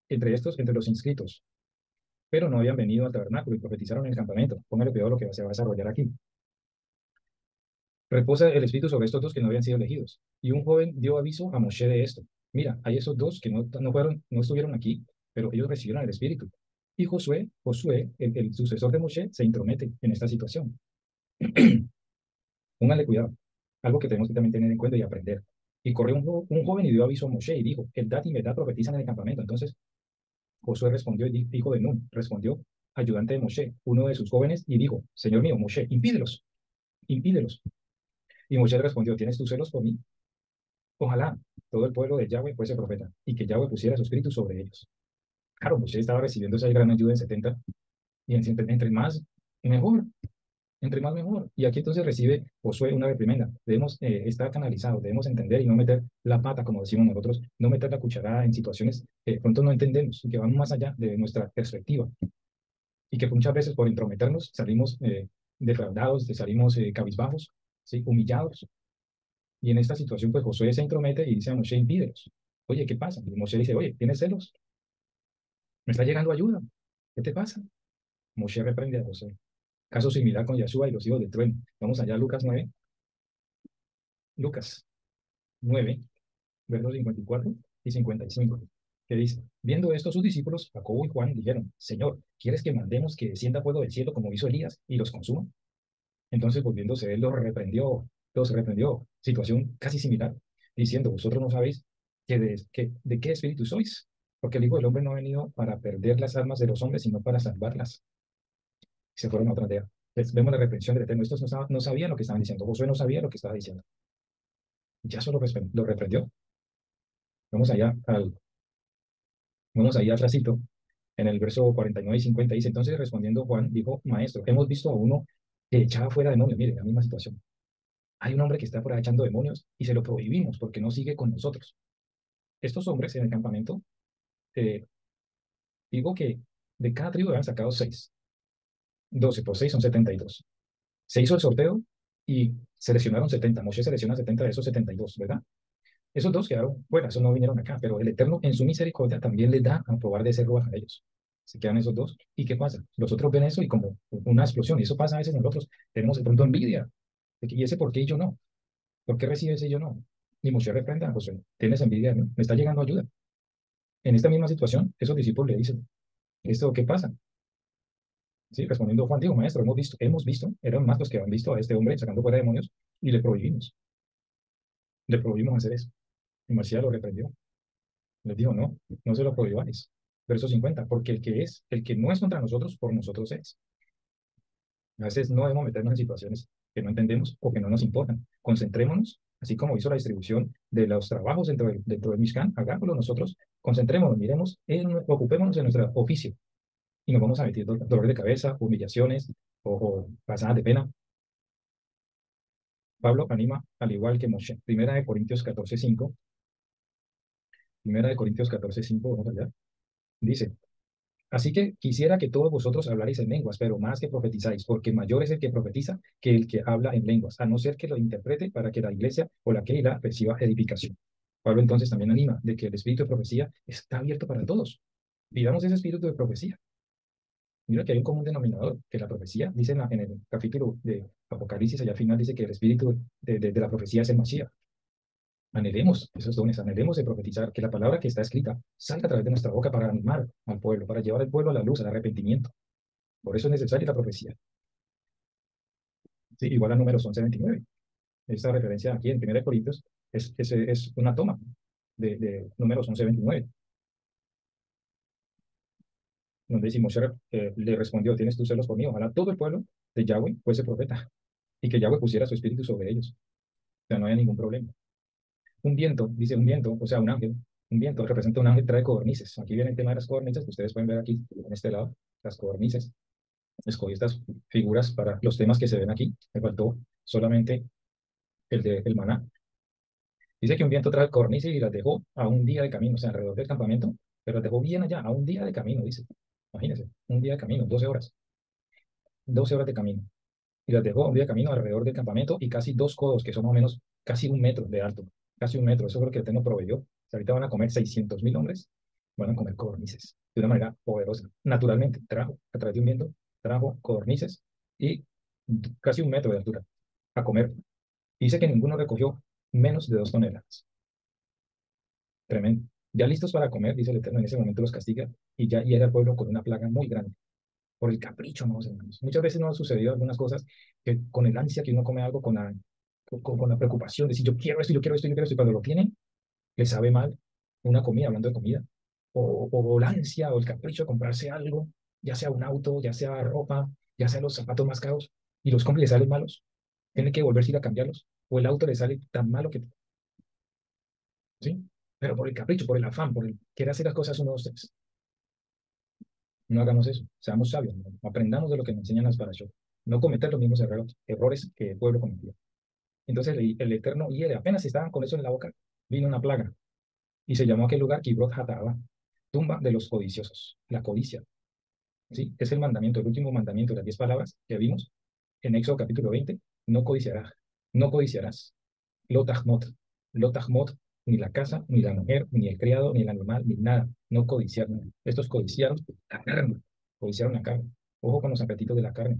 estos, entre los inscritos, pero no habían venido al tabernáculo y profetizaron en el campamento. Póngale cuidado lo que se va a desarrollar aquí. Reposa el Espíritu sobre estos dos que no habían sido elegidos. Y un joven dio aviso a Moshe de esto. Mira, hay esos dos que no estuvieron aquí, pero ellos recibieron el Espíritu. Y Josué, el sucesor de Moshe, se intromete en esta situación. Póngale cuidado. Algo que tenemos que también tener en cuenta y aprender. Y corrió un joven y dio aviso a Moshe y dijo, Eldad y Medad profetizan en el campamento. Entonces Josué respondió, hijo de Nun, respondió, ayudante de Moshe, uno de sus jóvenes, y dijo, Señor mío, Moshe, impídelos, impídelos. Y Moshe respondió, ¿tienes tus celos por mí? Ojalá todo el pueblo de Yahweh fuese profeta y que Yahweh pusiera su espíritu sobre ellos. Claro, Moshe estaba recibiendo esa gran ayuda en 70 y entre más, mejor. Entre más mejor. Y aquí entonces recibe Josué una reprimenda. Debemos estar canalizados, debemos entender y no meter la pata, como decimos nosotros, no meter la cucharada en situaciones que de pronto no entendemos y que van más allá de nuestra perspectiva. Y que muchas veces por intrometernos salimos defraudados, salimos cabizbajos, ¿sí? Humillados. Y en esta situación, pues Josué se intromete y dice a Moshe, impídelos. Oye, ¿qué pasa? Y Moshe dice, oye, ¿tienes celos? ¿Me está llegando ayuda? ¿Qué te pasa? Moshe reprende a Josué. Caso similar con Yeshua y los hijos de trueno. Vamos allá a Lucas 9. Lucas 9, versos 54 y 55, que dice, viendo esto sus discípulos, Jacobo y Juan, dijeron, Señor, ¿quieres que mandemos que descienda fuego del cielo como hizo Elías y los consuma? Entonces, volviéndose él, los reprendió, situación casi similar, diciendo, vosotros no sabéis de qué espíritu sois, porque el Hijo del Hombre no ha venido para perder las almas de los hombres, sino para salvarlas. Y se fueron a otra aldea. Entonces, vemos la reprensión del Eterno. Estos no sabían lo que estaban diciendo. Josué no sabía lo que estaba diciendo. Ya solo lo reprendió. Vamos allá al Vamos ahí atrásito, en el verso 49 y 50 dice, entonces respondiendo Juan, dijo, maestro, hemos visto a uno que echaba fuera demonios. Mire, la misma situación. Hay un hombre que está por ahí echando demonios y se lo prohibimos porque no sigue con nosotros. Estos hombres en el campamento, eh, digo que de cada tribu habían sacado 6. 12 por 6 son 72. Se hizo el sorteo y seleccionaron 70. Moshe selecciona 70 de esos 72, ¿verdad? Esos dos quedaron, bueno, esos no vinieron acá, pero el Eterno en su misericordia también les da a probar de ese ruaj a ellos. Se quedan esos dos. ¿Y qué pasa? Los otros ven eso y como una explosión. Y eso pasa a veces nosotros. Tenemos de pronto envidia. ¿Y ese por qué y yo no? ¿Por qué recibe ese y yo no? Y Moshe reprenda a Josué. Tienes envidia, ¿no? Me está llegando ayuda. En esta misma situación, esos discípulos le dicen, ¿esto qué pasa? Sí, respondiendo Juan, dijo, maestro, hemos visto, eran más los que han visto a este hombre sacando fuera demonios y le prohibimos hacer eso. Y Mashiach lo reprendió. Les dijo, no, no se lo prohibáis. Verso 50, porque el que no es contra nosotros, por nosotros es. A veces no debemos meternos en situaciones que no entendemos o que no nos importan. Concentrémonos, así como hizo la distribución de los trabajos dentro del Mishkan, hagámoslo nosotros, concentrémonos, miremos, ocupémonos en nuestro oficio y nos vamos a meter dolor de cabeza, humillaciones o pasadas de pena. Pablo anima al igual que Moshe. Primera de Corintios 14:5. Primera de Corintios 14:5, vamos allá. Dice, así que quisiera que todos vosotros hablarais en lenguas, pero más que profetizáis, porque mayor es el que profetiza que el que habla en lenguas, a no ser que lo interprete para que la iglesia o la Keila reciba edificación. Pablo entonces también anima de que el espíritu de profecía está abierto para todos. Pidamos ese espíritu de profecía. Mira que hay un común denominador, que la profecía, dice en el capítulo de Apocalipsis, allá al final dice que el espíritu de la profecía es el Mashiach. Anhelemos esos dones, anhelemos de profetizar, que la palabra que está escrita salga a través de nuestra boca para animar al pueblo, para llevar al pueblo a la luz, al arrepentimiento. Por eso es necesaria la profecía. Sí, igual a Números 11:29. Esta referencia aquí en 1 Corintios es una toma de Números 11:29, donde Moshe le respondió, ¿tienes tus celos por mí? Ojalá todo el pueblo de Yahweh fuese profeta y que Yahweh pusiera su espíritu sobre ellos. O sea, no haya ningún problema. Un viento, dice un viento, o sea, un ángel. Un viento representa un ángel, trae codornices. Aquí viene el tema de las codornices, que ustedes pueden ver aquí, en este lado, las codornices. Escogí estas figuras para los temas que se ven aquí. Me faltó solamente el maná. Dice que un viento trae codornices y las dejó a un día de camino, o sea, alrededor del campamento, pero las dejó bien allá, a un día de camino, dice. Imagínense, un día de camino, 12 horas. 12 horas de camino. Y las dejó a un día de camino alrededor del campamento y casi 2 codos, que son más o menos casi 1 metro de alto. Casi 1 metro. Eso es lo que el Eterno proveyó. O sea, ahorita van a comer 600.000 hombres, van a comer codornices de una manera poderosa. Naturalmente, trajo, a través de un viento, trajo codornices y casi 1 metro de altura a comer. Dice que ninguno recogió menos de 2 toneladas. Tremendo. Ya listos para comer, dice el Eterno, en ese momento los castiga y ya hiera el pueblo con una plaga muy grande, por el capricho, amados hermanos. Muchas veces nos ha sucedido algunas cosas que con el ansia que uno come algo, con la preocupación de si yo quiero esto, yo quiero esto, yo quiero esto, y cuando lo tienen, le sabe mal una comida, hablando de comida, o la ansia o el capricho de comprarse algo, ya sea un auto, ya sea ropa, ya sea los zapatos más caros, y los compra y le salen malos, tiene que volverse a ir a cambiarlos, o el auto le sale tan malo que, ¿sí? Pero por el capricho, por el afán, por el querer hacer las cosas uno, dos, tres. No hagamos eso, seamos sabios, ¿no? Aprendamos de lo que nos enseñan las parashot, no cometer los mismos errores que el pueblo cometió. Entonces el Eterno hiere, apenas estaban con eso en la boca, vino una plaga, y se llamó aquel lugar Kibrot Hatava, tumba de los codiciosos, la codicia, ¿sí? Es el mandamiento, el último mandamiento de las 10 palabras que vimos en Éxodo capítulo 20, no codiciarás, no codiciarás, lotahmot, lotahmot, ni la casa, ni la mujer, ni el criado, ni el animal, ni nada, no codiciaron. Estos codiciaron la carne, codiciaron la carne. Ojo con los apetitos de la carne,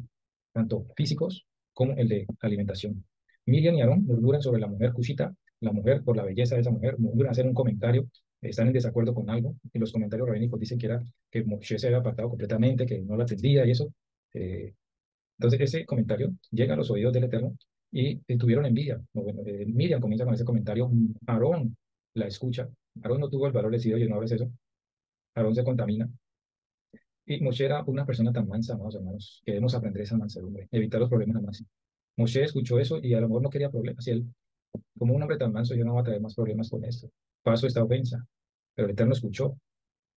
tanto físicos como el de alimentación. Miriam y Aarón murmuran sobre la mujer cushita, la mujer, por la belleza de esa mujer, murmuran hacer un comentario, están en desacuerdo con algo, y los comentarios rabínicos dicen que era que Moshe se había apartado completamente, que no la atendía y eso. eh, entonces, ese comentario llega a los oídos del Eterno y tuvieron envidia. Bueno, Miriam comienza con ese comentario, Aarón la escucha. Aarón no tuvo el valor de decir, oye, no hables eso. Aarón se contamina. Y Moshe era una persona tan mansa, amados hermanos, que debemos aprender esa mansedumbre, evitar los problemas al máximo. Moshe escuchó eso y a lo mejor no quería problemas. Y él, como un hombre tan manso, yo no voy a traer más problemas con esto. Paso esta ofensa. Pero el Eterno escuchó,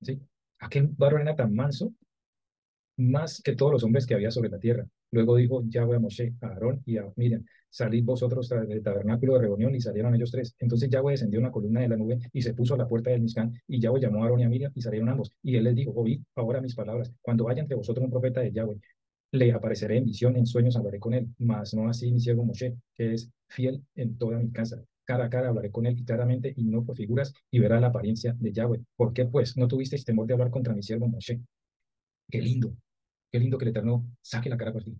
¿sí? Aquel varón era tan manso más que todos los hombres que había sobre la tierra. Luego dijo Yahweh a Moshe, a Aarón y a Miriam, salid vosotros del tabernáculo de reunión, y salieron ellos tres. Entonces Yahweh descendió una columna de la nube y se puso a la puerta del Mishkan, y Yahweh llamó a Aarón y a Miriam y salieron ambos. Y él les dijo, oíd ahora mis palabras, cuando haya entre vosotros un profeta de Yahweh, le apareceré en visión, en sueños hablaré con él, mas no así mi siervo Moshe, que es fiel en toda mi casa. Cara a cara hablaré con él y claramente y no por figuras, y verá la apariencia de Yahweh. ¿Por qué pues no tuvisteis temor de hablar contra mi siervo Moshe? Qué lindo. Qué lindo que el Eterno saque la cara por ti.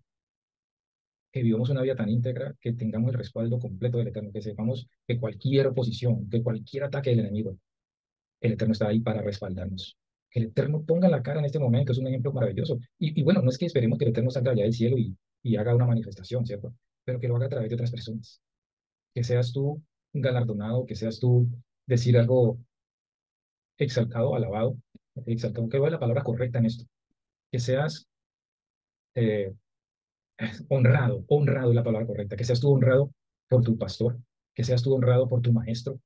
Que vivamos una vida tan íntegra, que tengamos el respaldo completo del Eterno, que sepamos que cualquier oposición, que cualquier ataque del enemigo, el Eterno está ahí para respaldarnos. Que el Eterno ponga la cara en este momento es un ejemplo maravilloso. Y bueno, no es que esperemos que el Eterno salga allá del cielo y haga una manifestación, ¿cierto? Pero que lo haga a través de otras personas. Que seas tú galardonado, que seas tú decir algo exaltado, alabado, exaltado, que es la palabra correcta en esto, que seas eh, honrado, honrado es la palabra correcta, que seas tú honrado por tu pastor, que seas tú honrado por tu maestro,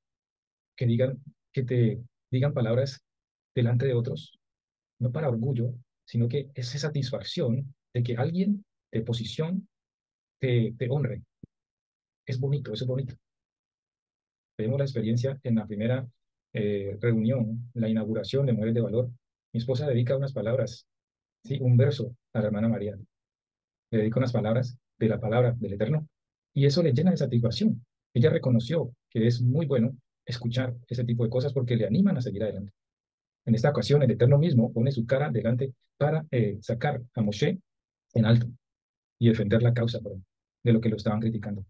que digan, que te digan palabras delante de otros, no para orgullo, sino que es esa satisfacción de que alguien de posición te honre. Es bonito, eso es bonito. Tenemos la experiencia en la primera reunión, la inauguración de Mujeres de Valor. Mi esposa dedica unas palabras, sí, un verso a la hermana María. Le dedica unas palabras de la palabra del Eterno y eso le llena de satisfacción. Ella reconoció que es muy bueno escuchar ese tipo de cosas porque le animan a seguir adelante. En esta ocasión, el Eterno mismo pone su cara delante para sacar a Moshe en alto y defender la causa de lo que lo estaban criticando.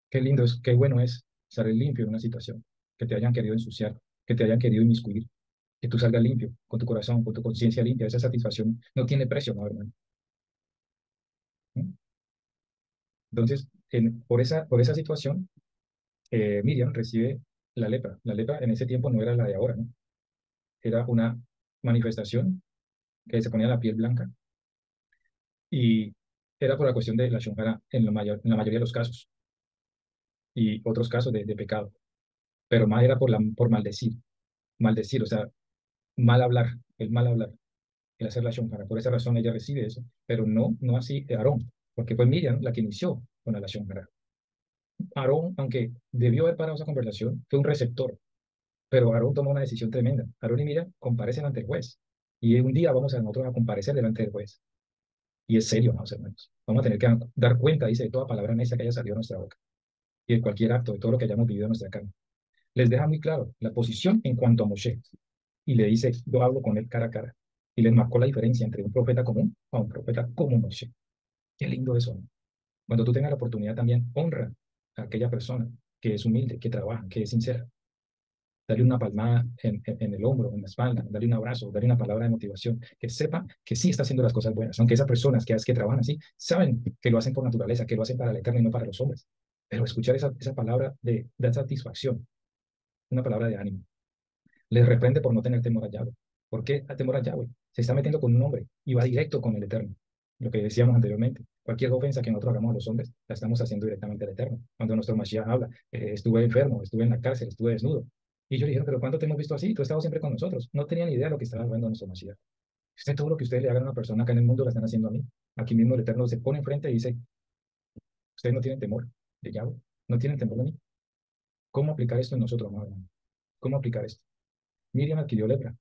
Qué lindo es, qué bueno es salir limpio en una situación, que te hayan querido ensuciar, que te hayan querido inmiscuir, que tú salgas limpio, con tu corazón, con tu conciencia limpia. Esa satisfacción no tiene precio, ¿no, hermano? ¿Mm? Entonces, por esa situación, Miriam recibe la lepra. La lepra en ese tiempo no era la de ahora, ¿no? Era una manifestación que se ponía la piel blanca y era por la cuestión de la shonjara en la mayoría de los casos y otros casos de pecado, pero más era por maldecir, o sea, mal hablar, el mal hablar, el hacer la shonjara. Por esa razón ella recibe eso, pero no así Aarón, porque fue Miriam la que inició con la shonjara. Aarón, aunque debió haber parado esa conversación, fue un receptor. Pero Aarón tomó una decisión tremenda. Aarón y Miriam comparecen ante el juez. Y un día vamos a nosotros a comparecer delante del juez. Y es serio, ¿no, hermanos? Vamos a tener que dar cuenta, dice, de toda palabra necia que haya salido de nuestra boca. Y de cualquier acto, de todo lo que hayamos vivido en nuestra carne. Les deja muy claro la posición en cuanto a Moshe. Y le dice, yo hablo con él cara a cara. Y les marcó la diferencia entre un profeta común a un profeta como Moshe. Qué lindo eso, ¿no? Cuando tú tengas la oportunidad también, honra a aquella persona que es humilde, que trabaja, que es sincera. Darle una palmada en el hombro, en la espalda, darle un abrazo, darle una palabra de motivación, que sepa que sí está haciendo las cosas buenas, aunque esas personas que trabajan así saben que lo hacen por naturaleza, que lo hacen para el Eterno y no para los hombres. Pero escuchar esa palabra de satisfacción, una palabra de ánimo, les reprende por no tener temor a Yahweh. ¿Por qué temor a Yahweh? Se está metiendo con un hombre y va directo con el Eterno. Lo que decíamos anteriormente, cualquier ofensa que nosotros hagamos a los hombres, la estamos haciendo directamente al Eterno. Cuando nuestro Mashiach habla, estuve enfermo, estuve en la cárcel, estuve desnudo. Y ellos dijeron, pero ¿cuándo te hemos visto así? Tú has estado siempre con nosotros. No tenían ni idea de lo que estaba hablando nuestro Mashiach. Usted, todo lo que ustedes le hagan a una persona acá en el mundo, lo están haciendo a mí. Aquí mismo el Eterno se pone enfrente y dice, ustedes no tienen temor de Yahweh, no tienen temor de mí. ¿Cómo aplicar esto en nosotros, amado hermano? ¿Cómo aplicar esto? Miriam adquirió lepra.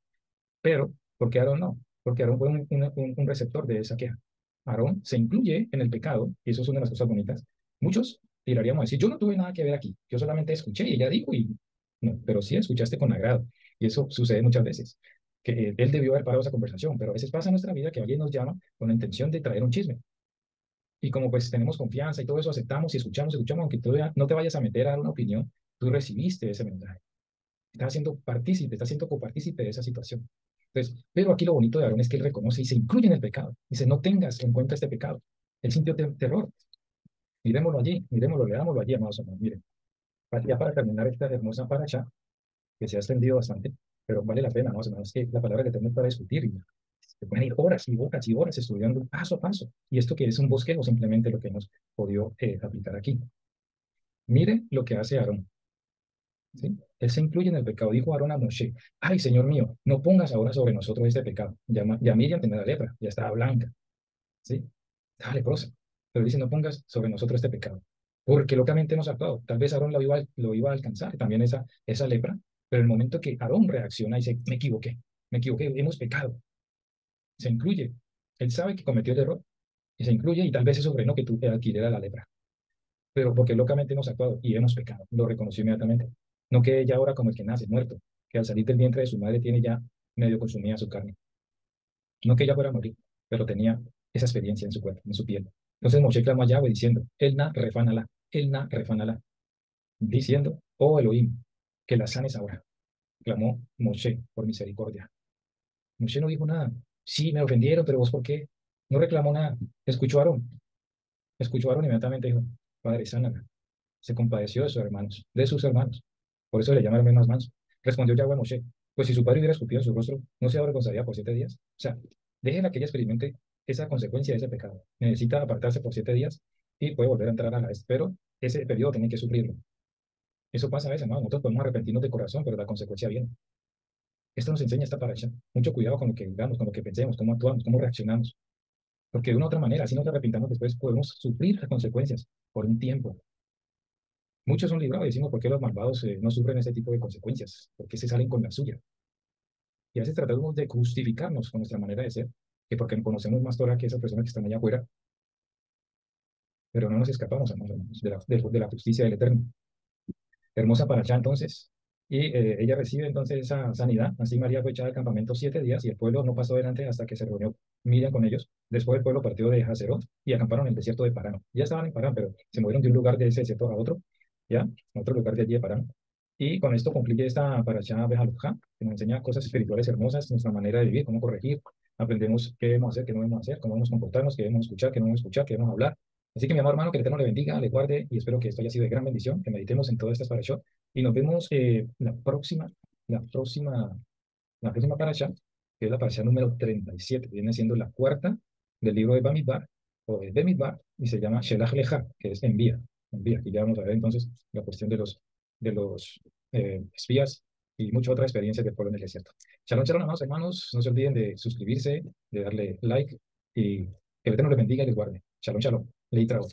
Pero, ¿por qué Aarón no? Porque Aarón fue un receptor de esa queja. Aarón se incluye en el pecado, y eso es una de las cosas bonitas. Muchos tiraríamos a decir, yo no tuve nada que ver aquí, yo solamente escuché y ella dijo, y no, pero sí escuchaste con agrado. Y eso sucede muchas veces, que él debió haber parado esa conversación, pero a veces pasa en nuestra vida que alguien nos llama con la intención de traer un chisme. Y como pues tenemos confianza y todo eso, aceptamos y escuchamos, escuchamos, aunque tú no te vayas a meter a dar una opinión, tú recibiste ese mensaje. Estás haciendo partícipe, estás siendo copartícipe de esa situación. Entonces, pero aquí lo bonito de Aarón es que él reconoce y se incluye en el pecado. Dice, no tengas en cuenta este pecado. Él sintió terror. Miremoslo allí, miremoslo, leámoslo allí, amados hermanos. Miren, ya para terminar esta hermosa paracha, que se ha extendido bastante, pero vale la pena, amados hermanos, que la palabra que tenemos para discutir. Y se pueden ir horas y horas y horas estudiando paso a paso. Y esto que es un bosquejo, simplemente lo que hemos podido aplicar aquí. Mire lo que hace Aarón. ¿Sí? Él se incluye en el pecado. Dijo Aarón a Moshe, ay, Señor mío, no pongas ahora sobre nosotros este pecado. Ya Miriam tenía la lepra, ya estaba blanca, ¿sí? Estaba leprosa. Pero dice, no pongas sobre nosotros este pecado. Porque locamente hemos actuado. Tal vez Aarón lo iba a alcanzar también esa lepra, pero el momento que Aarón reacciona y dice, me equivoqué, hemos pecado. Se incluye. Él sabe que cometió el error y se incluye y tal vez eso frenó que tú adquiriera la lepra, pero porque locamente hemos actuado y hemos pecado. Lo reconoció inmediatamente. No quede ya ahora como el que nace muerto, que al salir del vientre de su madre tiene ya medio consumida su carne. No que ella fuera a morir, pero tenía esa experiencia en su cuerpo, en su piel. Entonces Moshe clamó a Yahweh diciendo, El na refanala, diciendo, oh Elohim, que la sanes ahora. Clamó Moshe por misericordia. Moshe no dijo nada. Sí, me ofendieron, pero vos ¿por qué? No reclamó nada. Escuchó a Aarón inmediatamente dijo, Padre, sánala. Se compadeció de sus hermanos, Por eso le llamaron más manso. Respondió Yahweh a Moshe, pues si su padre hubiera escupido en su rostro, ¿no se avergonzaría por 7 días? O sea, déjela que ella experimente esa consecuencia de ese pecado. Necesita apartarse por 7 días y puede volver a entrar a la vez, pero ese periodo tiene que sufrirlo. Eso pasa a veces, ¿no? Nosotros podemos arrepentirnos de corazón, pero la consecuencia viene. Esto nos enseña esta paracha. Mucho cuidado con lo que digamos, con lo que pensemos, cómo actuamos, cómo reaccionamos. Porque de una u otra manera, si nos arrepintamos después, podemos sufrir las consecuencias por un tiempo. Muchos son librados y decimos, ¿por qué los malvados no sufren ese tipo de consecuencias? ¿Por qué se salen con la suya? Y a veces tratamos de justificarnos con nuestra manera de ser, que porque conocemos más Torah que esas personas que están allá afuera, pero no nos escapamos, hermanos, de la justicia del Eterno. Hermosa para allá entonces. Y ella recibe entonces esa sanidad. Así María fue echada al campamento 7 días y el pueblo no pasó adelante hasta que se reunió Miriam con ellos. Después el pueblo partió de Hazerot y acamparon en el desierto de Parán. Ya estaban en Parán, pero se movieron de un lugar de ese desierto a otro, ya, a otro lugar de allí de Parán. Y con esto concluye esta parashá Bejalujá, que nos enseña cosas espirituales hermosas, nuestra manera de vivir, cómo corregir. Aprendemos qué debemos hacer, qué no debemos hacer, cómo debemos comportarnos, qué debemos escuchar, qué no debemos escuchar, qué debemos hablar. Así que mi amor hermano, que el Eterno le bendiga, le guarde y espero que esto haya sido de gran bendición, que meditemos en todas estas parashot y nos vemos la próxima, la próxima parasha, que es la parasha número 37, viene siendo la cuarta del libro de Bamidbar, o de Bemidbar, y se llama Shelach Lecha, que es envía, envía. Aquí ya vamos a ver entonces la cuestión de los espías y muchas otras experiencias del pueblo en el desierto. Shalom, shalom, amados hermanos, no se olviden de suscribirse, de darle like, y que el Eterno les bendiga y les guarde. Shalom, shalom. Leí trabajo.